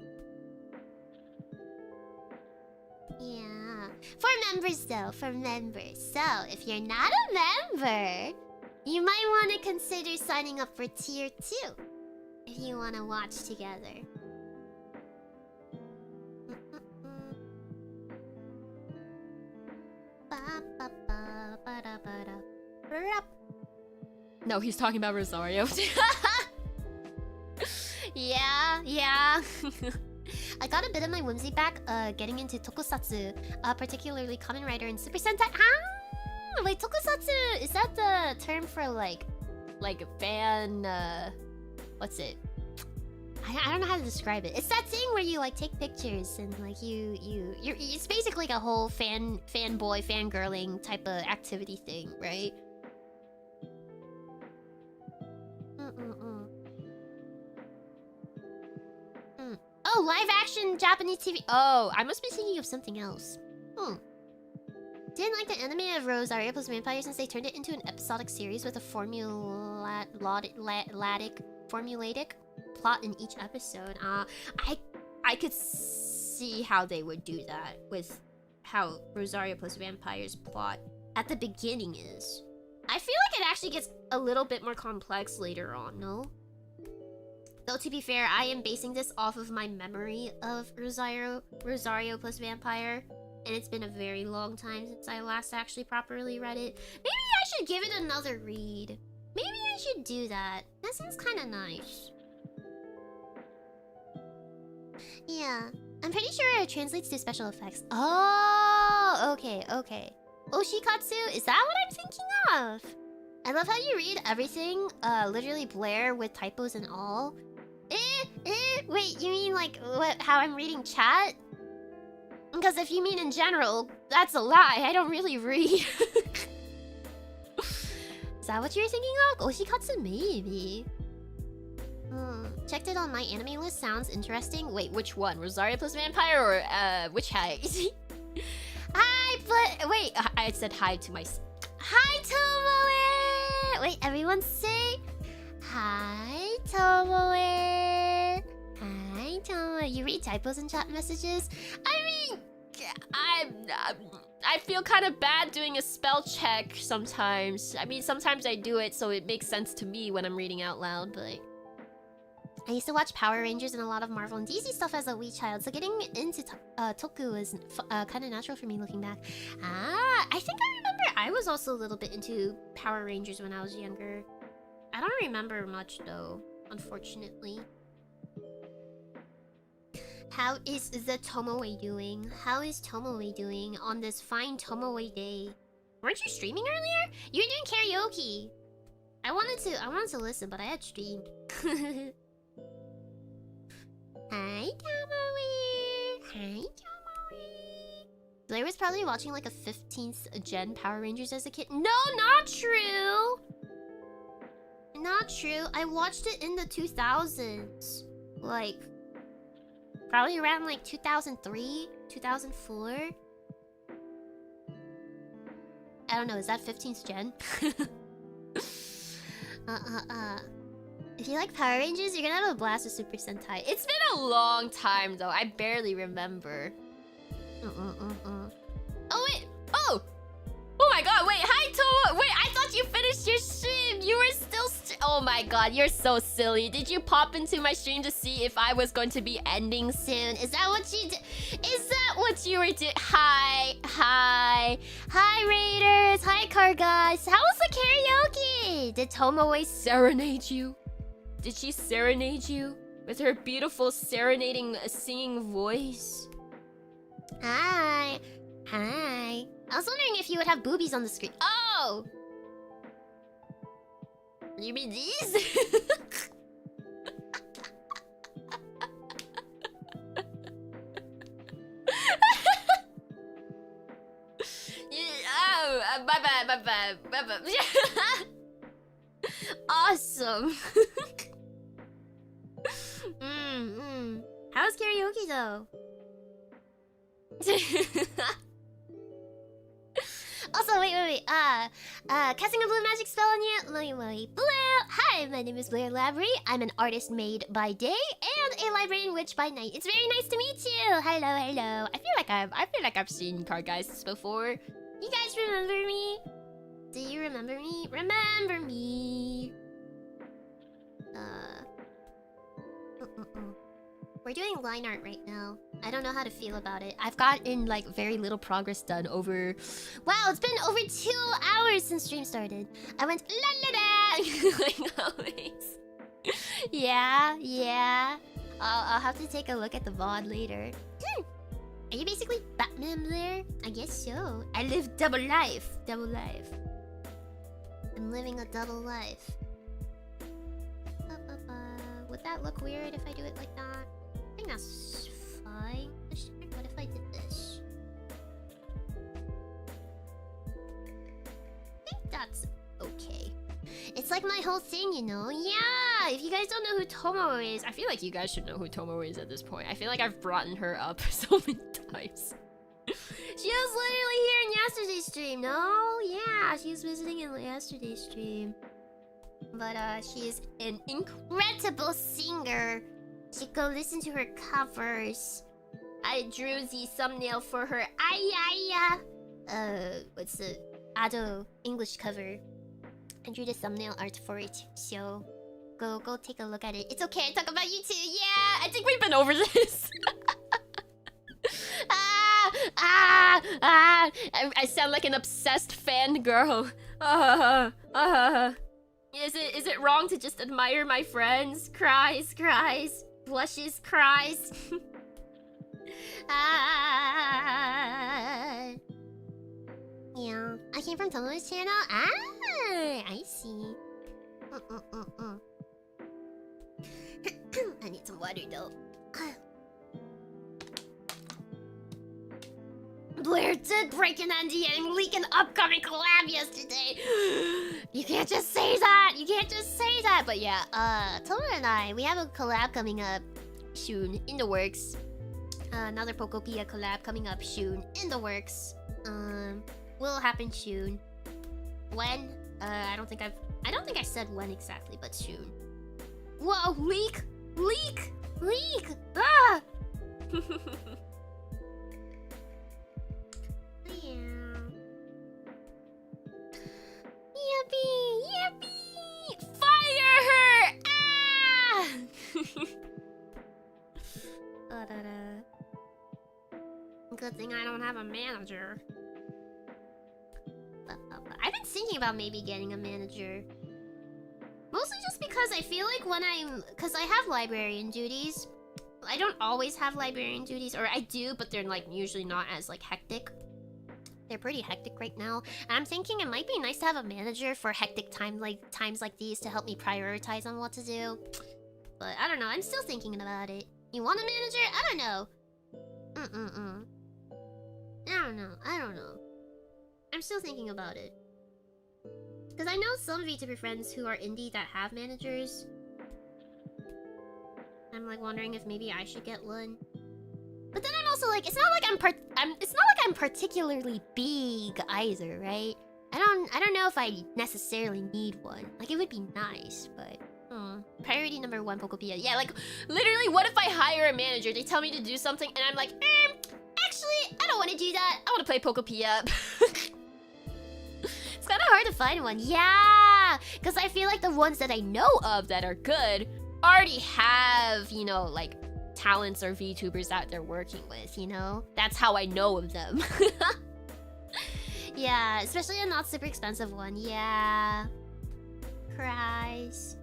Yeah. For members though, for members. So, if you're not a member, you might want to consider signing up for tier 2. If you want to watch together. No, he's talking about Rosario. Yeah. I got a bit of my whimsy back getting into tokusatsu, particularly Kamen Rider and Super Sentai. Ah, wait, tokusatsu, is that the term for like fan, what's it? I don't know how to describe it. It's that thing where you like take pictures and like you're it's basically like a whole fanboy, fangirling type of activity thing, right? Oh, live action Japanese TV. Oh, I must be thinking of something else. Didn't like the anime of Rosario plus Vampire since they turned it into an episodic series with a formulaic plot in each episode. I could see how they would do that with how Rosario plus Vampire's plot at the beginning is. I feel like it actually gets a little bit more complex later on, no? Though to be fair, I am basing this off of my memory of Rosario plus Vampire, and it's been a very long time since I last actually properly read it. Maybe I should give it another read. Maybe I should do that. That sounds kind of nice. Yeah, I'm pretty sure it translates to special effects. Oh, okay. Oshikatsu, is that what I'm thinking of? I love how you read everything, literally Blair with typos and all. Wait, you mean like how I'm reading chat? Because if you mean in general, that's a lie. I don't really read. Is that what you're thinking of? Oshikatsu, maybe. Checked it on my anime list. Sounds interesting. Wait, which one? Rosario plus Vampire or Witch Hat? Hi, but wait. I said hi to my. Hi, Tomoe. Wait, everyone say hi, Tomoe. Hi, Tomoe. You read typos in chat messages? I mean, I feel kind of bad doing a spell check sometimes. I mean, sometimes I do it, so it makes sense to me when I'm reading out loud, but... I used to watch Power Rangers and a lot of Marvel and DC stuff as a wee child, so getting into Toku was kind of natural for me looking back. I think I remember I was also a little bit into Power Rangers when I was younger. I don't remember much though, unfortunately. How is the Tomoe doing? How is Tomoe doing on this fine Tomoe day? Weren't you streaming earlier? You were doing karaoke. I wanted to listen, but I had streamed. Hi, Tomoe. Hi, Tomoe. Blair was probably watching like a 15th gen Power Rangers as a kid. No, not true. Not true. I watched it in the 2000s. Like, probably around like 2003, 2004. I don't know, is that 15th gen? If you like Power Rangers, you're gonna have a blast with Super Sentai. It's been a long time though. I barely remember. Oh wait! Oh! Oh my god, wait, hi Tomo! Wait, I thought you finished your stream! You were still oh my god, you're so silly. Did you pop into my stream to see if I was going to be ending soon? Is that what you did? Is that what you were doing? Hi, hi. Hi Raiders, hi car guys. How was the karaoke? Did Tomoe serenade you? Did she serenade you? With her beautiful serenading singing voice? Hi. Hi. I was wondering if you would have boobies on the screen. Oh! You mean these? My bad. Awesome. How's karaoke though? Also, wait. Casting a blue magic spell on you. Blair. Hi, my name is Blair Labri. I'm an artist made by day and a librarian witch by night. It's very nice to meet you. Hello. I feel like I've seen Car Guys before. You guys remember me? Do you remember me? Remember me? We're doing line art right now. I don't know how to feel about it. I've gotten like very little progress done over... Wow, it's been over 2 hours since stream started. I went la la la like always. Yeah. I'll have to take a look at the VOD later. Are you basically Batman there? I guess so. I live double life. I'm living a double life. Would that look weird if I do it like that? I think that's fine. What if I did this? I think that's okay. It's like my whole thing, you know? Yeah! If you guys don't know who Tomo is, I feel like you guys should know who Tomo is at this point. I feel like I've brought her up so many times. She was literally here in yesterday's stream, no? Yeah, she was visiting in yesterday's stream. But she is an incredible singer. You should go listen to her covers. I drew the thumbnail for her what's the Ado English cover. I drew the thumbnail art for it, so go take a look at it. It's okay, I talk about you too. Yeah, I think we've been over this. I sound like an obsessed fangirl. Is it wrong to just admire my friends? Cries, blushes, cries. Yeah, I came from Tomo's channel. I see. I need some water though. Blair did break an NDA and leak an upcoming collab yesterday. You can't just say that. But yeah, Tomo and I, we have a collab coming up soon, in the works. Another Pokopia collab coming up soon, in the works. Will happen soon. When? I don't think I said when exactly, but soon. Whoa, leak! Ah! Yeah. Yippee! Fire her! Ah! Good thing I don't have a manager. I've been thinking about maybe getting a manager. Mostly just because I feel like because I have librarian duties. I don't always have librarian duties, or I do, but they're like usually not as like hectic. They're pretty hectic right now. And I'm thinking it might be nice to have a manager for hectic times like these to help me prioritize on what to do. But I don't know, I'm still thinking about it. You want a manager? I don't know. I don't know. I'm still thinking about it. Because I know some VTuber friends who are indie that have managers. I'm like wondering if maybe I should get one. But then I'm also like, it's not like I'm particularly big either, right? I don't know if I necessarily need one. Like, it would be nice, but priority number one, Pokopia. Yeah, like, literally, what if I hire a manager? They tell me to do something, and I'm like, actually, I don't want to do that. I want to play Pokopia. It's kind of hard to find one. Yeah, because I feel like the ones that I know Of that are good already have, you know, like, talents or VTubers that they're working with, you know? That's how I know of them. Yeah, especially a not super expensive one. Yeah. Cries.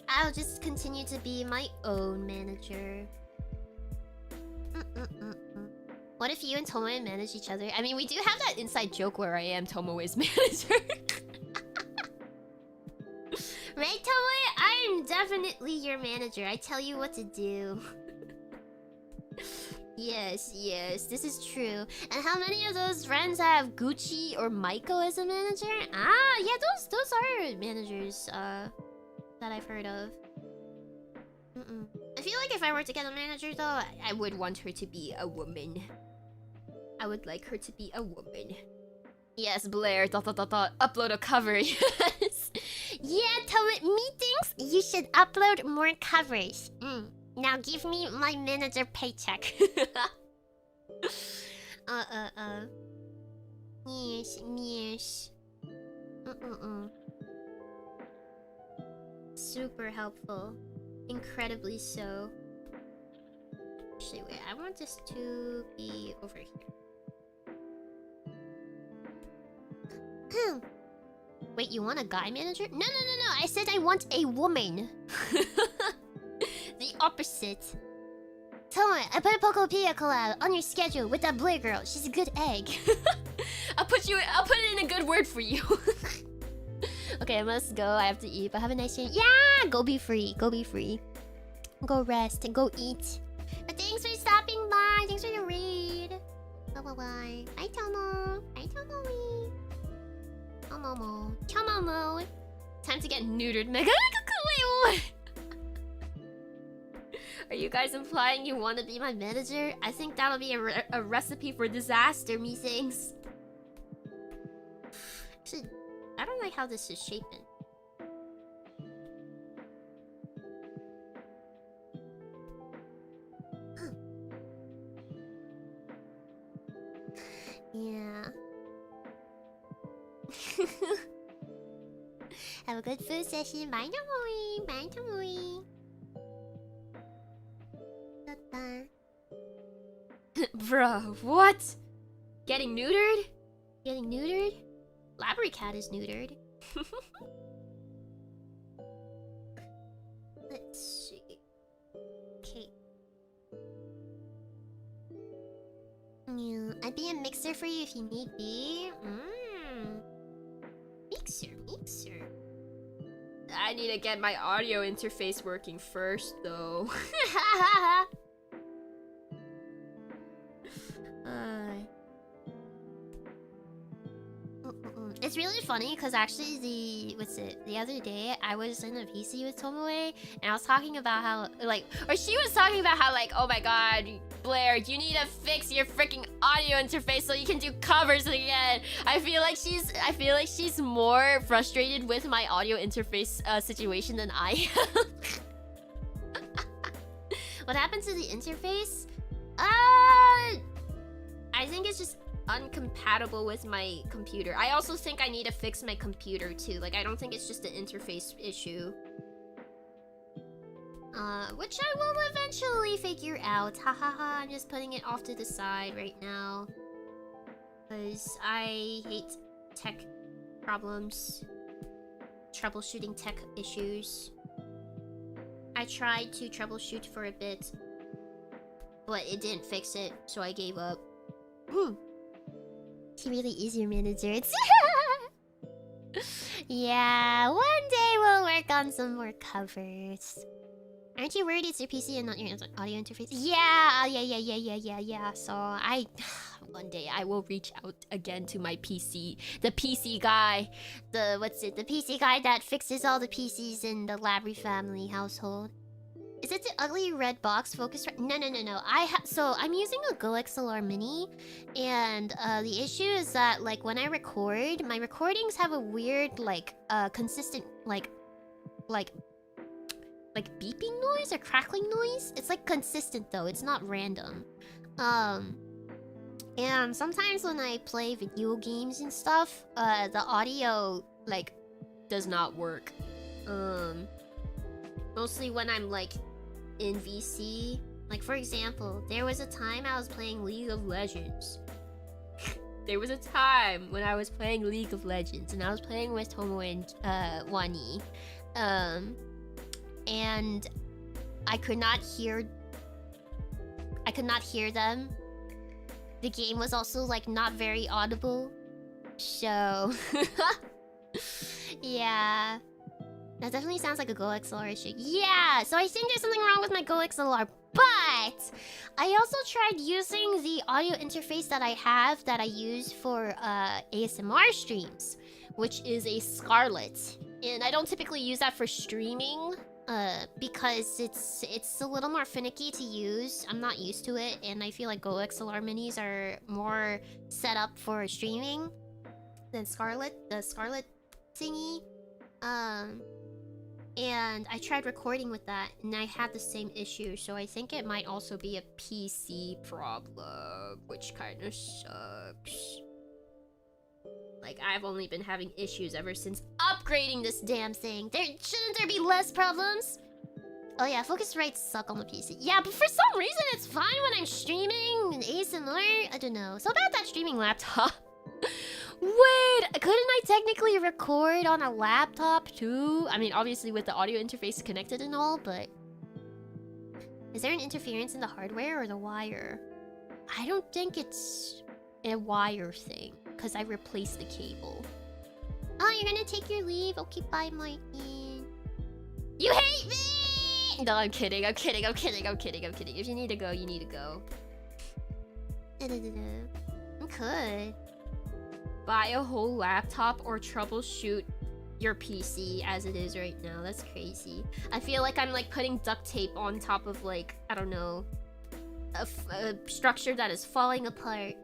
I'll just continue to be my own manager. What if you and Tomoe manage each other? I mean, we do have that inside joke where I am Tomoe's manager. Right, Tomoe? I'm definitely your manager. I tell you what to do. Yes, yes, this is true. And how many of those friends have Gucci or Maiko as a manager? Ah, yeah, those are managers that I've heard of. I feel like if I were to get a manager though, I would want her to be a woman. I would like her to be a woman. Yes, Blair, upload a cover, yes. Yeah, Tomoe, methinks you should upload more covers. Now give me my manager paycheck. Yes, yes. Super helpful. Incredibly so. Actually, wait, I want this to be over here. Wait, you want a guy manager? No. I said I want a woman. The opposite. Tomoe, I put a Pokopia collab on your schedule with that Blair girl. She's a good egg. I'll put it in a good word for you. Okay, I must go. I have to eat. But have a nice day. Yeah, go be free. Go be free. Go rest and go eat. But thanks for stopping by. Thanks for the raid. Bye. Bye, Tomo. Bye, Tomoe. Tomomo. Tomomo. Time to get neutered, Mega. Wait, what? Are you guys implying you want to be my manager? I think that'll be a recipe for disaster, methinks. Actually, I don't like how this is shaping. Yeah. Have a good food session. Bye, Tomoe. Bye, Tomoe. Bruh, what? Getting neutered? Getting neutered? Labri cat is neutered. Let's see. Okay. Yeah, I'd be a mixer for you if you need be. Mixer. I need to get my audio interface working first, though. It's really funny because actually the other day I was in a PC with Tomoe and I was talking about how she was talking about how oh my god, Blair, you need to fix your freaking audio interface so you can do covers again. I feel like she's more frustrated with my audio interface situation than I am. What happened to the interface? I think it's just uncompatible with my computer. I also think I need to fix my computer too. I don't think it's just an interface issue. Which I will eventually figure out. Hahaha, I'm just putting it off to the side right now. Because I hate tech problems. Troubleshooting tech issues. I tried to troubleshoot for a bit, but it didn't fix it, so I gave up. He really is your manager. Yeah, one day we'll work on some more covers. Aren't you worried it's your PC and not your audio interface? Yeah. So one day I will reach out again to my PC. The PC guy. The PC guy that fixes all the PCs in the Labri family household. Is it the ugly red box focus? No. So I'm using a Go XLR Mini, and the issue is that like when I record, my recordings have a weird like consistent like beeping noise or crackling noise. It's like consistent though. It's not random. And sometimes when I play video games and stuff, the audio like does not work. Mostly when I'm like in VC. Like for example, there was a time I was playing League of Legends. There was a time when I was playing League of Legends and I was playing with Tomo and Wani. And I could not hear them. The game was also like not very audible. So yeah. That definitely sounds like a Go XLR issue. Yeah, so I think there's something wrong with my Go XLR, but I also tried using the audio interface that I have that I use for ASMR streams, which is a Scarlett. And I don't typically use that for streaming because it's a little more finicky to use. I'm not used to it, and I feel like Go XLR minis are more set up for streaming than Scarlett, the Scarlett thingy. And I tried recording with that, and I had the same issue, so I think it might also be a PC problem, which kind of sucks. Like, I've only been having issues ever since upgrading this damn thing. Shouldn't there be less problems? Oh yeah, Focusrites suck on the PC. Yeah, but for some reason it's fine when I'm streaming and ASMR. I don't know. So about that streaming laptop. Wait, couldn't I technically record on a laptop too? I mean, obviously with the audio interface connected and all, but... Is there an interference in the hardware or the wire? I don't think it's a wire thing, because I replaced the cable. Oh, you're gonna take your leave? Okay, bye, Martin. You hate me! No, I'm kidding. If you need to go, you need to go. I could. Buy a whole laptop or troubleshoot your PC as it is right now. That's crazy. I feel like I'm like putting duct tape on top of like, I don't know, a structure that is falling apart.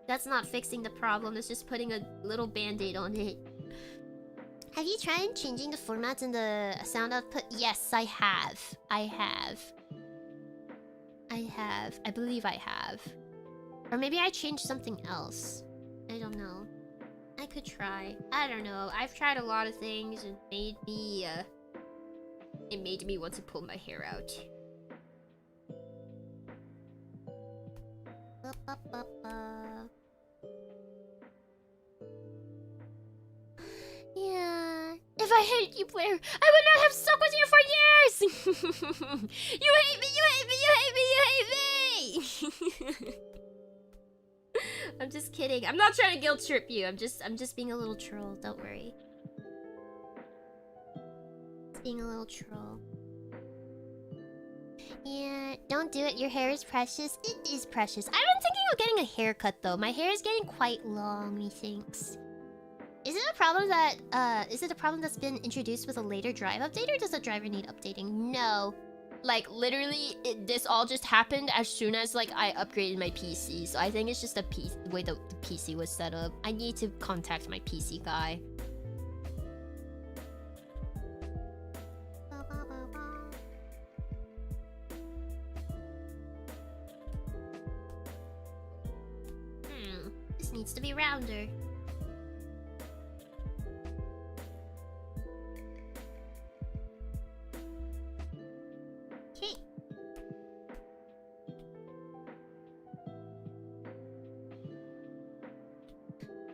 That's not fixing the problem. It's just putting a little band-aid on it. Have you tried changing the formats in the sound output? Yes, I have. I believe I have. Or maybe I changed something else. I don't know. I could try. I don't know. I've tried a lot of things and it made me want to pull my hair out. Yeah. If I hated you, Blair, I would not have stuck with you for years! You hate me! I'm just kidding. I'm not trying to guilt trip you. I'm just being a little troll. Don't worry. Just being a little troll. Yeah, don't do it. Your hair is precious. It is precious. I've been thinking of getting a haircut though. My hair is getting quite long, methinks. Is it a problem that's been introduced with a later drive update, or does the driver need updating? No. Like, literally, this all just happened as soon as, like, I upgraded my PC. So I think it's just the way the PC was set up. I need to contact my PC guy. This needs to be rounder. Okay.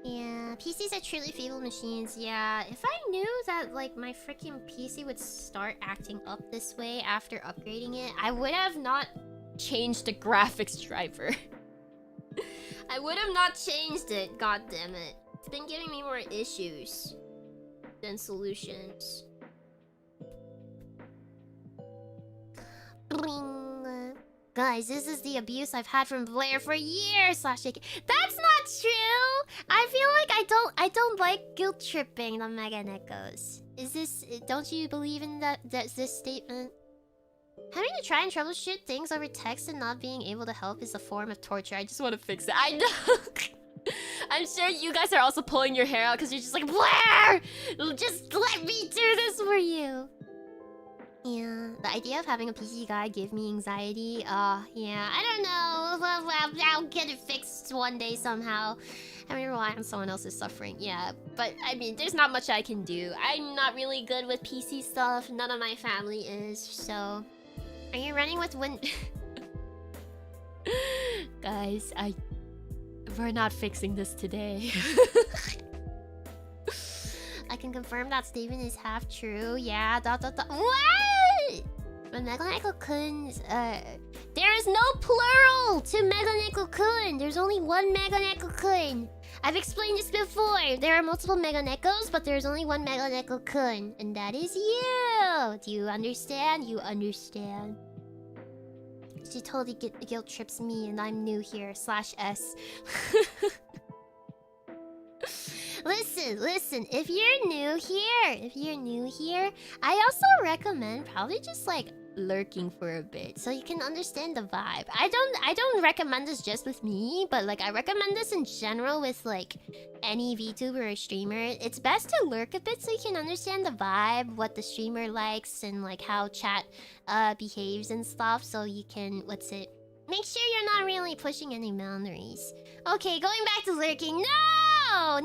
Yeah, PCs are truly feeble machines. Yeah, if I knew that like my freaking PC would start acting up this way after upgrading it, I would have not changed the graphics driver. I would have not changed it, god damn it. It's been giving me more issues than solutions. Bling. Guys, this is the abuse I've had from Blair for years. That's not true. I feel like I don't like guilt tripping the Mega Nekos. Is this? Don't you believe in this statement? Having to try and troubleshoot things over text and not being able to help is a form of torture. I just want to fix it. I know. I'm sure you guys are also pulling your hair out because you're just like, Blair! Just let me do this for you. Yeah, the idea of having a PC guy give me anxiety. Yeah, I don't know. I'll get it fixed one day somehow. Having to rely on someone else's suffering. Yeah, but I mean, there's not much I can do. I'm not really good with PC stuff. None of my family is, so... Are you running with Guys, we're not fixing this today. I can confirm that statement is half true. Yeah, What? But Meganeko-kun's, there is no plural to Meganeko-kun. There's only one Meganeko-kun. I've explained this before. There are multiple Meganekos, but there's only one Meganeko-kun. And that is you. Do you understand? You understand. She totally guilt trips me and I'm new here. /S. Listen, if you're new here, I also recommend probably just like lurking for a bit so you can understand the vibe. I don't recommend this just with me, but like I recommend this in general with like any VTuber or streamer. It's best to lurk a bit so you can understand the vibe, what the streamer likes, and like how chat behaves and stuff, so you can make sure you're not really pushing any boundaries. Okay, going back to lurking. No!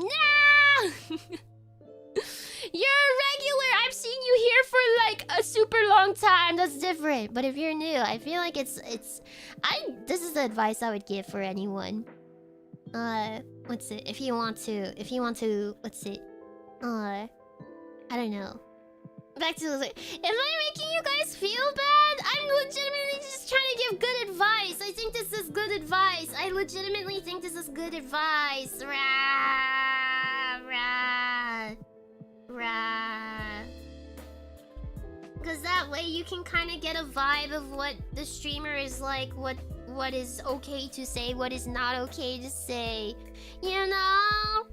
You're a regular! I've seen you here for like a super long time. That's different. But if you're new, I feel like this is the advice I would give for anyone. If you want to, I don't know. Back to am I making you guys feel bad? I'm legitimately just trying to give good advice. I think this is good advice. I legitimately think this is good advice. Because that way you can kind of get a vibe of what the streamer is like, what is okay to say, what is not okay to say. You know?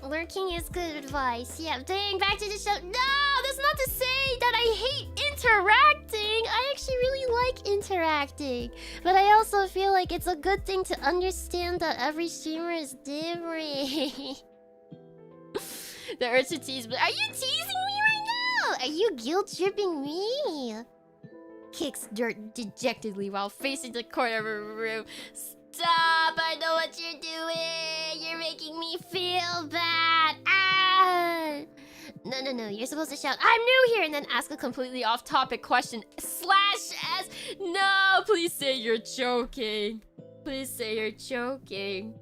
Lurking is good advice. Yeah, dang, back to the show. No, that's not to say that I hate interacting. I actually really like interacting. But I also feel like it's a good thing to understand that every streamer is different. The urge to tease, but are you teasing me right now? Are you guilt-tripping me? Kicks dirt dejectedly while facing the corner of her room. Stop! I know what you're doing! You're making me feel bad! Ah! No. You're supposed to shout, I'm new here! And then ask a completely off-topic question. /S. No! Please say you're joking. Please say you're joking.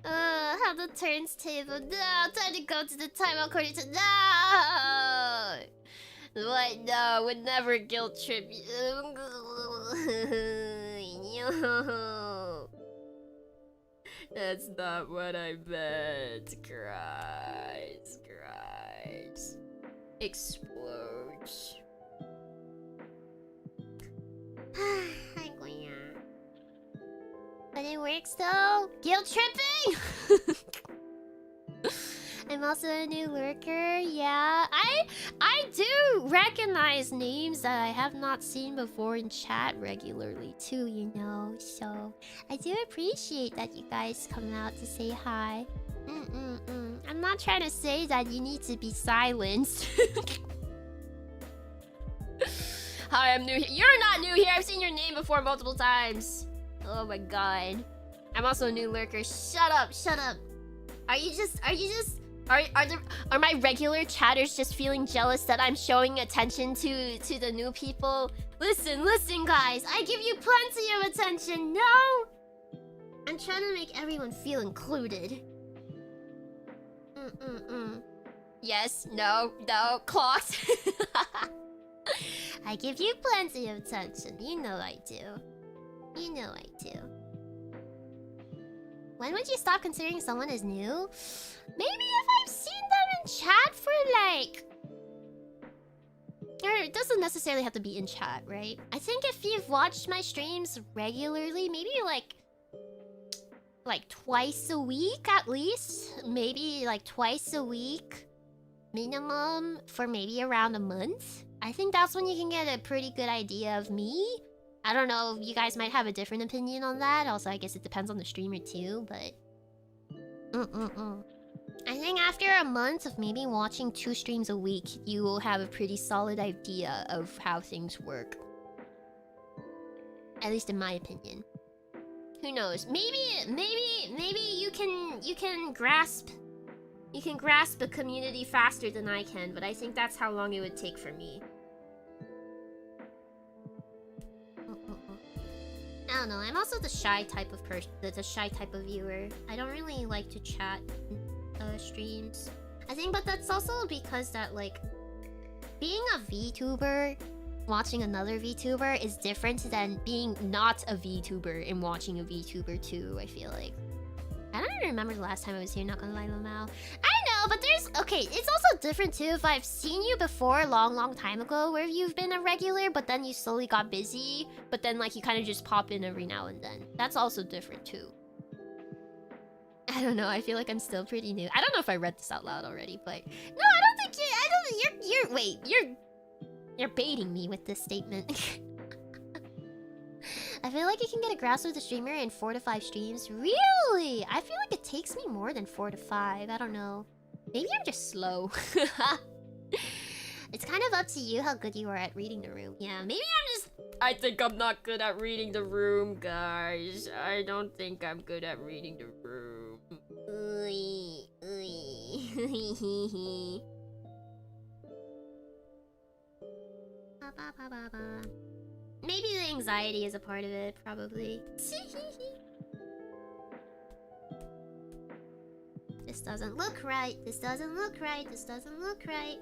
How the turntable. No! Time to go to the timeout corner to... No! What? No, would never guilt trip you. No. That's not what I meant. Cries. Explodes. But it works though. Guilt tripping. I'm also a new lurker. Yeah, I do recognize names that I have not seen before in chat regularly too, you know. So I do appreciate that you guys come out to say hi. I'm not trying to say that you need to be silenced. Hi, I'm new here. You're not new here. I've seen your name before multiple times. Oh my god. I'm also a new lurker. Shut up. Are my regular chatters just feeling jealous that I'm showing attention to the new people? Listen, guys. I give you plenty of attention. No? I'm trying to make everyone feel included. Yes, no, clocks. I give you plenty of attention. You know I do. When would you stop considering someone as new? Maybe if I've seen them in chat for like... Or it doesn't necessarily have to be in chat, right? I think if you've watched my streams regularly, maybe like twice a week at least. Maybe like twice a week minimum for maybe around a month. I think that's when you can get a pretty good idea of me. I don't know, you guys might have a different opinion on that. Also, I guess it depends on the streamer too, but... I think after a month of maybe watching 2 streams a week, you will have a pretty solid idea of how things work. At least in my opinion. Who knows? Maybe you can grasp a community faster than I can, but I think that's how long it would take for me. I don't know. I'm also the shy type of person, the shy type of viewer. I don't really like to chat streams. I think, but that's also because that like being a VTuber, watching another VTuber is different than being not a VTuber and watching a VTuber too. I feel like. I don't even remember the last time I was here, not gonna lie, Lamau. I know, but there's... Okay, it's also different too if I've seen you before a long time ago where you've been a regular, but then you slowly got busy, but then like you kind of just pop in every now and then. That's also different too. I don't know, I feel like I'm still pretty new. I don't know if I read this out loud already, but... No, I don't think you're baiting me with this statement. I feel like you can get a grasp of the streamer in 4 to 5 streams. Really? I feel like it takes me more than 4 to 5. I don't know. Maybe I'm just slow. It's kind of up to you how good you are at reading the room. Yeah, maybe I'm just... I think I'm not good at reading the room, guys. I don't think I'm good at reading the room. Maybe the anxiety is a part of it, probably. This doesn't look right. This doesn't look right. This doesn't look right.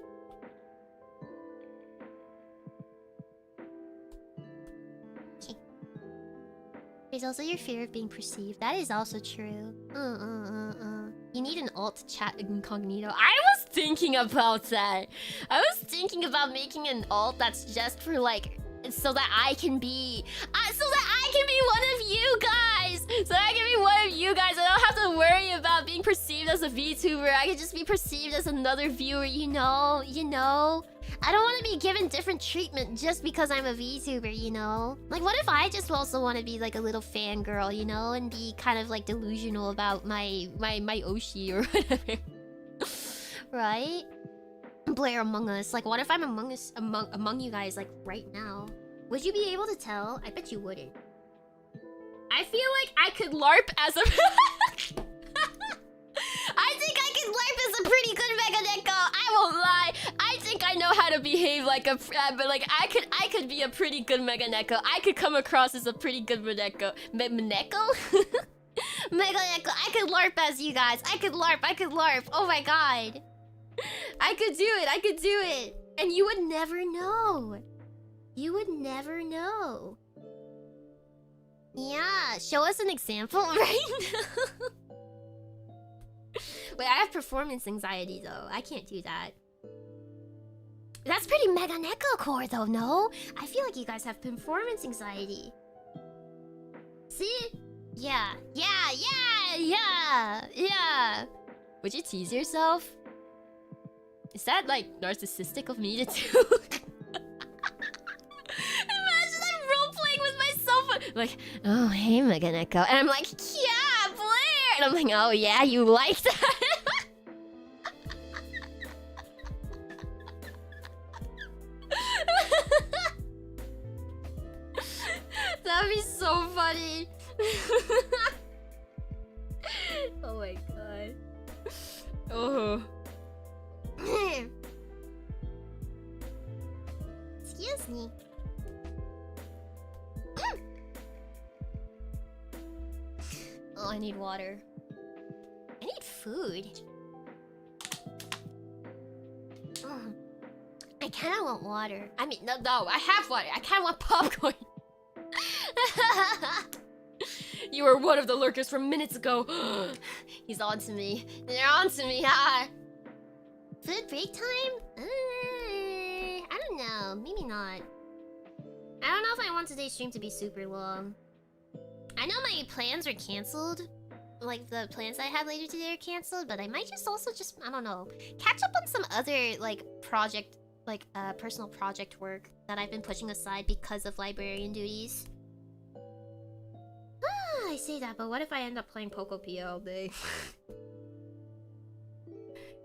Okay. There's also your fear of being perceived. That is also true. You need an alt to chat incognito. I was thinking about that. I was thinking about making an alt that's just for like... So that I can be... one of you guys! So that I can be one of you guys. I don't have to worry about being perceived as a VTuber. I can just be perceived as another viewer, you know? You know? I don't want to be given different treatment just because I'm a VTuber, you know? Like, what if I just also want to be like a little fangirl, you know? And be kind of like delusional about my Oshi or whatever. Right? Blair Among Us. Like, what if I'm among you guys, like, right now? Would you be able to tell? I bet you wouldn't. I feel like I could LARP as a... I think I can LARP as a pretty good Meganeko! I won't lie! I think I know how to behave like a... but, like, I could be a pretty good Meganeko. I could come across as a pretty good Meganeko. Meganeko? Meganeko, I could LARP as you guys. I could LARP. Oh my god. I could do it. And you would never know. You would never know. Yeah, show us an example right now. Wait, I have performance anxiety though. I can't do that. That's pretty Meganeko core though, no? I feel like you guys have performance anxiety. See? Yeah. Would you tease yourself? Is that, like, narcissistic of me to do? Imagine I'm role-playing with myself. Like, oh, hey, Meganeko. And I'm like, yeah, Blair. And I'm like, oh, yeah, you like that? That'd be so funny. Oh, my God. Oh. Excuse me. Oh, I need water. I need food. I kinda want water. I mean, no, I have water. I kinda want popcorn. You were one of the lurkers from minutes ago. He's on to me. They're on to me, ha! Food break time? I don't know. Maybe not. I don't know if I want today's stream to be super long. I know my plans are cancelled. Like, the plans I had later today are cancelled, but I might just also I don't know, catch up on some other, like, project like personal project work that I've been pushing aside because of librarian duties. I say that, but what if I end up playing Pokopia all day?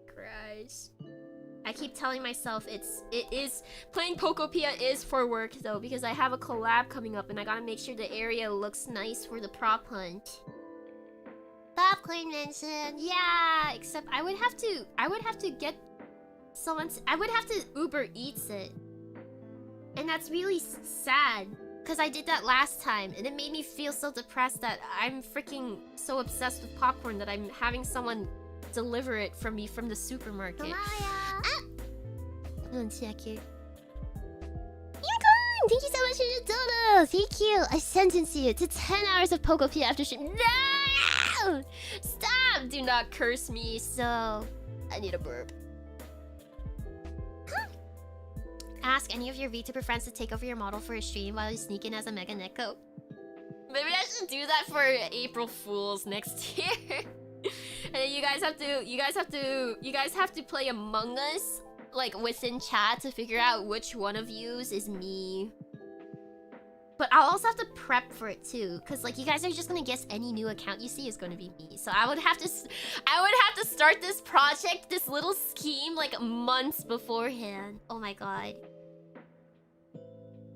Christ. I keep telling myself playing Pokopia is for work though, because I have a collab coming up and I gotta make sure the area looks nice for the prop hunt. Popcorn mention, yeah. Except I would have to get someone's. I would have to Uber Eats it, and that's really sad because I did that last time, and it made me feel so depressed that I'm freaking so obsessed with popcorn that I'm having someone deliver it from me from the supermarket. Check it. Unicorn! Thank you so much for the dono! Thank you! I sentence you to 10 hours of Pokopia after stream. No! Stop! Do not curse me. So, I need a burp. Ask any of your VTuber friends to take over your model for a stream while you sneak in as a Mega Neko. Maybe I should do that for April Fools next year. And then you guys have to play Among Us, like within chat, to figure out which one of yous is me. But I'll also have to prep for it too, cause like you guys are just gonna guess any new account you see is gonna be me. So I would have to start this project, this little scheme, like months beforehand. Oh my god.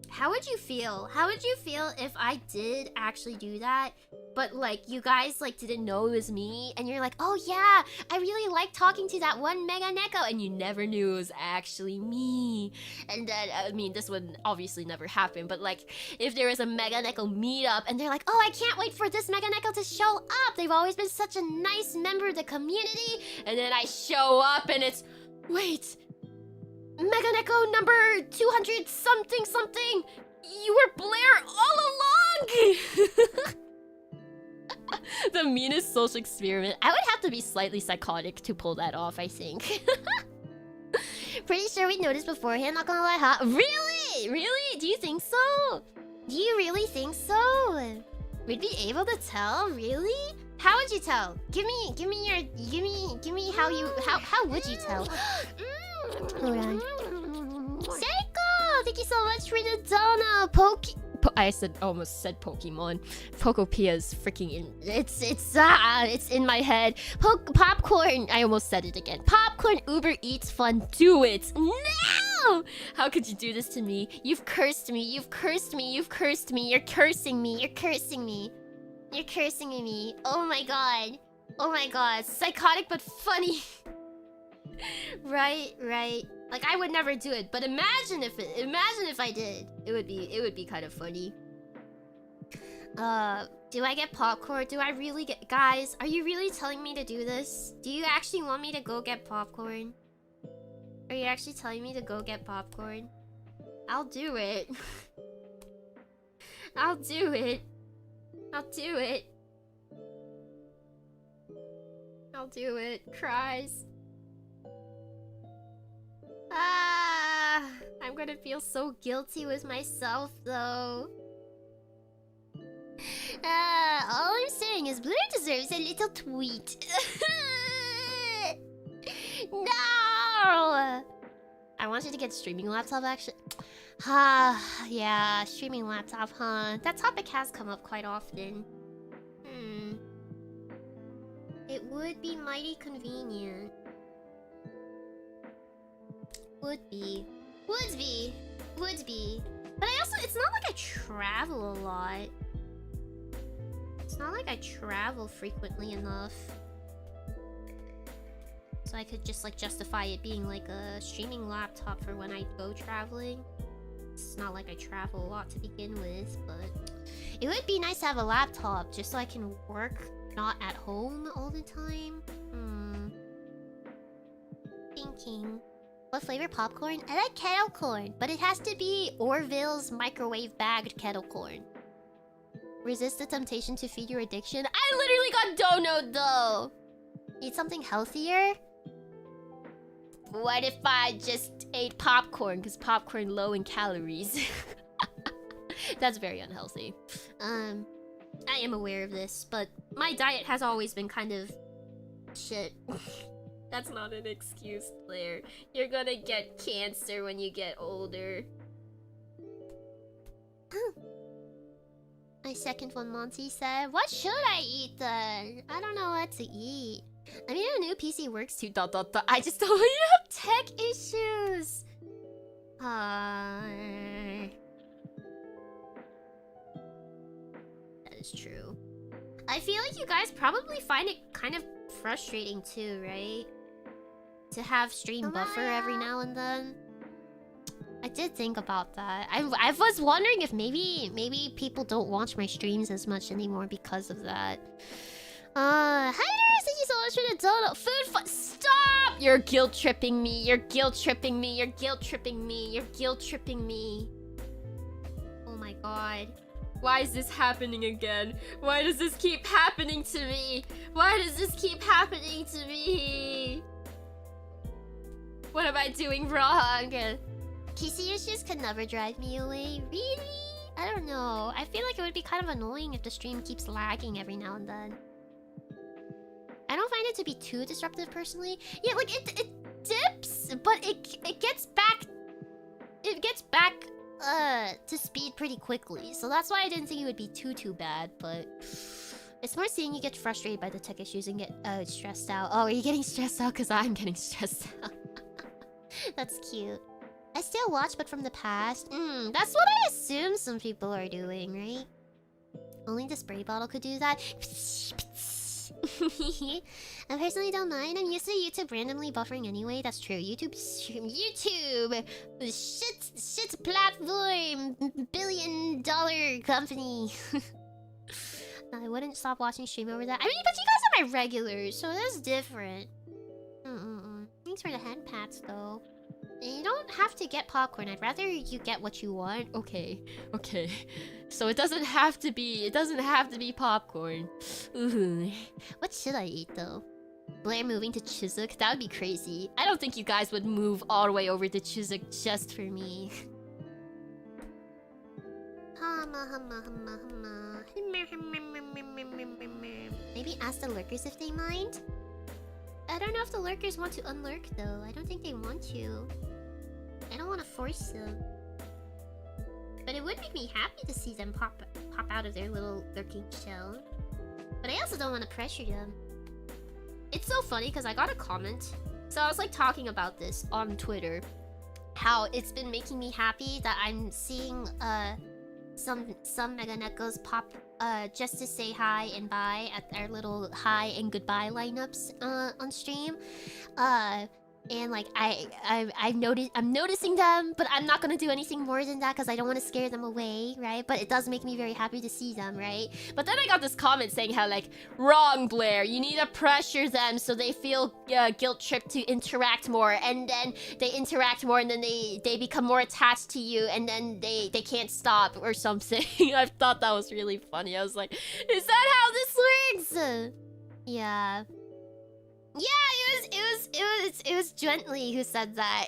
How would you feel? How would you feel if I did actually do that, but like you guys like didn't know it was me, and you're like, oh yeah, I really like talking to that one Mega Neko, and you never knew it was actually me. And then, I mean, this would obviously never happen, but like, if there was a Mega Neko meetup, and they're like, oh, I can't wait for this Mega Neko to show up, they've always been such a nice member of the community, and then I show up, and it's, wait, Mega Neko number 200 something something, you were Blair all along! The meanest social experiment. I would have to be slightly psychotic to pull that off, I think. Pretty sure we noticed beforehand, not gonna lie, huh? Really? Really? Do you think so? Do you really think so? We'd be able to tell? Really? How would you tell? Give me how would you tell? Hold on. Seiko! Thank you so much for the dono! I almost said Pokemon. Pokopia's freaking it's in my head. Popcorn! I almost said it again. Popcorn Uber Eats fun. Do it! No! How could you do this to me? You've cursed me. You've cursed me. You've cursed me. You're cursing me. You're cursing me. You're cursing me. Oh my god. Oh my god. Psychotic but funny. Right. Like I would never do it, but imagine if I did. It would be kind of funny. Do I get popcorn? Do I really get... Guys, are you really telling me to do this? Do you actually want me to go get popcorn? Are you actually telling me to go get popcorn? I'll do it. I'll do it. I'll do it. I'll do it. Cries. I'm gonna feel so guilty with myself though. All I'm saying is Blair deserves a little tweet. No! I want you to get streaming laptop actually. Yeah, streaming laptop, huh? That topic has come up quite often. It would be mighty convenient. Would be. But I also, it's not like I travel a lot. It's not like I travel frequently enough. So I could just like justify it being like a streaming laptop for when I go traveling. It's not like I travel a lot to begin with, but it would be nice to have a laptop just so I can work not at home all the time. Thinking. What flavor popcorn? I like kettle corn, but it has to be Orville's microwave bagged kettle corn. Resist the temptation to feed your addiction. I literally got donoed though. Need something healthier? What if I just ate popcorn? Because popcorn low in calories. That's very unhealthy. I am aware of this, but my diet has always been kind of shit. That's not an excuse, Blair. You're gonna get cancer when you get older. My second one, Monty said, what should I eat then? I don't know what to eat. I mean, a new PC works too, ... I just don't want to have tech issues. That is true. I feel like you guys probably find it kind of frustrating too, right? To have stream buffer every now and then. I did think about that. I was wondering if maybe people don't watch my streams as much anymore because of that. Hi there, thank you so much for the dono. Stop! You're guilt tripping me. You're guilt tripping me. You're guilt tripping me. You're guilt tripping me. Oh my god. Why is this happening again? Why does this keep happening to me? Why does this keep happening to me? What am I doing wrong? PC issues could never drive me away. Really? I don't know. I feel like it would be kind of annoying if the stream keeps lagging every now and then. I don't find it to be too disruptive personally. Yeah, like it dips, but it gets back. It gets back to speed pretty quickly. So that's why I didn't think it would be too bad. But it's more seeing you get frustrated by the tech issues and get stressed out. Oh, are you getting stressed out? Because I'm getting stressed out. That's cute. I still watch, but from the past. That's what I assume some people are doing, right? Only the spray bottle could do that. I personally don't mind. I'm used to YouTube randomly buffering anyway. That's true. YouTube, shit platform, $billion company. I wouldn't stop watching stream over that. I mean, but you guys are my regulars, so that's different. Thanks for the hand pats, though. You don't have to get popcorn. I'd rather you get what you want. Okay. So it doesn't have to be popcorn. Ooh. What should I eat though? Blair moving to Chiswick? That would be crazy. I don't think you guys would move all the way over to Chiswick just for me. Maybe ask the lurkers if they mind? I don't know if the lurkers want to unlurk though. I don't think they want to. I don't want to force them. But it would make me happy to see them pop out of their little lurking shell. But I also don't want to pressure them. It's so funny because I got a comment. So I was like talking about this on Twitter. How it's been making me happy that I'm seeing some Mega Nekos pop just to say hi and bye at our little hi and goodbye lineups on stream. And like I'm noticing them, but I'm not gonna do anything more than that because I don't want to scare them away, right? But it does make me very happy to see them, right? But then I got this comment saying how like, wrong, Blair, you need to pressure them so they feel guilt tripped to interact more, and then they interact more, and then they become more attached to you, and then they can't stop or something. I thought that was really funny. I was like, is that how this works? Yeah. Yeah, it was Gently who said that.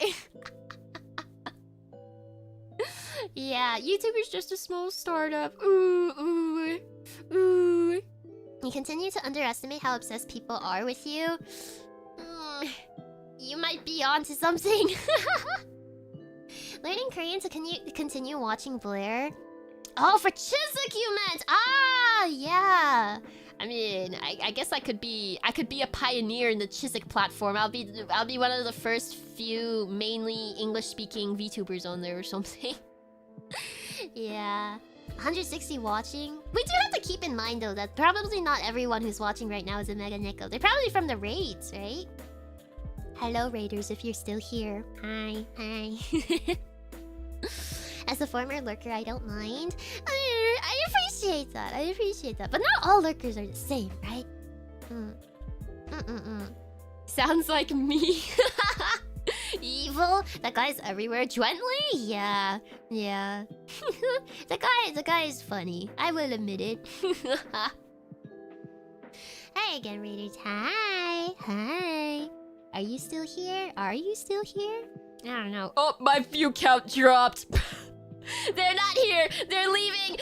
Yeah, YouTuber's just a small startup. Ooh. You continue to underestimate how obsessed people are with you. You might be onto something. Learning Korean to continue watching Blair. Oh, for Chiswick you meant! Ah, yeah. I mean, I guess I could be a pioneer in the Chiswick platform. I'll be one of the first few mainly English-speaking VTubers on there or something. Yeah. 160 watching. We do have to keep in mind though that probably not everyone who's watching right now is a Mega Neko. They're probably from the raids, right? Hello raiders if you're still here. Hi. As a former lurker, I don't mind. I appreciate that. But not all lurkers are the same, right? Sounds like me. Evil? That guy's everywhere. Gently? Yeah. The guy is funny. I will admit it. Hey again, raiders. Hi. Are you still here? I don't know. Oh, my view count dropped. They're not here. They're leaving.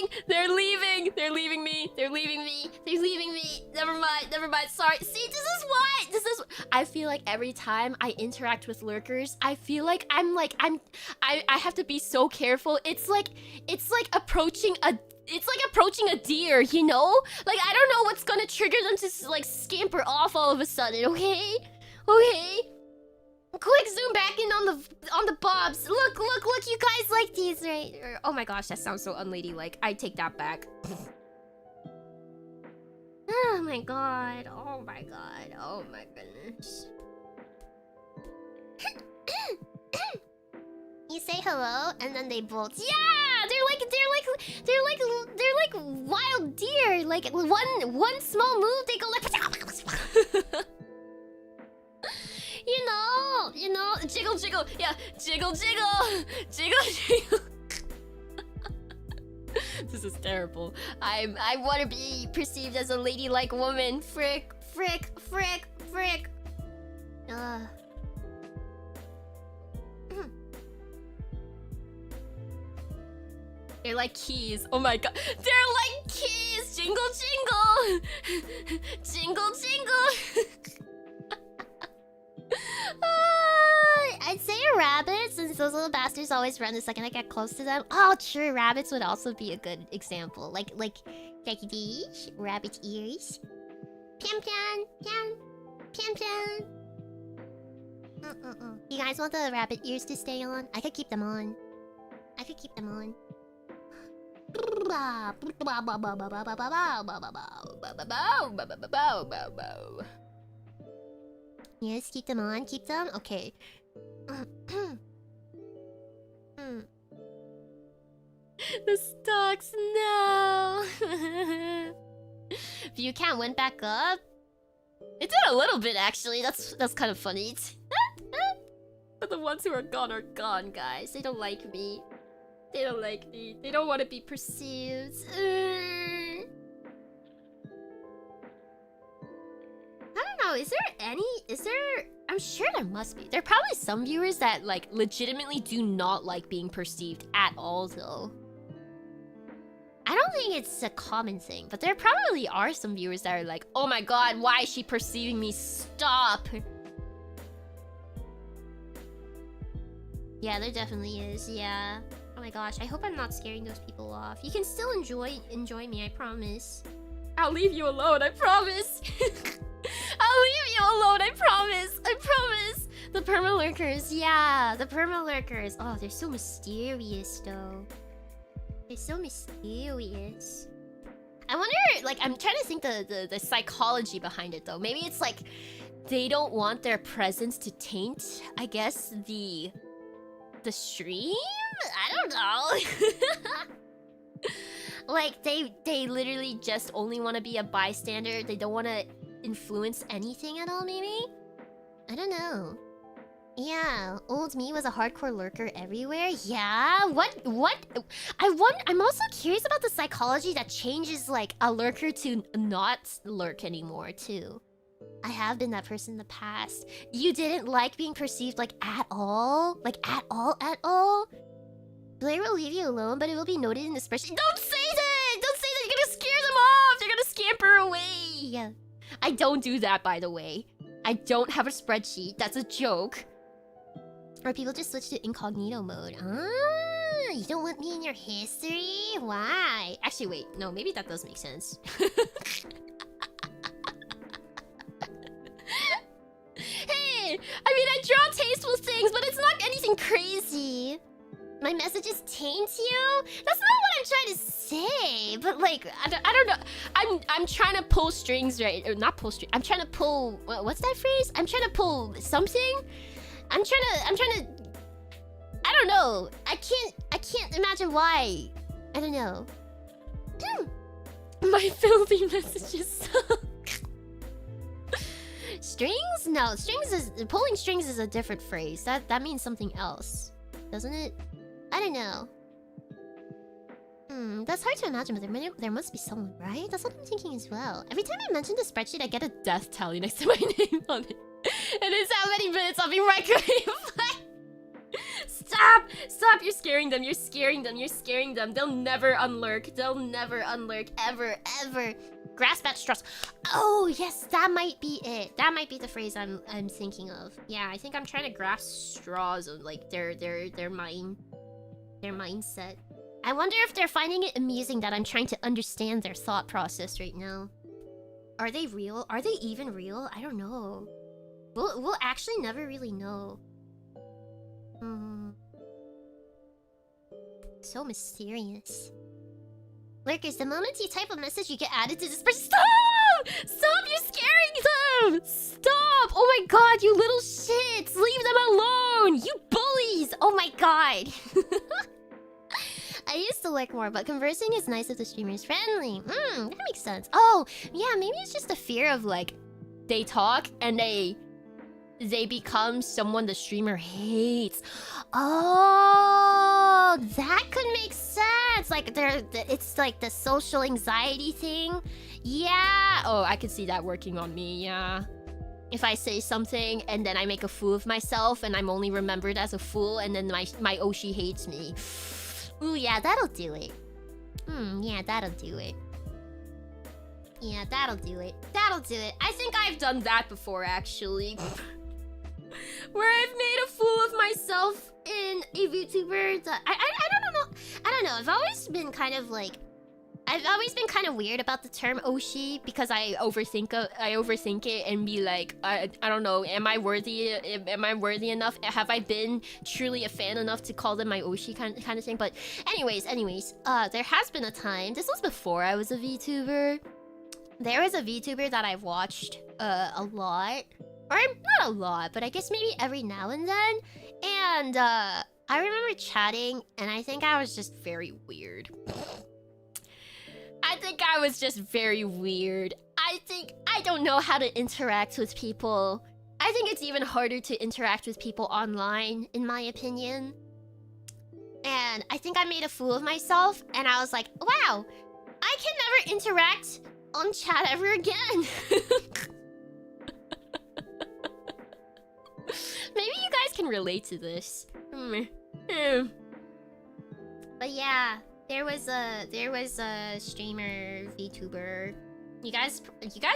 leaving. They're leaving. They're leaving me. They're leaving me. They're leaving me. Never mind. Never mind. Sorry. See, this is why. I feel like every time I interact with lurkers, I feel like I have to be so careful. It's like approaching a deer, you know? Like, I don't know what's gonna trigger them to like scamper off all of a sudden, okay? Okay. Quick zoom back in on the bobs. Look, you guys like these, right? Oh my gosh, that sounds so unladylike. I take that back. Oh my god. Oh my god. Oh my goodness. You say hello, and then they bolt. Yeah, they're like wild deer. Like one small move, they go like. You know, jiggle, yeah, jiggle. This is terrible. I want to be perceived as a ladylike woman. Frick. They're like keys. Oh my god. They're like keys. Jingle. I'd say a rabbit, since those little bastards always run the second I get close to them. Oh, true. Rabbits would also be a good example. Like these rabbit ears. Pian. You guys want the rabbit ears to stay on? I could keep them on. Yes, keep them on. Keep them? Okay. The stocks, no. View count went back up. It did a little bit, actually. That's kind of funny. But the ones who are gone, guys. They don't like me. They don't want to be perceived. I don't know. Is there... I'm sure there must be. There are probably some viewers that, like, legitimately do not like being perceived at all, though. I don't think it's a common thing, but there probably are some viewers that are like, oh my god, why is she perceiving me? Stop! Yeah, there definitely is, yeah. Oh my gosh, I hope I'm not scaring those people off. You can still enjoy me, I promise. I'll leave you alone, I promise! I'll leave you alone, I promise! I promise! The permalurkers, yeah, the permalurkers. Oh, they're so mysterious, though. They're so mysterious. I wonder, like, I'm trying to think the psychology behind it, though. Maybe it's like, they don't want their presence to taint, I guess, the stream? I don't know. Like, they literally just only want to be a bystander. They don't want to influence anything at all, maybe? I don't know. Yeah, old me was a hardcore lurker everywhere. Yeah, what? I'm also curious about the psychology that changes, like, a lurker to not lurk anymore, too. I have been that person in the past. You didn't like being perceived, like, at all? Like, at all? Blair will leave you alone, but it will be noted in the spreadsheet. Don't say that! Don't say that! You're gonna scare them off! They're gonna scamper away! I don't do that, by the way. I don't have a spreadsheet. That's a joke. Or people just switch to incognito mode. Ah, you don't want me in your history? Why? Actually, wait. No, maybe that does make sense. Hey, I mean, I draw tasteful things, but it's not anything crazy. My messages taint you? That's not what I'm trying to say. But like, I don't know. I'm trying to pull strings, right? Or not pull strings. I'm trying to pull. What's that phrase? I'm trying to pull something. I'm trying to. I don't know. I can't imagine why. I don't know. My filthy messages. Strings? No, pulling strings is a different phrase. That means something else, doesn't it? I don't know. That's hard to imagine, but there must be someone, right? That's what I'm thinking as well. Every time I mention the spreadsheet, I get a death tally next to my name on it. And it's how many minutes I'll be microwave. Stop! Stop! Stop! You're scaring them. You're scaring them. You're scaring them. They'll never unlurk. They'll never unlurk. Ever. Ever. Grasp at straws. Oh, yes. That might be it. That might be the phrase I'm thinking of. Yeah, I think I'm trying to grasp straws of, like, their mind. Their mindset. I wonder if they're finding it amusing that I'm trying to understand their thought process right now. Are they real? Are they even real? I don't know. We'll actually never really know. So mysterious. Lurkers, the moment you type a message, you get added to this person. Stop! Stop! You're scaring them! Stop! Oh my god, you little shits! Leave them alone! You bullies! Oh my god. I used to lurk more, but conversing is nice if the streamer is friendly. That makes sense. Oh, yeah, maybe it's just a fear of, like, they talk and they become someone the streamer hates. Oh, that could make sense. Like, it's like the social anxiety thing. Yeah. Oh, I could see that working on me, yeah. If I say something and then I make a fool of myself and I'm only remembered as a fool and then my Oshi hates me. Ooh, yeah, that'll do it. Yeah, that'll do it. Yeah, that'll do it. That'll do it. I think I've done that before, actually. Where I've made a fool of myself in a VTuber that... I don't know. I don't know. I've always been kind of like... I've always been kind of weird about the term Oshi because I overthink it and be like, I don't know, am I worthy enough? Have I been truly a fan enough to call them my Oshi kind of thing? But anyways, there has been a time, this was before I was a VTuber. There was a VTuber that I've watched a lot. Or not a lot, but I guess maybe every now and then. And I remember chatting and I think I was just very weird. I think I was just very weird. I think I don't know how to interact with people. I think it's even harder to interact with people online, in my opinion. And I think I made a fool of myself, and I was like, wow, I can never interact on chat ever again. Maybe you guys can relate to this. But yeah. There was a streamer, VTuber. You guys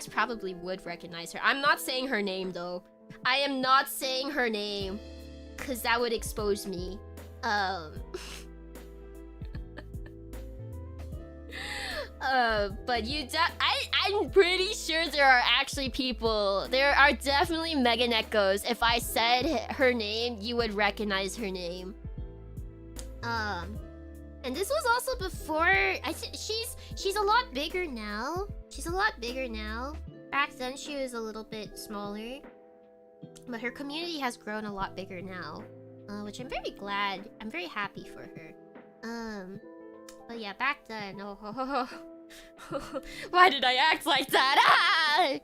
probably would recognize her. I'm not saying her name though. I am not saying her name, cause that would expose me. But I'm pretty sure there are actually people. There are definitely Mega Neckos. If I said her name, you would recognize her name. And this was also before. I think she's a lot bigger now. She's a lot bigger now. Back then she was a little bit smaller, but her community has grown a lot bigger now, which I'm very glad. I'm very happy for her. But yeah, back then. Oh, why did I act like that? Ah!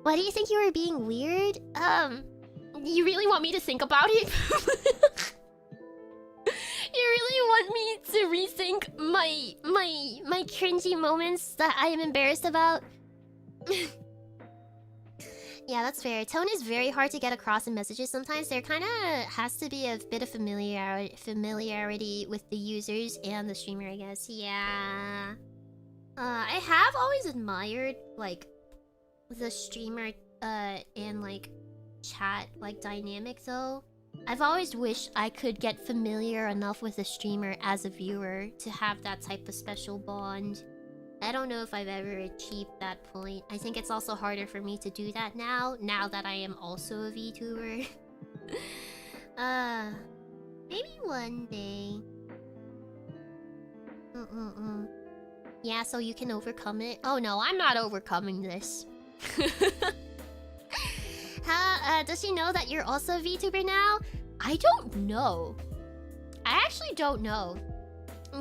Why do you think you were being weird? You really want me to think about it? You really want me to rethink my cringy moments that I am embarrassed about? Yeah, that's fair. Tone is very hard to get across in messages sometimes. There kind of has to be a bit of familiarity with the users and the streamer, I guess. Yeah. I have always admired, like, the streamer and, like, chat, like, dynamic, though. I've always wished I could get familiar enough with a streamer as a viewer to have that type of special bond. I don't know if I've ever achieved that point. I think it's also harder for me to do that now that I am also a VTuber. Maybe one day. Yeah, so you can overcome it? Oh no, I'm not overcoming this. Does she know that you're also a VTuber now? I don't know. I actually don't know.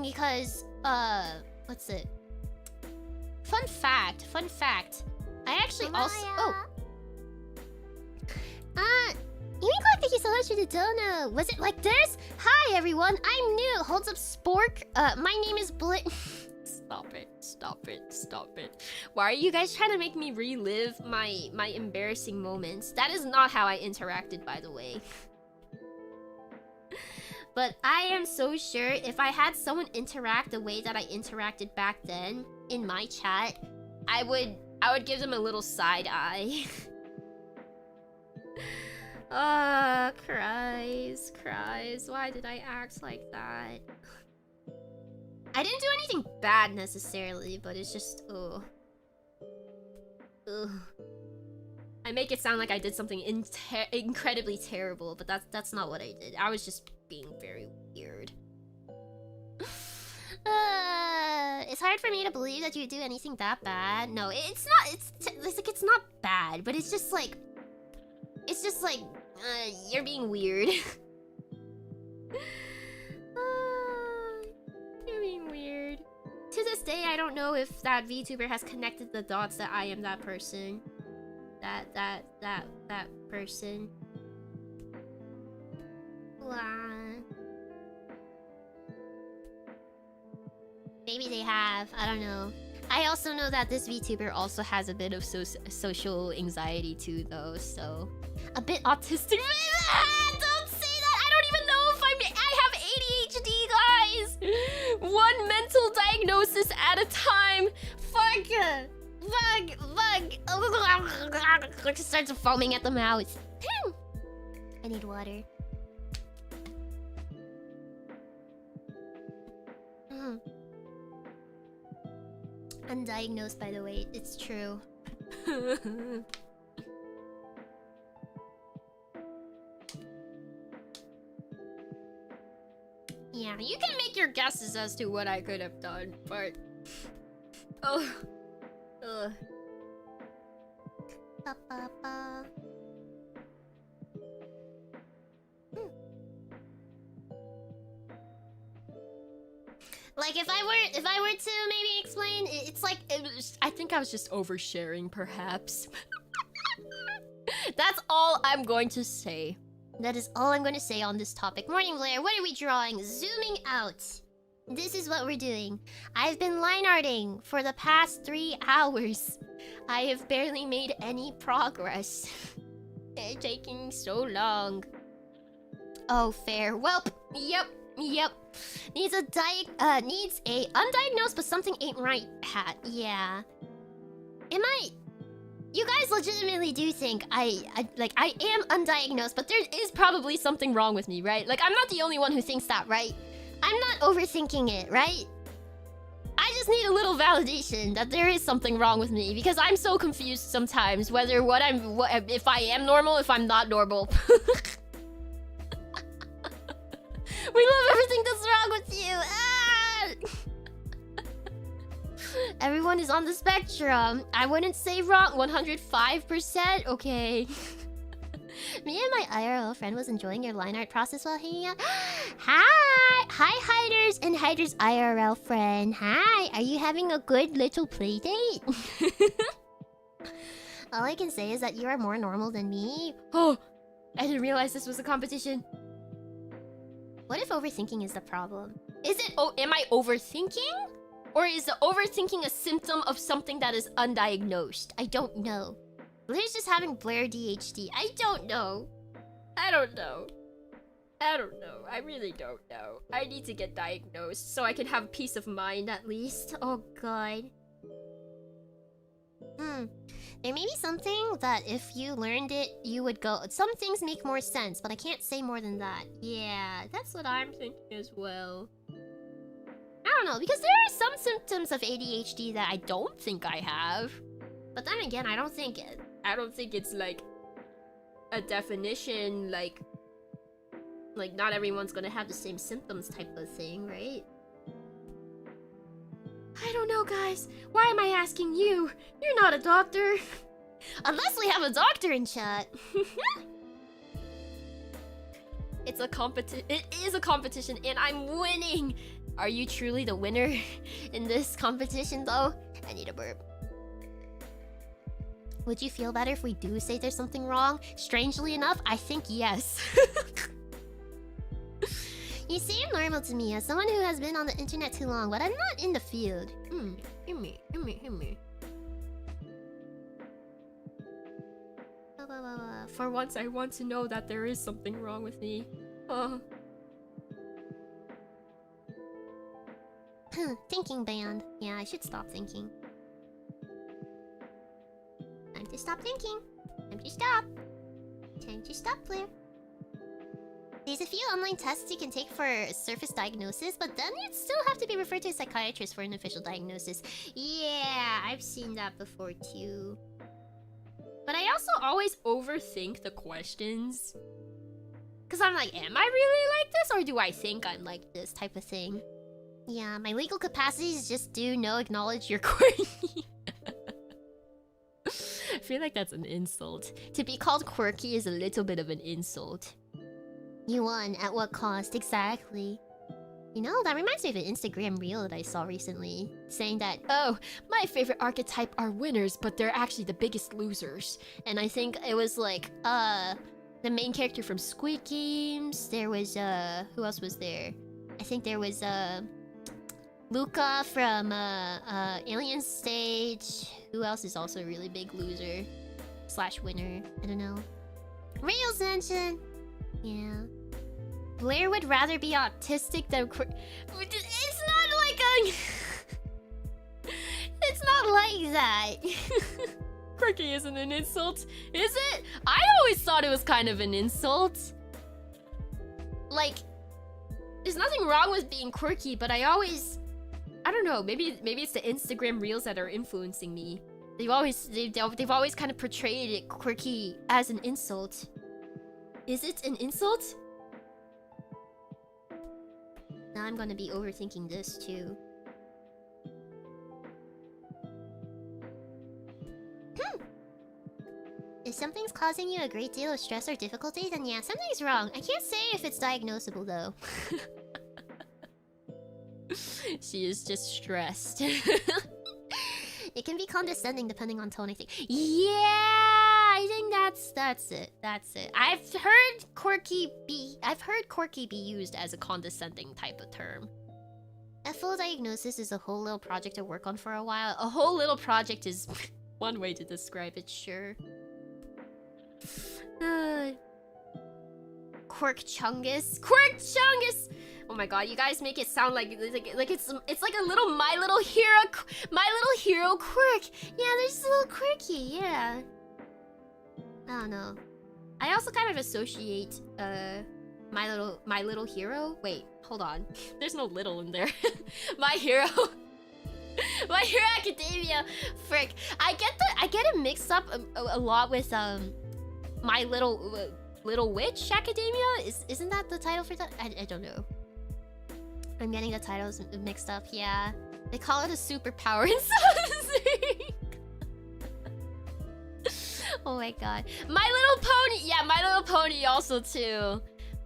Because, what's it? Fun fact. I actually also... Oh! Unicorn, thank you so much for the dono. Was it like this? Hi everyone, I'm new. Holds up Spork. My name is Blair. Stop it. Why are you guys trying to make me relive my embarrassing moments? That is not how I interacted, by the way. But I am so sure if I had someone interact the way that I interacted back then in my chat, I would give them a little side eye. Cries. Why did I act like that? I didn't do anything bad necessarily, but it's just, ugh. I make it sound like I did something incredibly terrible, but that's not what I did. I was just being very weird. It's hard for me to believe that you do anything that bad. No, it's not. It's not bad, but it's just like you're being weird. You're being weird. To this day, I don't know if that VTuber has connected the dots that I am that person. That person. Wow. Maybe they have. I don't know. I also know that this VTuber also has a bit of social anxiety too, though. So, a bit autistic. Don't say that. I don't even know if I have ADHD, guys. One mental diagnosis at a time. Fuck. It starts foaming at the mouth. I need water. Undiagnosed, by the way. It's true. Yeah, you can make your guesses as to what I could have done, but... Ugh. Like if I were to maybe explain, it's like I think I was just oversharing, perhaps. That's all I'm going to say. That is all I'm going to say on this topic. Morning, Blair. What are we drawing? Zooming out. This is what we're doing. I've been line arting for the past 3 hours. I have barely made any progress. It's taking so long. Oh, fair. Welp. Yep. Needs a undiagnosed but something ain't right hat. Yeah. You guys legitimately do think I am undiagnosed, but there is probably something wrong with me, right? Like, I'm not the only one who thinks that, right? I'm not overthinking it, right? I just need a little validation that there is something wrong with me, because I'm so confused sometimes whether if I am normal, if I'm not normal. We love everything that's wrong with you. Everyone is on the spectrum. I wouldn't say wrong 105%. Okay. Me and my IRL friend was enjoying your line art process while hanging out. Hi, Hiders and Hiders IRL friend. Hi, are you having a good little play date? All I can say is that you are more normal than me. Oh, I didn't realize this was a competition. What if overthinking is the problem? Am I overthinking? Or is the overthinking a symptom of something that is undiagnosed? I don't know. Blair's just having Blair DHD. I don't know. I really don't know. I need to get diagnosed so I can have peace of mind at least. Oh god. There may be something that if you learned it, you would go... Some things make more sense, but I can't say more than that. Yeah, that's what I'm thinking as well. I don't know, because there are some symptoms of ADHD that I don't think I have. But then again, I don't think it's like a definition, like not everyone's gonna have the same symptoms type of thing, right? I don't know, guys. Why am I asking you? You're not a doctor. Unless we have a doctor in chat. It is a competition, and I'm winning. Are you truly the winner in this competition, though? I need a burp. Would you feel better if we do say there's something wrong? Strangely enough, I think yes. You seem normal to me as someone who has been on the internet too long, but I'm not in the field. Hear me. For once, I want to know that there is something wrong with me. Thinking band. Yeah, I should stop thinking. Time to stop thinking. Time to stop. Time to stop, Blair. There's a few online tests you can take for surface diagnosis, but then you'd still have to be referred to a psychiatrist for an official diagnosis. Yeah, I've seen that before too. But I also always overthink the questions. Cause I'm like, am I really like this, or do I think I'm like this type of thing? Yeah, my legal capacities just do no acknowledge your quirky. I feel like that's an insult. To be called quirky is a little bit of an insult. You won. At what cost? Exactly. You know, that reminds me of an Instagram reel that I saw recently, saying that, oh, my favorite archetype are winners, but they're actually the biggest losers. And I think it was like, the main character from Squid Games. There was, who else was there? I think there was, Luca from, Alien Stage. Who else is also a really big loser? Slash winner. I don't know. Reels mention. Yeah. Blair would rather be autistic than it's not like a... It's not like that. Quirky isn't an insult, is it? I always thought it was kind of an insult. Like, there's nothing wrong with being quirky, but I don't know, maybe it's the Instagram reels that are influencing me. They've always kind of portrayed it quirky as an insult. Is it an insult? Now I'm gonna be overthinking this too. If something's causing you a great deal of stress or difficulty, then yeah, something's wrong. I can't say if it's diagnosable though. She is just stressed. It can be condescending depending on tone, I think. Yeah, I think that's it. That's it. I've heard quirky be used as a condescending type of term. A full diagnosis is a whole little project to work on for a while. A whole little project is one way to describe it, sure. Quirk-chungus. Quirk-chungus! Oh my god, you guys make it sound like it's like a little My Little Hero quirk. Yeah, they're just a little quirky, yeah. I don't know. I also kind of associate My Little Hero. Wait, hold on. There's no little in there. My Hero. My Hero Academia. Frick. I get it mixed up a lot with My Little Witch Academia. Isn't that the title for that? I don't know. I'm getting the titles mixed up. Yeah, they call it a superpower in something. Oh my god. My Little Pony. Yeah, My Little Pony also too.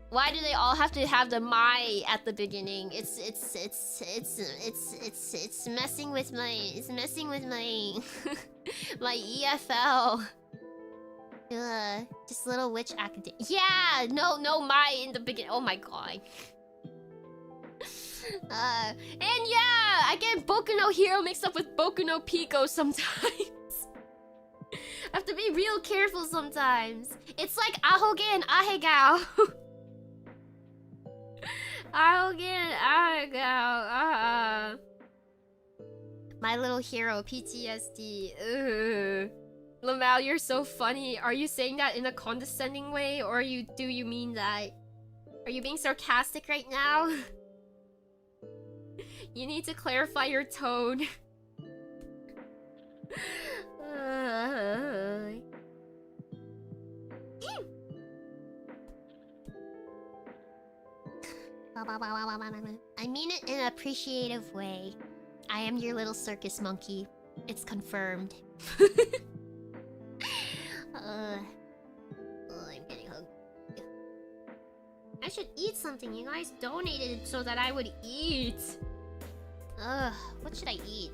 Why do they all have to have the my at the beginning? It's messing with my my EFL. Just Little Witch Academia. Yeah, no my in the beginning. Oh my god. And yeah, I get Boku no Hero mixed up with Boku no Pico sometimes. I have to be real careful sometimes. It's like Ahoge and Ahegao. Ahoge and Ahegao. My Little Hero PTSD. Ugh. Lamal, you're so funny. Are you saying that in a condescending way, or do you mean that? Are you being sarcastic right now? You need to clarify your tone. I mean it in an appreciative way. I am your little circus monkey. It's confirmed. I'm getting hungry. I should eat something. You guys donated so that I would eat. What should I eat?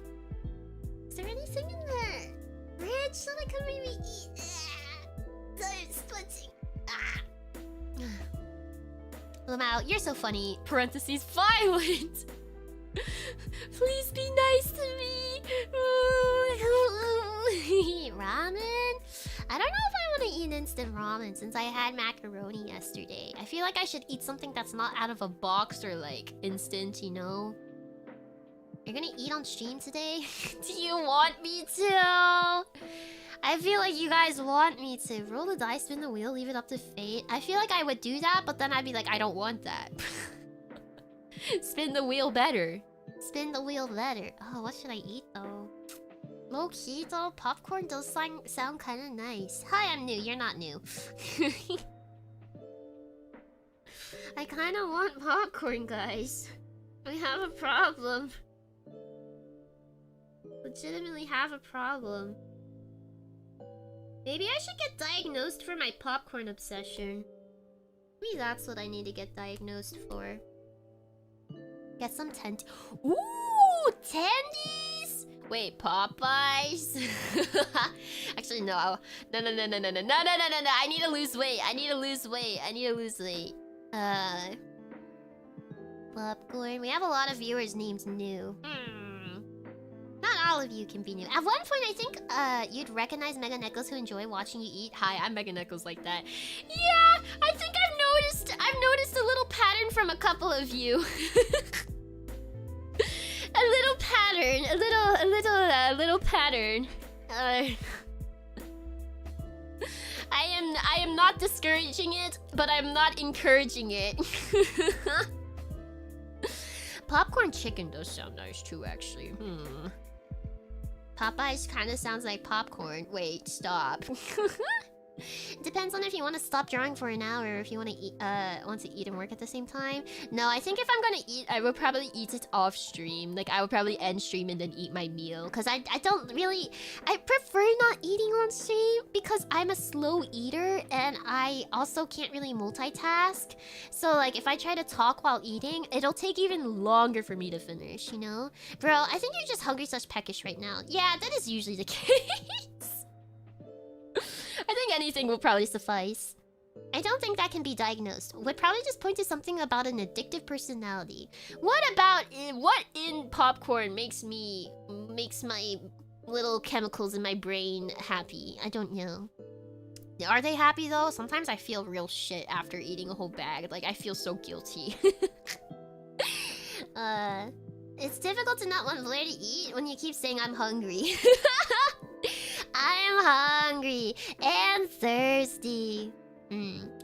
Is there anything in the fridge that I could maybe eat? I'm splitting. Lamau, you're so funny. Parentheses violent. Please be nice to me. Ramen? I don't know if I want to eat instant ramen since I had macaroni yesterday. I feel like I should eat something that's not out of a box or like instant, you know? You're gonna eat on stream today? Do you want me to? I feel like you guys want me to. Roll the dice, spin the wheel, leave it up to fate. I feel like I would do that, but then I'd be like, I don't want that. Spin the wheel better. Spin the wheel better. Oh, what should I eat though? Low key though, popcorn does sound kind of nice. Hi, I'm new. You're not new. I kind of want popcorn, guys. We have a problem. Legitimately have a problem. Maybe I should get diagnosed for my popcorn obsession. Maybe that's what I need to get diagnosed for. Get some tent. Ooh, tendies! Wait, Popeyes? Actually, no. No. I need to lose weight. I need to lose weight. Popcorn. We have a lot of viewers named New. Not all of you can be new. At one point, I think you'd recognize Mega Neckles who enjoy watching you eat. Hi, I'm Mega Neckles like that. Yeah, I think I've noticed a little pattern from a couple of you. A little pattern. A little pattern. I am not discouraging it, but I'm not encouraging it. Popcorn chicken does sound nice too, actually. Popeyes kind of sounds like popcorn. Wait, stop. Depends on if you want to stop drawing for an hour or if you want to eat and work at the same time. No, I think if I'm gonna eat, I would probably eat it off stream. Like, I would probably end stream and then eat my meal. Because I prefer not eating on stream because I'm a slow eater and I also can't really multitask. So, like, if I try to talk while eating, it'll take even longer for me to finish, you know? Bro, I think you're just hungry/peckish right now. Yeah, that is usually the case. I think anything will probably suffice. I don't think that can be diagnosed. Would probably just point to something about an addictive personality. What in popcorn makes my little chemicals in my brain happy? I don't know. Are they happy though? Sometimes I feel real shit after eating a whole bag. Like, I feel so guilty. It's difficult to not want Blair to eat when you keep saying I'm hungry. I'm hungry and thirsty.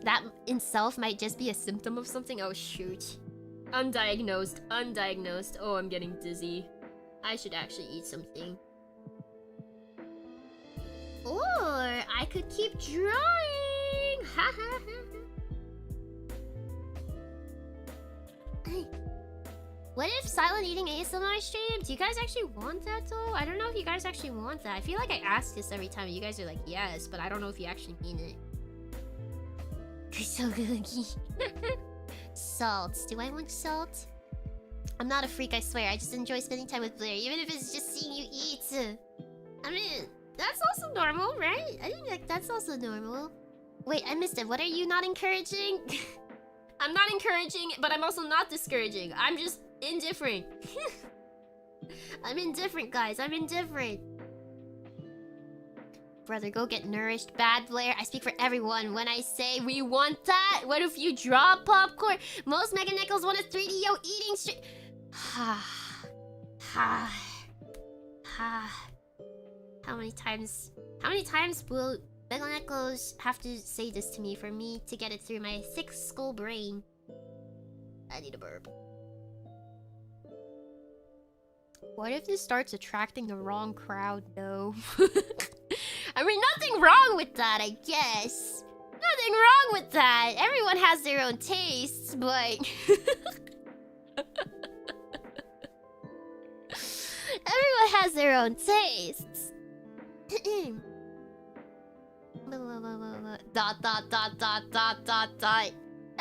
That in self might just be a symptom of something. Oh shoot. Undiagnosed. Oh, I'm getting dizzy. I should actually eat something. Or I could keep drawing. Ha ha ha. What if silent eating ASMR stream? Do you guys actually want that though? I don't know if you guys actually want that. I feel like I ask this every time. You guys are like, yes, but I don't know if you actually mean it. So cookie. Salt. Do I want salt? I'm not a freak, I swear. I just enjoy spending time with Blair, even if it's just seeing you eat. I mean, that's also normal, right? I think like that's also normal. Wait, I missed it. What are you not encouraging? I'm not encouraging, but I'm also not discouraging. I'm just indifferent. I'm indifferent, guys. I'm indifferent. Brother, go get nourished. Bad Blair. I speak for everyone when I say we want that. What if you draw popcorn? Most Mega Nickels want a 3DO eating stream. How many times will Mega Nickels have to say this to me for me to get it through my thick skull brain? I need a burp. What if this starts attracting the wrong crowd, though? I mean, nothing wrong with that, I guess. Nothing wrong with that. Everyone has their own tastes, but... Everyone has their own tastes.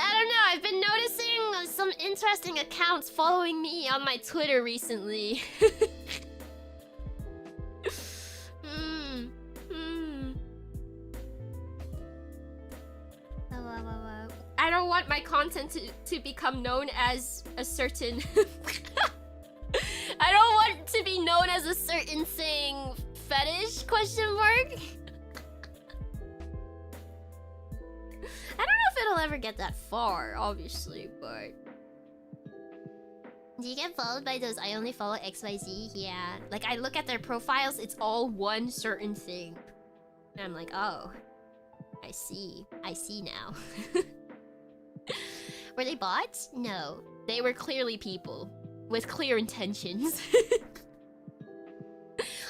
I don't know, I've been noticing some interesting accounts following me on my Twitter recently. I don't want my content to become known as a certain... I don't want to be known as a certain thing. Fetish? Question mark? I don't know if it'll ever get that far, obviously, but... Do you get followed by those I only follow XYZ? Yeah. Like, I look at their profiles, it's all one certain thing. And I'm like, oh. I see. I see now. Were they bots? No. They were clearly people. With clear intentions.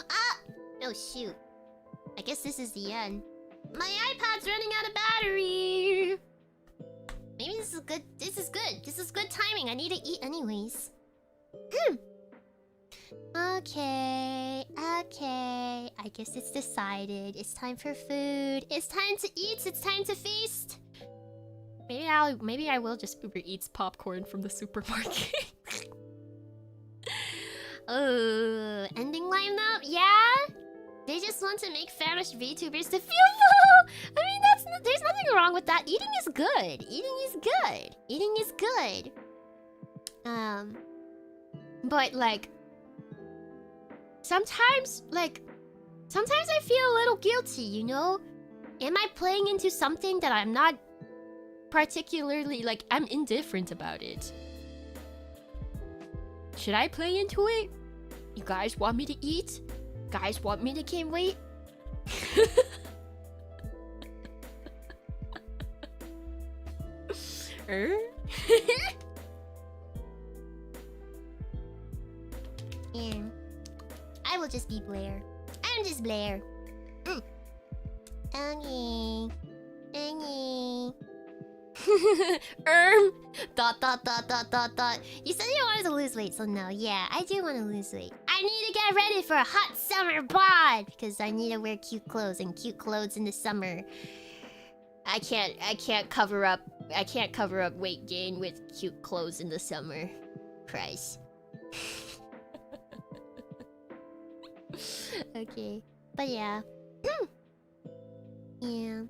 Ah! Oh, shoot. I guess this is the end. My iPad's running out of battery! Maybe this is good. This is good. This is good timing. I need to eat anyways. Okay. Okay. I guess it's decided. It's time for food. It's time to eat. It's time to feast. Maybe I will just Uber Eats popcorn from the supermarket. Ending lineup? Yeah? They just want to make famished VTubers to feel full! I mean, there's nothing wrong with that. Eating is good. Eating is good. Eating is good. But like sometimes I feel a little guilty, you know? Am I playing into something that I'm not particularly like I'm indifferent about it? Should I play into it? You guys want me to eat? Guys want me to gain weight? And I will just be Blair. I'm just Blair. Okay. Okay. Dot. You said you wanted to lose weight, so no. Yeah, I do want to lose weight. I need to get ready for a hot summer bod because I need to wear cute clothes, and cute clothes in the summer. I can't cover up weight gain with cute clothes in the summer. Christ. Okay. But yeah. Yeah.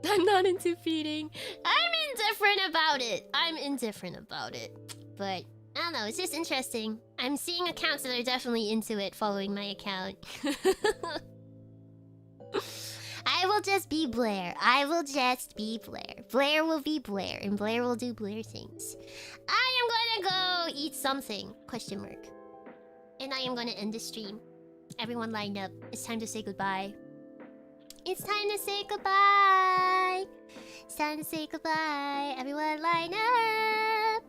I'm not into feeding. I'm indifferent about it. But I don't know, it's just interesting. I'm seeing accounts that are definitely into it following my account. I will just be Blair. Blair will be Blair, and Blair will do Blair things. I am gonna go eat something, ? And I am gonna end the stream. Everyone lined up. It's time to say goodbye. It's time to say goodbye. It's time to say goodbye. Everyone line up.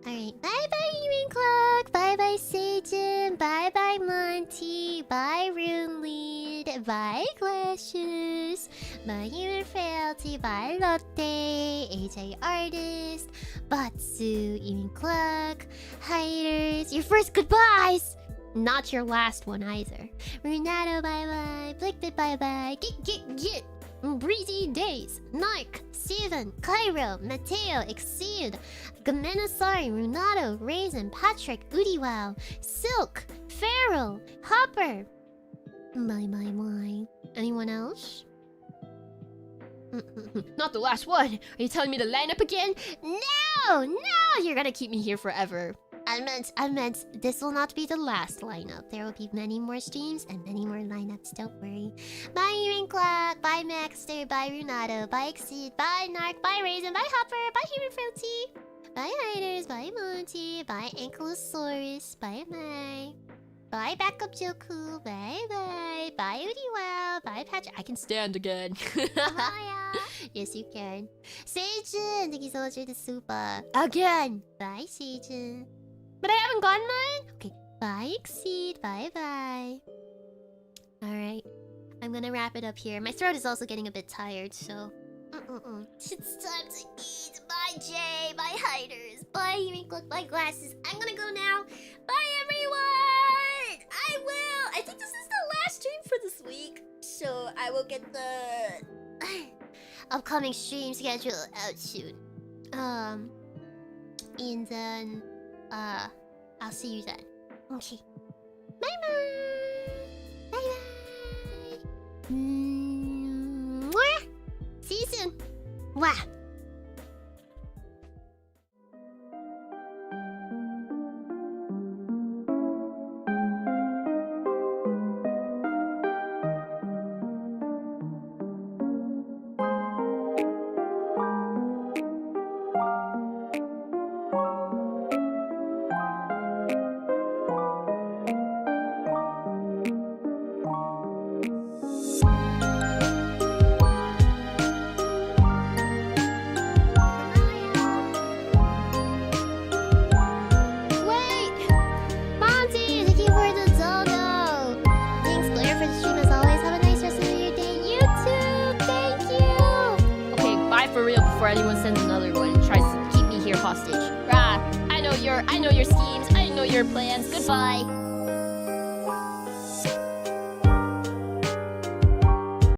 Alright. Bye-bye, Ewan Clock. Bye-bye, Sajin. Bye-bye, Monty. Bye, Rune Lead. Bye, Glacius. Bye, Human Frailty. Bye, Lotte. AJ Artist. Batsu. Ewan Clock. Hiders. Your first goodbyes! Not your last one either. Renato, bye-bye. Blickbit, bye-bye. Get. Breezy Days. Narc. Steven. Cairo. Mateo. Exceed. Gamenasari. Renato. Raisin. Patrick. Udiwow. Silk. Farrell. Hopper. Bye. Anyone else? Not the last one. Are you telling me to line up again? No! You're gonna keep me here forever. I meant this will not be the last lineup. There will be many more streams and many more lineups, don't worry. Bye, Ewan Clock. Bye, Maxter. Bye, Renato. Bye, Exceed. Bye, Narc. Bye, Raisin. Bye, Hopper. Bye, Human Frailty. Bye, Hiders. Bye, Monty. Bye, Ankylosaurus. Bye, Mai. Bye, Backup Joku. Bye. Bye, Udiwow. Bye, Patrick. I can Stand again. Hiya. Yes, you can. Seijun, thank you so much for the super. Again. Bye, Seijun. But I haven't gotten mine? Okay. Bye, Exceed. Bye. Alright. I'm gonna wrap it up here. My throat is also getting a bit tired, so... It's time to eat. Bye, Jay. Bye, Hiders. Bye, Ink Look. Bye, Glasses. I'm gonna go now. Bye, everyone! I will! I think this is the last stream for this week. So, I will get the... upcoming stream schedule out soon. And then... I'll see you then. Okay. Bye-bye! Bye-bye! Mwah! See you soon! Mwah! for real before anyone sends another one and tries to keep me here hostage. I know your schemes. I know your plans. Goodbye.